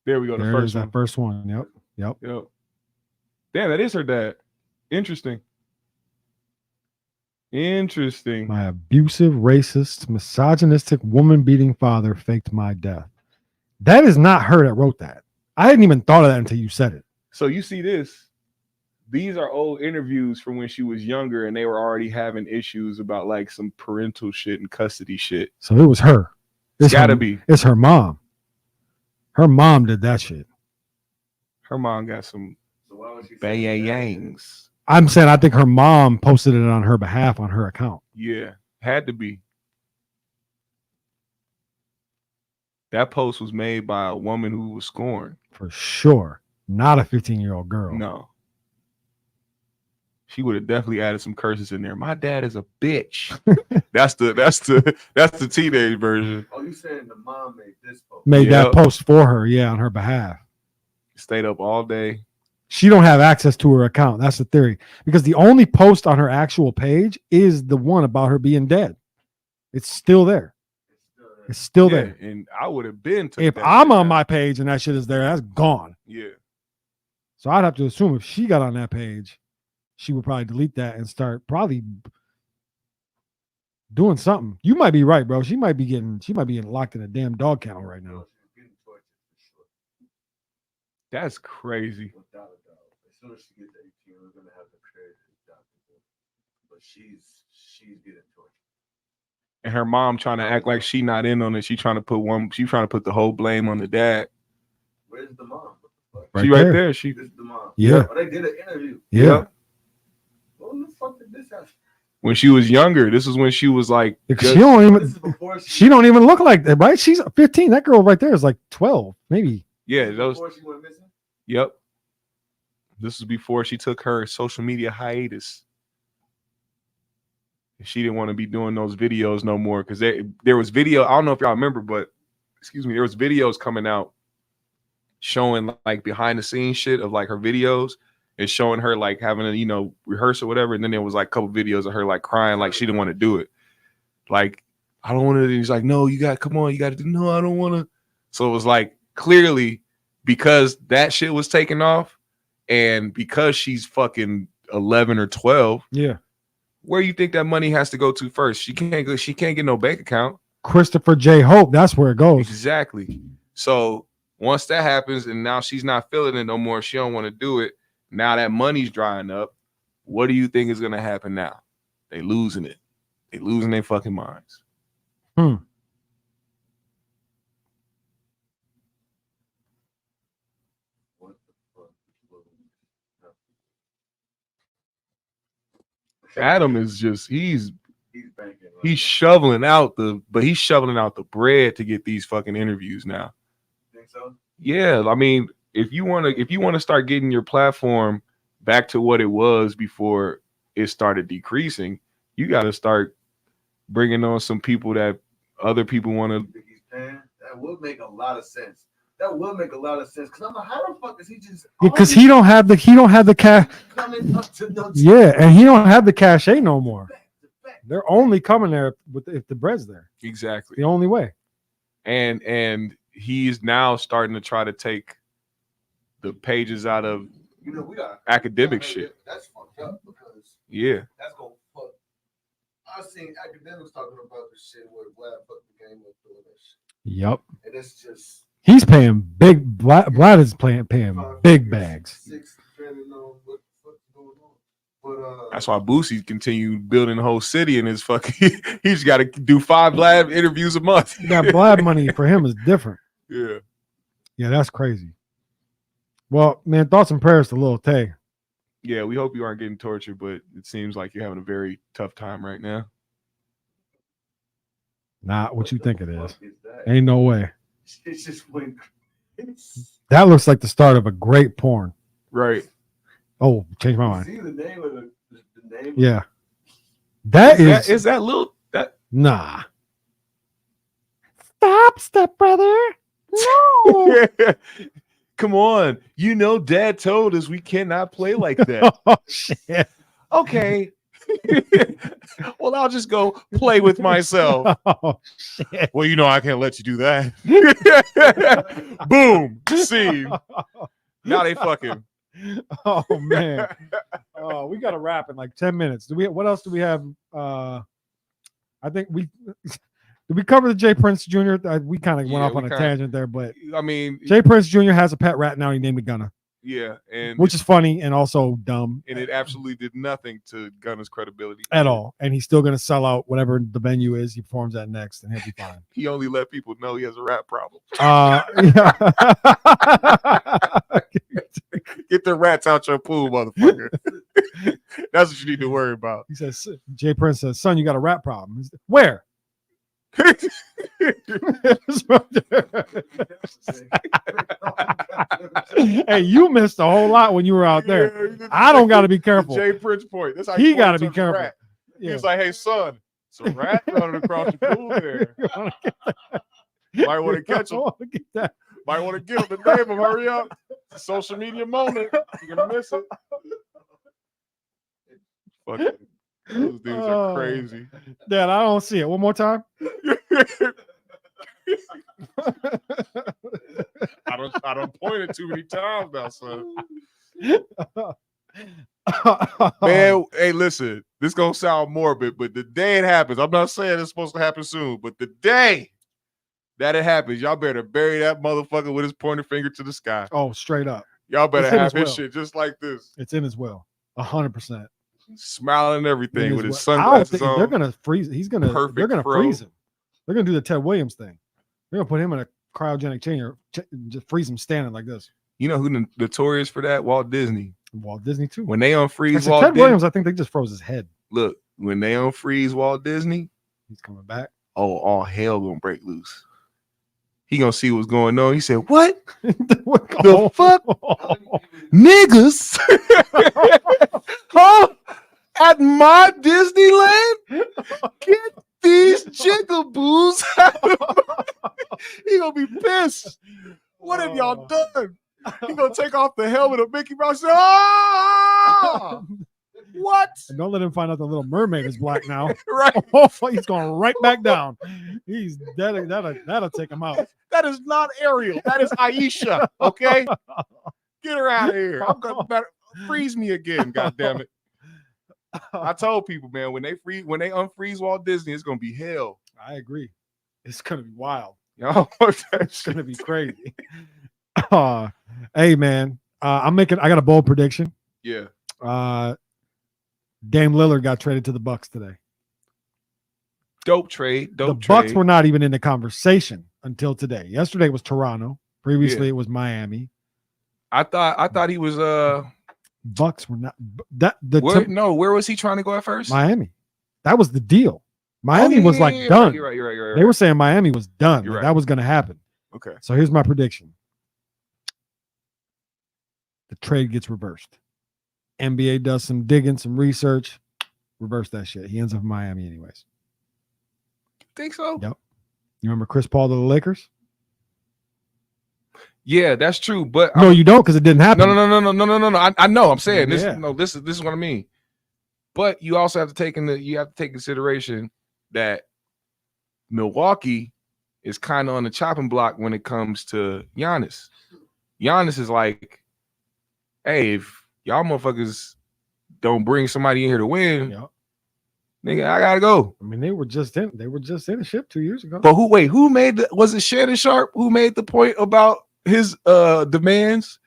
There we go. There The first is one. that first one. Yep. Damn, that is her dad. Interesting. My abusive, racist, misogynistic, woman-beating father faked my death. That is not her that wrote that. I hadn't even thought of that until you said it. So you see this. These are old interviews from when she was younger, and they were already having issues about like some parental shit and custody shit. So it was her. It's gotta be. It's her mom. Her mom did that shit. Her mom got some bang-yangs. I'm saying I think her mom posted it on her behalf on her account. Yeah, had to be. That post was made by a woman who was scorned. For sure. Not a 15-year-old girl. No. She would have definitely added some curses in there. My dad is a bitch. That's the teenage version. Oh, you saying the mom made this post? That post for her, on her behalf. Stayed up all day. She don't have access to her account. That's the theory. Because the only post on her actual page is the one about her being dead. It's still there. It's still there. And I would have been. If I'm on my page and that shit is there, that's gone. Yeah. So I'd have to assume if she got on that page, she would probably delete that and start probably doing something. You might be right, bro. She might be getting locked in a damn dog kennel right now. That's crazy. Without a doubt. As soon as she gets 18, we're gonna have to create a document. But she's getting tortured. And her mom trying to act like she not in on it. She's trying to put the whole blame on the dad. Where's the mom? She right there. This is the mom. Yeah. Oh, they did an interview. Yeah. When the fuck did this happen? When she was younger, this is when she was like, She don't This is even. before She don't even look like that, right? She's 15. That girl right there is like 12, maybe. yeah, those. before she went missing. Yep. This was before she took her social media hiatus. She didn't want to be doing those videos no more because there was video. I don't know if y'all remember, but excuse me, there was videos coming out showing like behind the scenes shit of like her videos and showing her like having a rehearse or whatever. And then there was like a couple videos of her like crying like she didn't want to do it. Like, I don't want to. He's like, no, you got come on, you got to do. No, I don't want to. So it was like clearly because that shit was taken off, and because she's fucking 11 or 12. Yeah. Where you think that money has to go to first? She can't go. She can't get no bank account. Christopher J. Hope. That's where it goes. Exactly. So once that happens, and now she's not feeling it no more, she don't want to do it. Now that money's drying up. What do you think is gonna happen now? They losing it. They losing their fucking minds. What the fuck? Adam is just he's banking. Right he's shoveling out the bread to get these fucking interviews now. now. Think so? Yeah, I mean, if you want to start getting your platform back to what it was before it started decreasing, you got to start bringing on some people that other people want to. Think he's paying? That would make a lot of sense. That would make a lot of sense because I'm like, how the fuck is he just? Because he don't have the cash. Coming up to the Yeah, and he don't have the cachet no more. They're only coming there if the bread's there. Exactly. The only way. And he's now starting to try to take the pages out of we got academic shit. That's fucked up because Yeah. that's gonna fuck. I've seen academics talking about this shit where Vlad fucked the game up doing that shit, Yep. and it's just He's paying big. Vlad is paying big bags. 6 depending on what the fuck's going on. But That's why Boosie continued building the whole city in his fucking. He's got to do 5 live interviews a month. That Vlad money for him is different. Yeah. Yeah, that's crazy. Well, man, thoughts and prayers to Lil Tay. Yeah, we hope you aren't getting tortured, but it seems like you're having a very tough time right now. Not what you think it is. that? Ain't no way. It's just when That looks like the start of a great porn. Right. Oh, change my mind. see the name of the name. Yeah. That is That little that nah. Stop, stepbrother. No. Come on. You know Dad told us we cannot play like that. Oh shit. Okay. Well, I'll just go play with myself. Oh shit. Well, I can't let you do that. Boom. Scene. Now they fucking. Oh man. Oh, we gotta wrap in like 10 minutes. What else do we have? I think did we cover the Jay Prince Jr.? We kind of went off on a tangent there, but I mean, Jay Prince Jr. has a pet rat now. He named it Gunna. yeah, and Which is funny and also dumb. and it absolutely did nothing to Gunna's credibility At all. And he's still going to sell out whatever the venue is he performs at next, and he'll be fine. He only let people know he has a rap problem. Yeah. Get the rats out your pool, motherfucker. That's what you need to worry about. He says, Jay Prince says, son, you got a rap problem. He said, where? Hey, you missed a whole lot when you were out there. Yeah, I don't got to be careful. Jay Prince point. That's how He got to be points on the careful. rat. He Yeah. was like, "Hey, son, it's a rat running across the pool there. Might want to catch him. Get that. Might want to get him. The name him. Hurry up. It's a social media moment. You're gonna miss it." Fucking, those dudes are crazy. Dad, I don't see it. One more time. I don't point it too many times now, son. Man, hey, listen, this gonna sound morbid, but the day it happens, I'm not saying it's supposed to happen soon, but the day that it happens, y'all better bury that motherfucker with his pointer finger to the sky. Oh, straight up. Y'all better It's in have his his will. shit just like this, It's in his will. 100%. smiling and everything with his I don't sunglasses think on. they're gonna freeze. They're gonna fro. freeze him. They're gonna do the Ted Williams thing. They're gonna put him in a cryogenic chamber, just freeze him standing like this. You know who notorious for that? Walt Disney. Walt Disney too. When they unfreeze Actually, Walt Ted Disney, Williams, I think they just froze his head. look, when they unfreeze Walt Disney, He's coming back. oh, all hell gonna break loose. He gonna see what's going on. He said, "What the fuck, niggas? Huh? At my Disneyland? Get these jigaboos out of He gonna be pissed. What have y'all done? He gonna take off the helmet of Mickey Mouse. Ah! What? And don't let him find out the Little Mermaid is black now. Right. Oh, he's going right back down. He's that'll take him out. That is not Ariel. That is Aisha. Okay, get her out of here. I'm gonna better freeze me again. God damn it! I told people, man, when they unfreeze Walt Disney, it's gonna be hell. I agree. It's gonna be wild. Yo, It's gonna be crazy. Hey man, I got a bold prediction. Yeah. Dame Lillard got traded to the Bucks today. Dope trade. The Bucks were not even in the conversation until today. Yesterday was Toronto. Previously it was Miami. I thought he was Bucks were not where was he trying to go at first? Miami. That was the deal. Miami was done. You're right. They were saying Miami was done. You're right. That was going to happen. Okay. So here's my prediction. The trade gets reversed. NBA does some digging, some research, reverse that shit. He ends up in Miami anyways. Think so? Yep. You remember Chris Paul to the Lakers? Yeah, that's true. But no, you don't, because it didn't happen. No. I know. I'm saying this. Yeah. No, this is what I mean. But you also have to take consideration that Milwaukee is kind of on the chopping block when it comes to Giannis. Giannis is like, hey, if y'all motherfuckers don't bring somebody in here to win, nigga, I gotta go. I mean, they were just in a ship 2 years ago. But who made was it Shannon Sharp who made the point about his demands?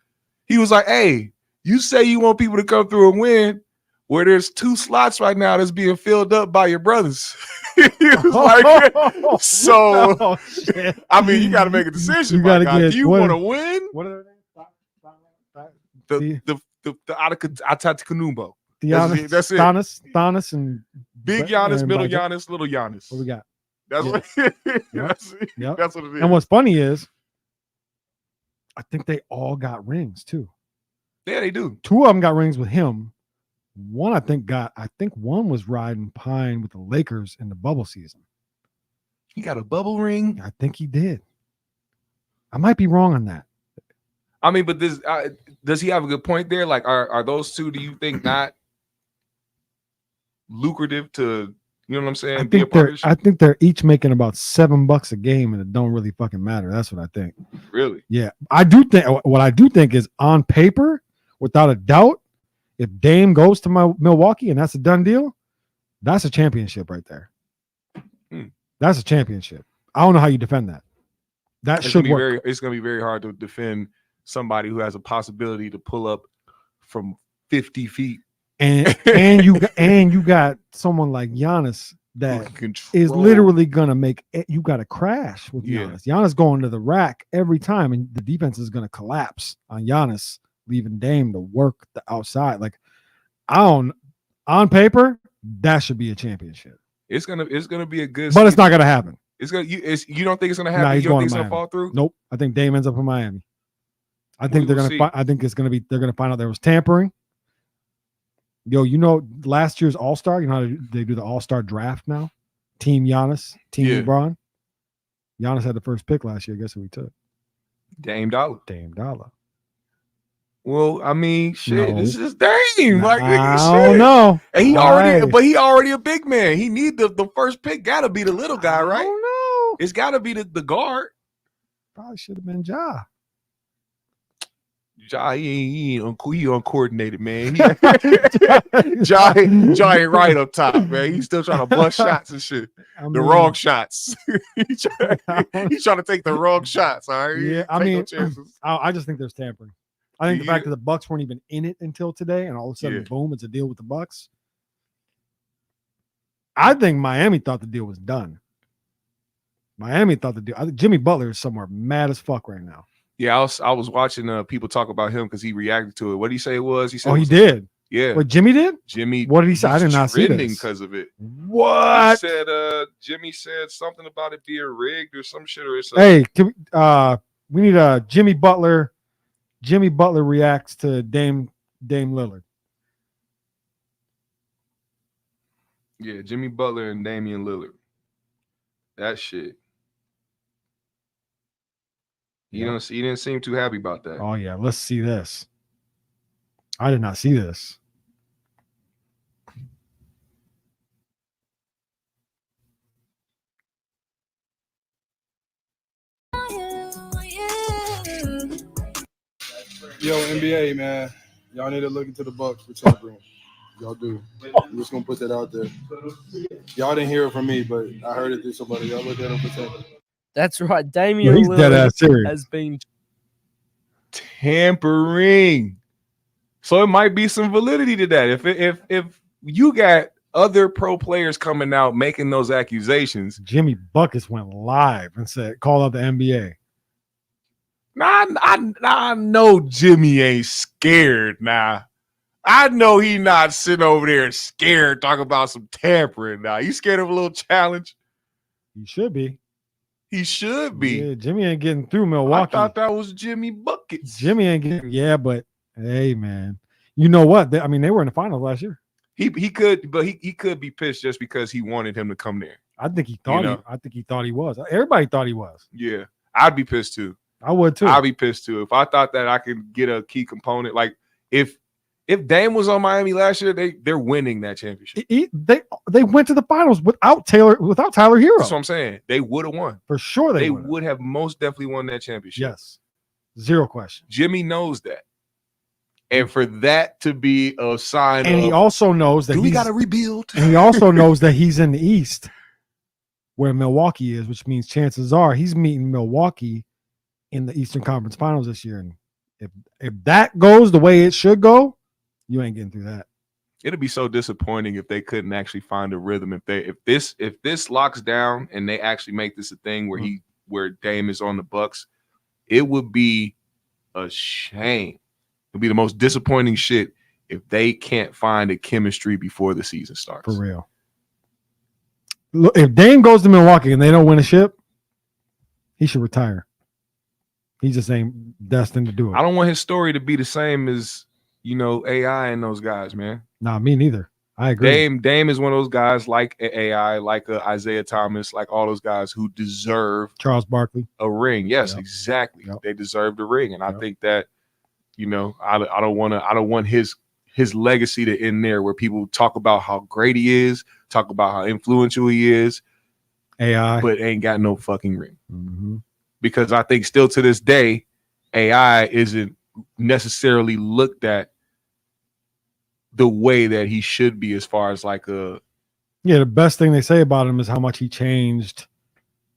He was like, hey, you say you want people to come through and win, where there's 2 slots right now that's being filled up by your brothers. He was like, so I mean, you got to make a decision. You gotta get, do you want to win? What are their names? The Atakanumbo. That's it. Giannis and Big Giannis, middle Giannis, little Giannis. What we got? That's what. That's what it is. And what's funny is, I think they all got rings too. Yeah, they do. 2 of them got rings with him. One, I think one was riding pine with the Lakers in the bubble season. He got a bubble ring? I think he did. I might be wrong on that. I mean, but this does he have a good point there? Like, are those 2, do you think, not lucrative to, you know what I'm saying? I think they're each making about $7 a game, and it don't really fucking matter. That's what I think. Really? Yeah. I do think is, on paper, without a doubt, if Dame goes to Milwaukee and that's a done deal, that's a championship right there. That's a championship. I don't know how you defend that. That should work. It's going to be very hard to defend somebody who has a possibility to pull up from 50 feet. And you got someone like Giannis that is literally going to make it. You got to crash with Giannis. Giannis going to the rack every time, and the defense is going to collapse on Giannis, leaving Dame to work the outside. Like, on paper, that should be a championship. It's gonna be a good, but it's not gonna happen. You don't think it's gonna happen? Nah, you don't think it's gonna fall through? Nope. I think Dame ends up in Miami. I think they're gonna. I think they're gonna find out there was tampering. Yo, last year's All-Star. You know how they do the All-Star draft now? Team Giannis, Team LeBron. Giannis had the first pick last year. Guess who he took? Dame Dollar. Well, I mean, shit, this is Dame. Like, I don't know. And he already a big man. He need the first pick. Gotta be the little guy, right? I don't know. It's gotta be the guard. Probably should have been Ja. Ja, he uncoordinated, man. Ja ain't right up top, man. He's still trying to bust shots and shit. The wrong shots. He's trying to take the wrong shots. All right. Yeah, I just think there's tampering. I think the fact that the Bucks weren't even in it until today, and all of a sudden, boom, it's a deal with the Bucks. I think Miami thought the deal was done. Jimmy Butler is somewhere mad as fuck right now. Yeah, I was watching people talk about him because he reacted to it. What did he say it was? He said, Oh, he did. Yeah. What Jimmy did? Jimmy. What did he say? I did not see trending this. because of it. What? He said, Jimmy said something about it being rigged or some shit or something. Hey, we need a Jimmy Butler. Jimmy Butler reacts to Dame Lillard. Yeah, Jimmy Butler and Damian Lillard. That shit. He didn't seem too happy about that. Oh yeah, let's see this. I did not see this. Yo, NBA, man. Y'all need to look into the Bucks for tampering. Y'all do. I'm just gonna put that out there. Y'all didn't hear it from me, but I heard it through somebody. Y'all look at him for tampering. That's right. Damian He's dead ass Lillard serious. has been Tampering. So it might be some validity to that. If you got other pro players coming out making those accusations, Jimmy Buckets went live and said, "Call out the NBA." I know Jimmy ain't scared now. I know he not sitting over there scared talking about some tampering now. You scared of a little challenge? He should be. He should be. Yeah, Jimmy ain't getting through Milwaukee. I thought that was Jimmy Buckets. Jimmy ain't getting. Yeah, but hey, man, you know what? They were in the finals last year. He could, but he could be pissed just because he wanted him to come there. I think he thought he thought he was. Everybody thought he was. Yeah, I'd be pissed too. I would too. I'd be pissed too if I thought that I could get a key component. Like if Dame was on Miami last year, they're winning that championship. They went to the finals without Tyler Hero. That's what I'm saying. They would have won for sure. They would have most definitely won that championship. Yes, zero question. Jimmy knows that, and for that to be a sign, and he also knows that we got to rebuild. And he also knows that he's in the East, where Milwaukee is, which means chances are he's meeting Milwaukee in the Eastern Conference Finals this year. And if that goes the way it should go, you ain't getting through that. It'd be so disappointing if they couldn't actually find a rhythm. If this locks down and they actually make this a thing where Dame is on the Bucks, it would be a shame. It'd be the most disappointing shit if they can't find a chemistry before the season starts. For real. Look, if Dame goes to Milwaukee and they don't win a ship, he should retire. He just ain't destined to do it. I don't want his story to be the same as, AI and those guys, man. Nah, me neither. I agree. Dame is one of those guys like AI, like Isaiah Thomas, like all those guys who deserve Charles Barkley a ring. Yes, Yep. exactly. Yep. They deserve the ring, and I Yep. think that I don't want his legacy to end there, where people talk about how great he is, talk about how influential he is, AI, but ain't got no fucking ring. Mm-hmm. Because I think still to this day, AI isn't necessarily looked at the way that he should be, as far as like a the best thing they say about him is how much he changed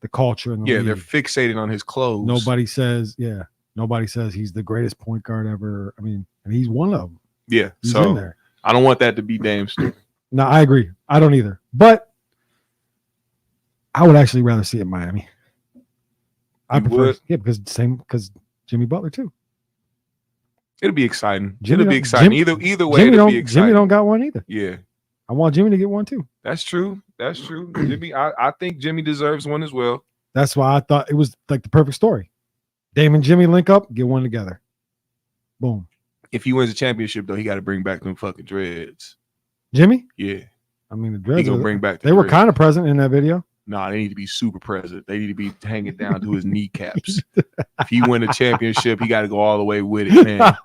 the culture in the league. they're fixated on his clothes. Nobody says he's the greatest point guard ever. I mean, and he's one of them. Yeah, He's so in there. I don't want that to be Dame's story. No, I agree. I don't either. But I would actually rather see it in Miami. I prefer, would? yeah, because Jimmy Butler too. It'll be exciting. Jimmy It'll be don't- exciting. Jimmy- Either way, Jimmy it'll be exciting. Jimmy don't got one either. Yeah, I want Jimmy to get one too. that's true. That's true. Jimmy, I think Jimmy deserves one as well. That's why I thought it was like the perfect story. Dame and Jimmy link up, get one together. Boom. If he wins a championship, though, he got to bring back them fucking dreads. Jimmy? Yeah, I mean, the he dreads. gonna bring back. They were dreads. kind of present in that video. Nah, they need to be super present. They need to be hanging down to his kneecaps. If he win a championship, he got to go all the way with it, man.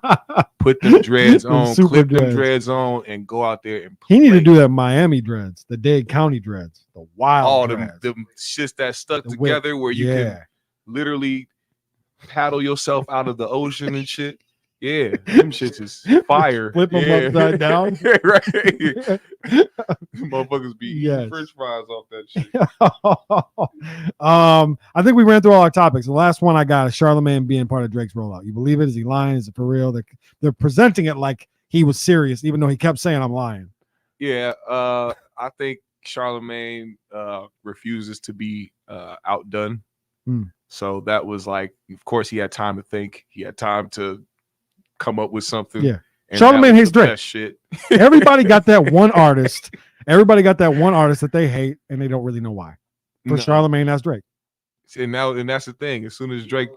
Put them dreads Them on, super clip them dreads. dreads on, and go out there and He need to play. do that Miami dreads, the Dade County dreads, the wild all dreads. them shits that stuck The whip. together where you can literally paddle yourself out of the ocean and shit. Yeah, them shits is fire. Flip 'em Yeah. upside down. Yeah, right. Motherfuckers be eating Yes. French fries off that shit. I think we ran through all our topics. The last one I got is Charlamagne being part of Drake's rollout. You believe it? Is he lying? Is it for real? They're presenting it like he was serious, even though he kept saying I'm lying. Yeah, I think Charlamagne refuses to be outdone. So that was like, of course, he had time to think. He had time to come up with something. Yeah. And Charlamagne hates Drake. Shit. Everybody got that one artist. Everybody got that one artist that they hate, and they don't really know why. For Charlamagne, that's Drake. And that's the thing. As soon as Drake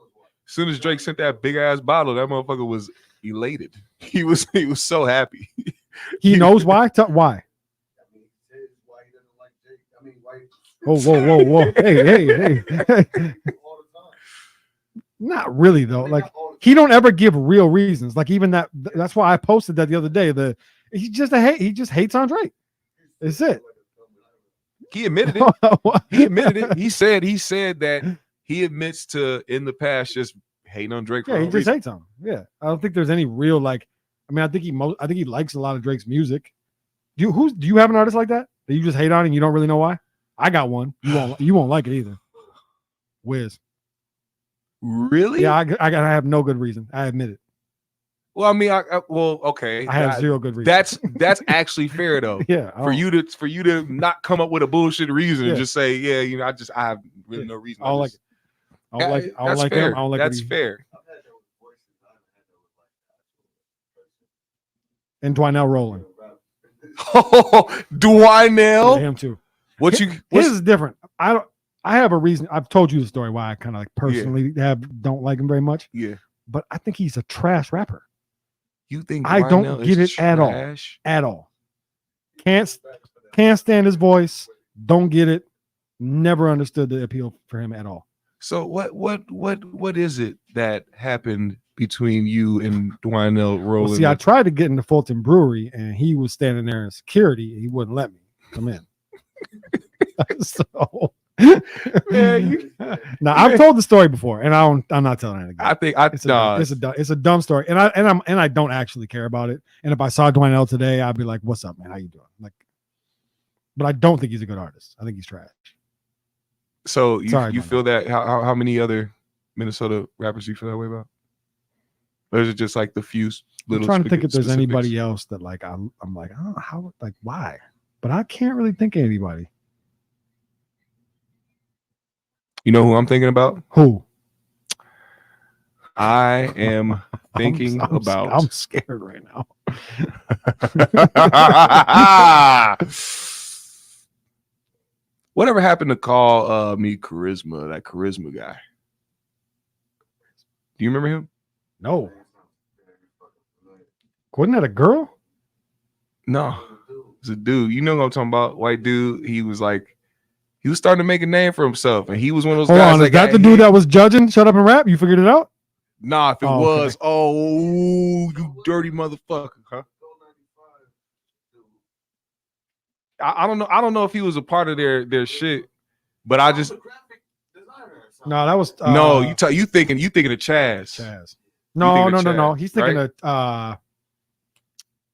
sent that big ass bottle, that motherfucker was elated. He was so happy. He knows why. Why? Whoa. Hey. Not really though. Like he don't ever give real reasons. Like even that's why I posted that the other day. He just hates on Drake. That's it. He admitted it. He admitted it. He said that he admits to in the past just hating on Drake. Yeah, he just hates on him. Yeah. I don't think there's any real like. I mean, I think he likes a lot of Drake's music. Do you have an artist like that you just hate on and you don't really know why? I got one. You won't like it either. Wiz. Really? Yeah, I have no good reason. I admit it. Well, I mean, okay. I have zero good reason. That's actually fair though. Yeah. For you to not come up with a bullshit reason and just say, yeah, you know, I have really no reason. I don't like him. I don't like that's fair. And Dwinell Rowland. Oh, Dwinell. Him too. His is different. I have a reason. I've told you the story why I kind of like personally don't like him very much. Yeah. But I think he's a trash rapper. You think I don't get it at all. At all. Can't stand his voice. Don't get it. Never understood the appeal for him at all. So what is it that happened between you and Dwinell Rowland? Well, see, I tried to get into Fulton Brewery and he was standing there in security. He wouldn't let me come in. So now I've told the story before, and I'm not telling it again. I think it's a dumb story, and I don't actually care about it. And if I saw Dwinell today, I'd be like, "What's up, man? How you doing?" Like, but I don't think he's a good artist. I think he's trash. So you feel that? How many other Minnesota rappers do you feel that way about? Or is it just like the few little? I'm trying to think if there's anybody else that like I'm like, oh, how, like, why? But I can't really think of anybody. You know who I'm thinking about? Who? I am thinking about. I'm scared right now. Whatever happened to call me Charisma? That Charisma guy. Do you remember him? No. Wasn't that a girl? No, it's a dude. You know what I'm talking about? White dude. He was starting to make a name for himself, and he was one of those guys. Hold on, is that the dude that was judging Shut Up and Rap? You figured it out? Nah, if it was, you dirty motherfucker, huh? I don't know. I don't know if he was a part of their shit, but I just no. That was no. You thinking of Chaz? Chaz. No. He's thinking of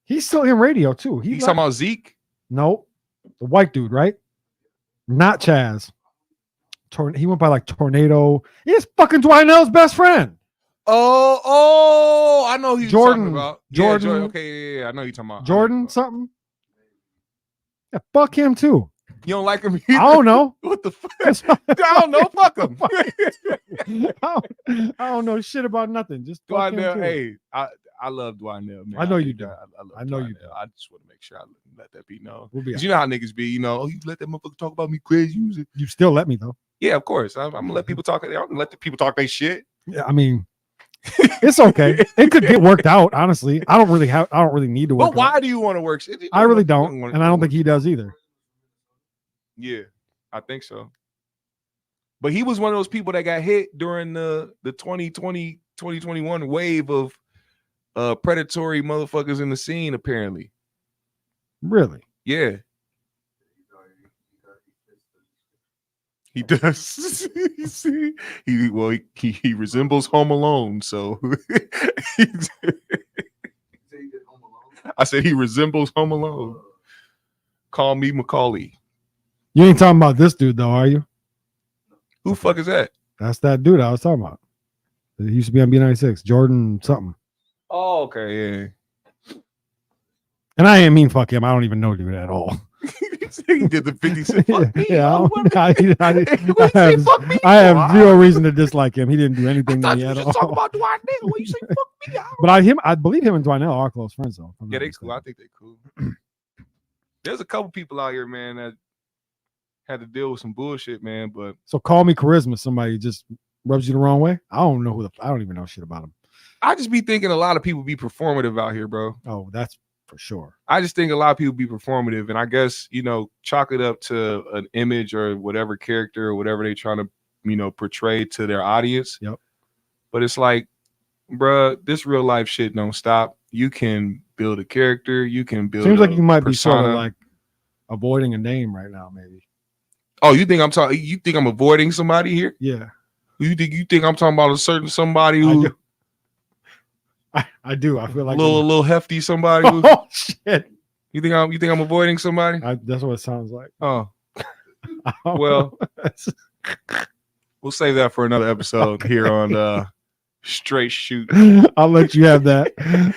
he's still in radio too. He's talking about Zeke. No, the white dude, right? Not Chaz. He went by like Tornado. He's fucking Dwinell's best friend. Oh, I know who you're Jordan. talking about. Jordan. Yeah, okay, yeah, I know you're talking about. Jordan something. Yeah, fuck him too. You don't like him either? I don't know. What the fuck? I don't know. Fuck him. I don't know shit about nothing. Just fuck him too. Hey, I love Dwinell, man. I know you do. I know you do. I just want to make sure I let that be known. Because you know how niggas be, you know, you let that motherfucker talk about me crazy. You still let me though. Yeah, of course. I'm gonna let people talk. I'm gonna let the people talk their shit. Yeah, I mean, it's okay. It could get worked out. Honestly, I don't really need to work. But why do you want to work? I really don't, and I don't think he does either. Yeah, I think so. But he was one of those people that got hit during the 2020, 2021 wave of predatory motherfuckers in the scene, apparently. Really? Yeah. He does. He resembles Home Alone, so I said he resembles Home Alone. Call me Macaulay. You ain't talking about this dude though, are you? Who fuck is that? That's that dude I was talking about. He used to be on B96, Jordan something. Oh, okay, yeah. And I ain't mean fuck him. I don't even know dude at all. He did the 50 Cent. Fuck me. Yeah, I I have zero reason to dislike him. He didn't do anything to thought me you at just talking all. about Dwight when you say fuck me. But I believe him and Dwinell are close friends though. Yeah, they cool. I think they cool. There's a couple people out here, man, that had to deal with some bullshit, man. But so call me charisma. Somebody just rubs you the wrong way. I don't know I don't even know shit about him. I just be thinking a lot of people be performative out here, bro. Oh, that's for sure. I just think a lot of people be performative, and I guess, chalk it up to an image or whatever character or whatever they trying to, portray to their audience. Yep. But it's like, bruh, this real life shit don't stop. You can build a character. You can build. Seems like you might be persona. sort of like avoiding a name right now, maybe. Oh, you think I'm talking? You think I'm avoiding somebody here? Yeah. You think I'm talking about a certain somebody who? I do. I feel like little hefty somebody. Who, oh shit! You think I'm avoiding somebody? That's what it sounds like. Oh, well, we'll save that for another episode here on Straight Shoot. I'll let you have that.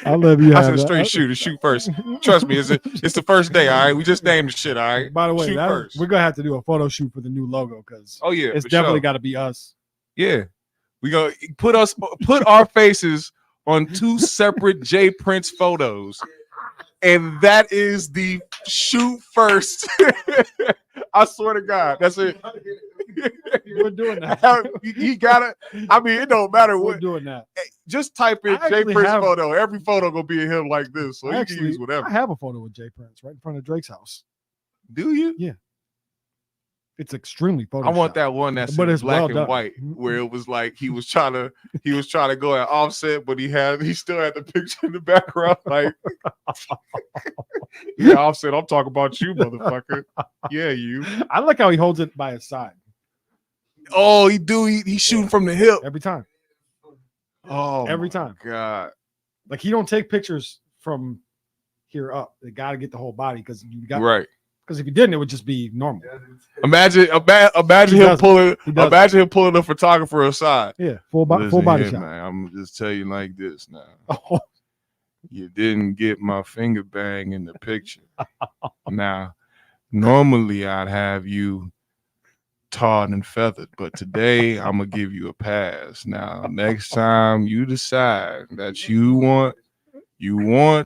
I'll let you have I said that. straight shoot and shoot first. Trust me, it's the first day. All right, we just named the shit. All right. By the way, shoot first. we're gonna have to do a photo shoot for the new logo because Yeah, it's for definitely sure. got to be us. Yeah, we gonna put our faces on two separate J Prince photos, and that is the shoot first. I swear to God, that's it. We're doing that. You gotta. I mean, it don't matter We're what. doing that. Just type in I J actually Prince have- photo. Every photo gonna be of him like this, so you Actually, can use whatever. I have a photo with Jay Prince right in front of Drake's house. Do you? Yeah. It's extremely photo. I want that one that's But in it's black well and done. white, where it was like he was trying to go at Offset, but he still had the picture in the background. Like, yeah, Offset, I'm talking about you, motherfucker. Yeah, you. I like how he holds it by his side Oh, he do. He's shooting from the hip. every time. Oh, Every my time. God. Like he don't take pictures from here up. They got to get the whole body because you got Right. Because if you didn't, it would just be normal. Imagine He him does pulling. He does Imagine him pulling the photographer aside. Yeah, full body Listen shot. here, man, I'm gonna just tell you like this now. Oh, You didn't get my finger bang in the picture. Now, normally I'd have you tarred and feathered, but today I'm gonna give you a pass. Now, next time you decide that you want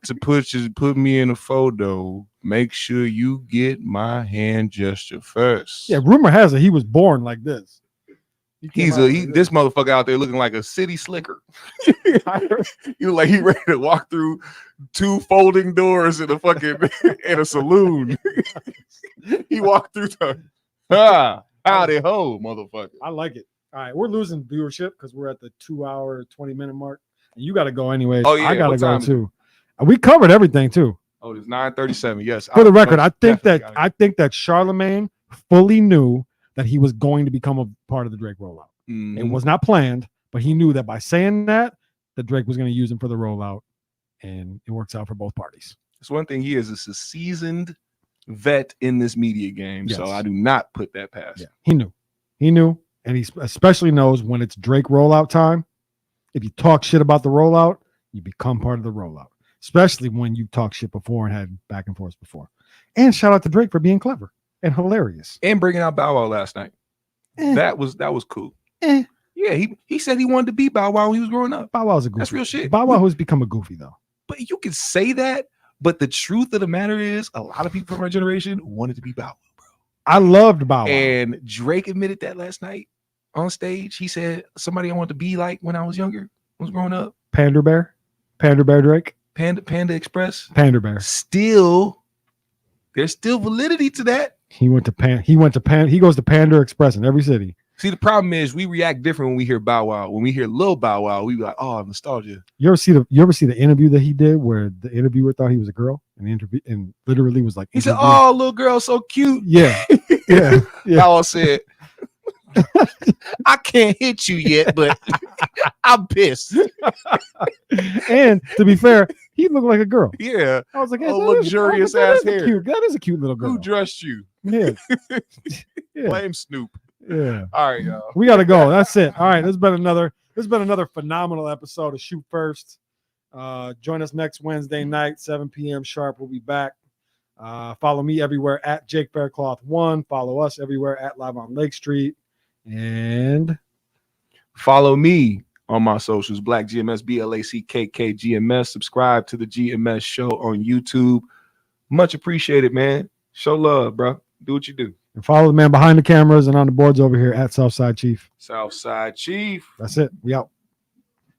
to put me in a photo, make sure you get my hand gesture first. yeah. Rumor has it he was born like this. This motherfucker out there looking like a city slicker. He look like he ready to walk through two folding doors in a saloon. He walked through howdy ho, motherfucker. I like it. All right, we're losing viewership because we're at the 2-hour 20-minute mark. And you got to go anyway. Oh, yeah. I gotta What go time is too. We covered everything too. Oh, it's 9:37. Yes. For the record, I think that Charlemagne fully knew that he was going to become a part of the Drake rollout. It was not planned, but he knew that by saying that Drake was going to use him for the rollout, and it works out for both parties. It's one thing he is a seasoned vet in this media game, so Yes. I do not put that past. Yeah, he knew, and he especially knows when it's Drake rollout time. If you talk shit about the rollout, you become part of the rollout, especially when you talk shit before and had back and forth before. And shout out to Drake for being clever and hilarious. And bringing out Bow Wow last night. That was cool. Yeah, he said he wanted to be Bow Wow when he was growing up. Bow Wow's a goofy. That's real shit. Bow Wow has become a goofy though. But you can say that, but the truth of the matter is a lot of people from our generation wanted to be Bow Wow, bro. I loved Bow Wow. And Drake admitted that last night on stage. He said, somebody I wanted to be like when I was younger, was growing up. Pander Bear Drake. Panda Express. Pander Bear. There's still validity to that. He goes to Pander Express in every city. See, the problem is we react different when we hear Bow Wow. When we hear Lil Bow Wow, we be like, oh, nostalgia. You ever see the interview that he did where the interviewer thought he was a girl and the interview and literally was like, He said, oh, little girl, so cute. yeah, yeah. Bow Wow said, I can't hit you yet, but I'm pissed. And to be fair, he looked like a girl. Yeah. I was like, Oh, luxurious ass hair. That is a cute little girl. Who dressed you? Yeah. Yeah. Blame Snoop. Yeah. All right, y'all. We gotta go. That's it. All right. This has been another phenomenal episode of Shoot First. Join us next Wednesday night, 7 p.m. sharp. We'll be back. Follow me everywhere at Jake Faircloth1. Follow us everywhere at Live on Lake Street. And follow me on my socials, Black GMS, BLACKK GMS. Subscribe to the GMS show on YouTube. Much appreciated, man. Show love, bro. Do what you do. And follow the man behind the cameras and on the boards over here at Southside Chief. Southside Chief. That's it. We out.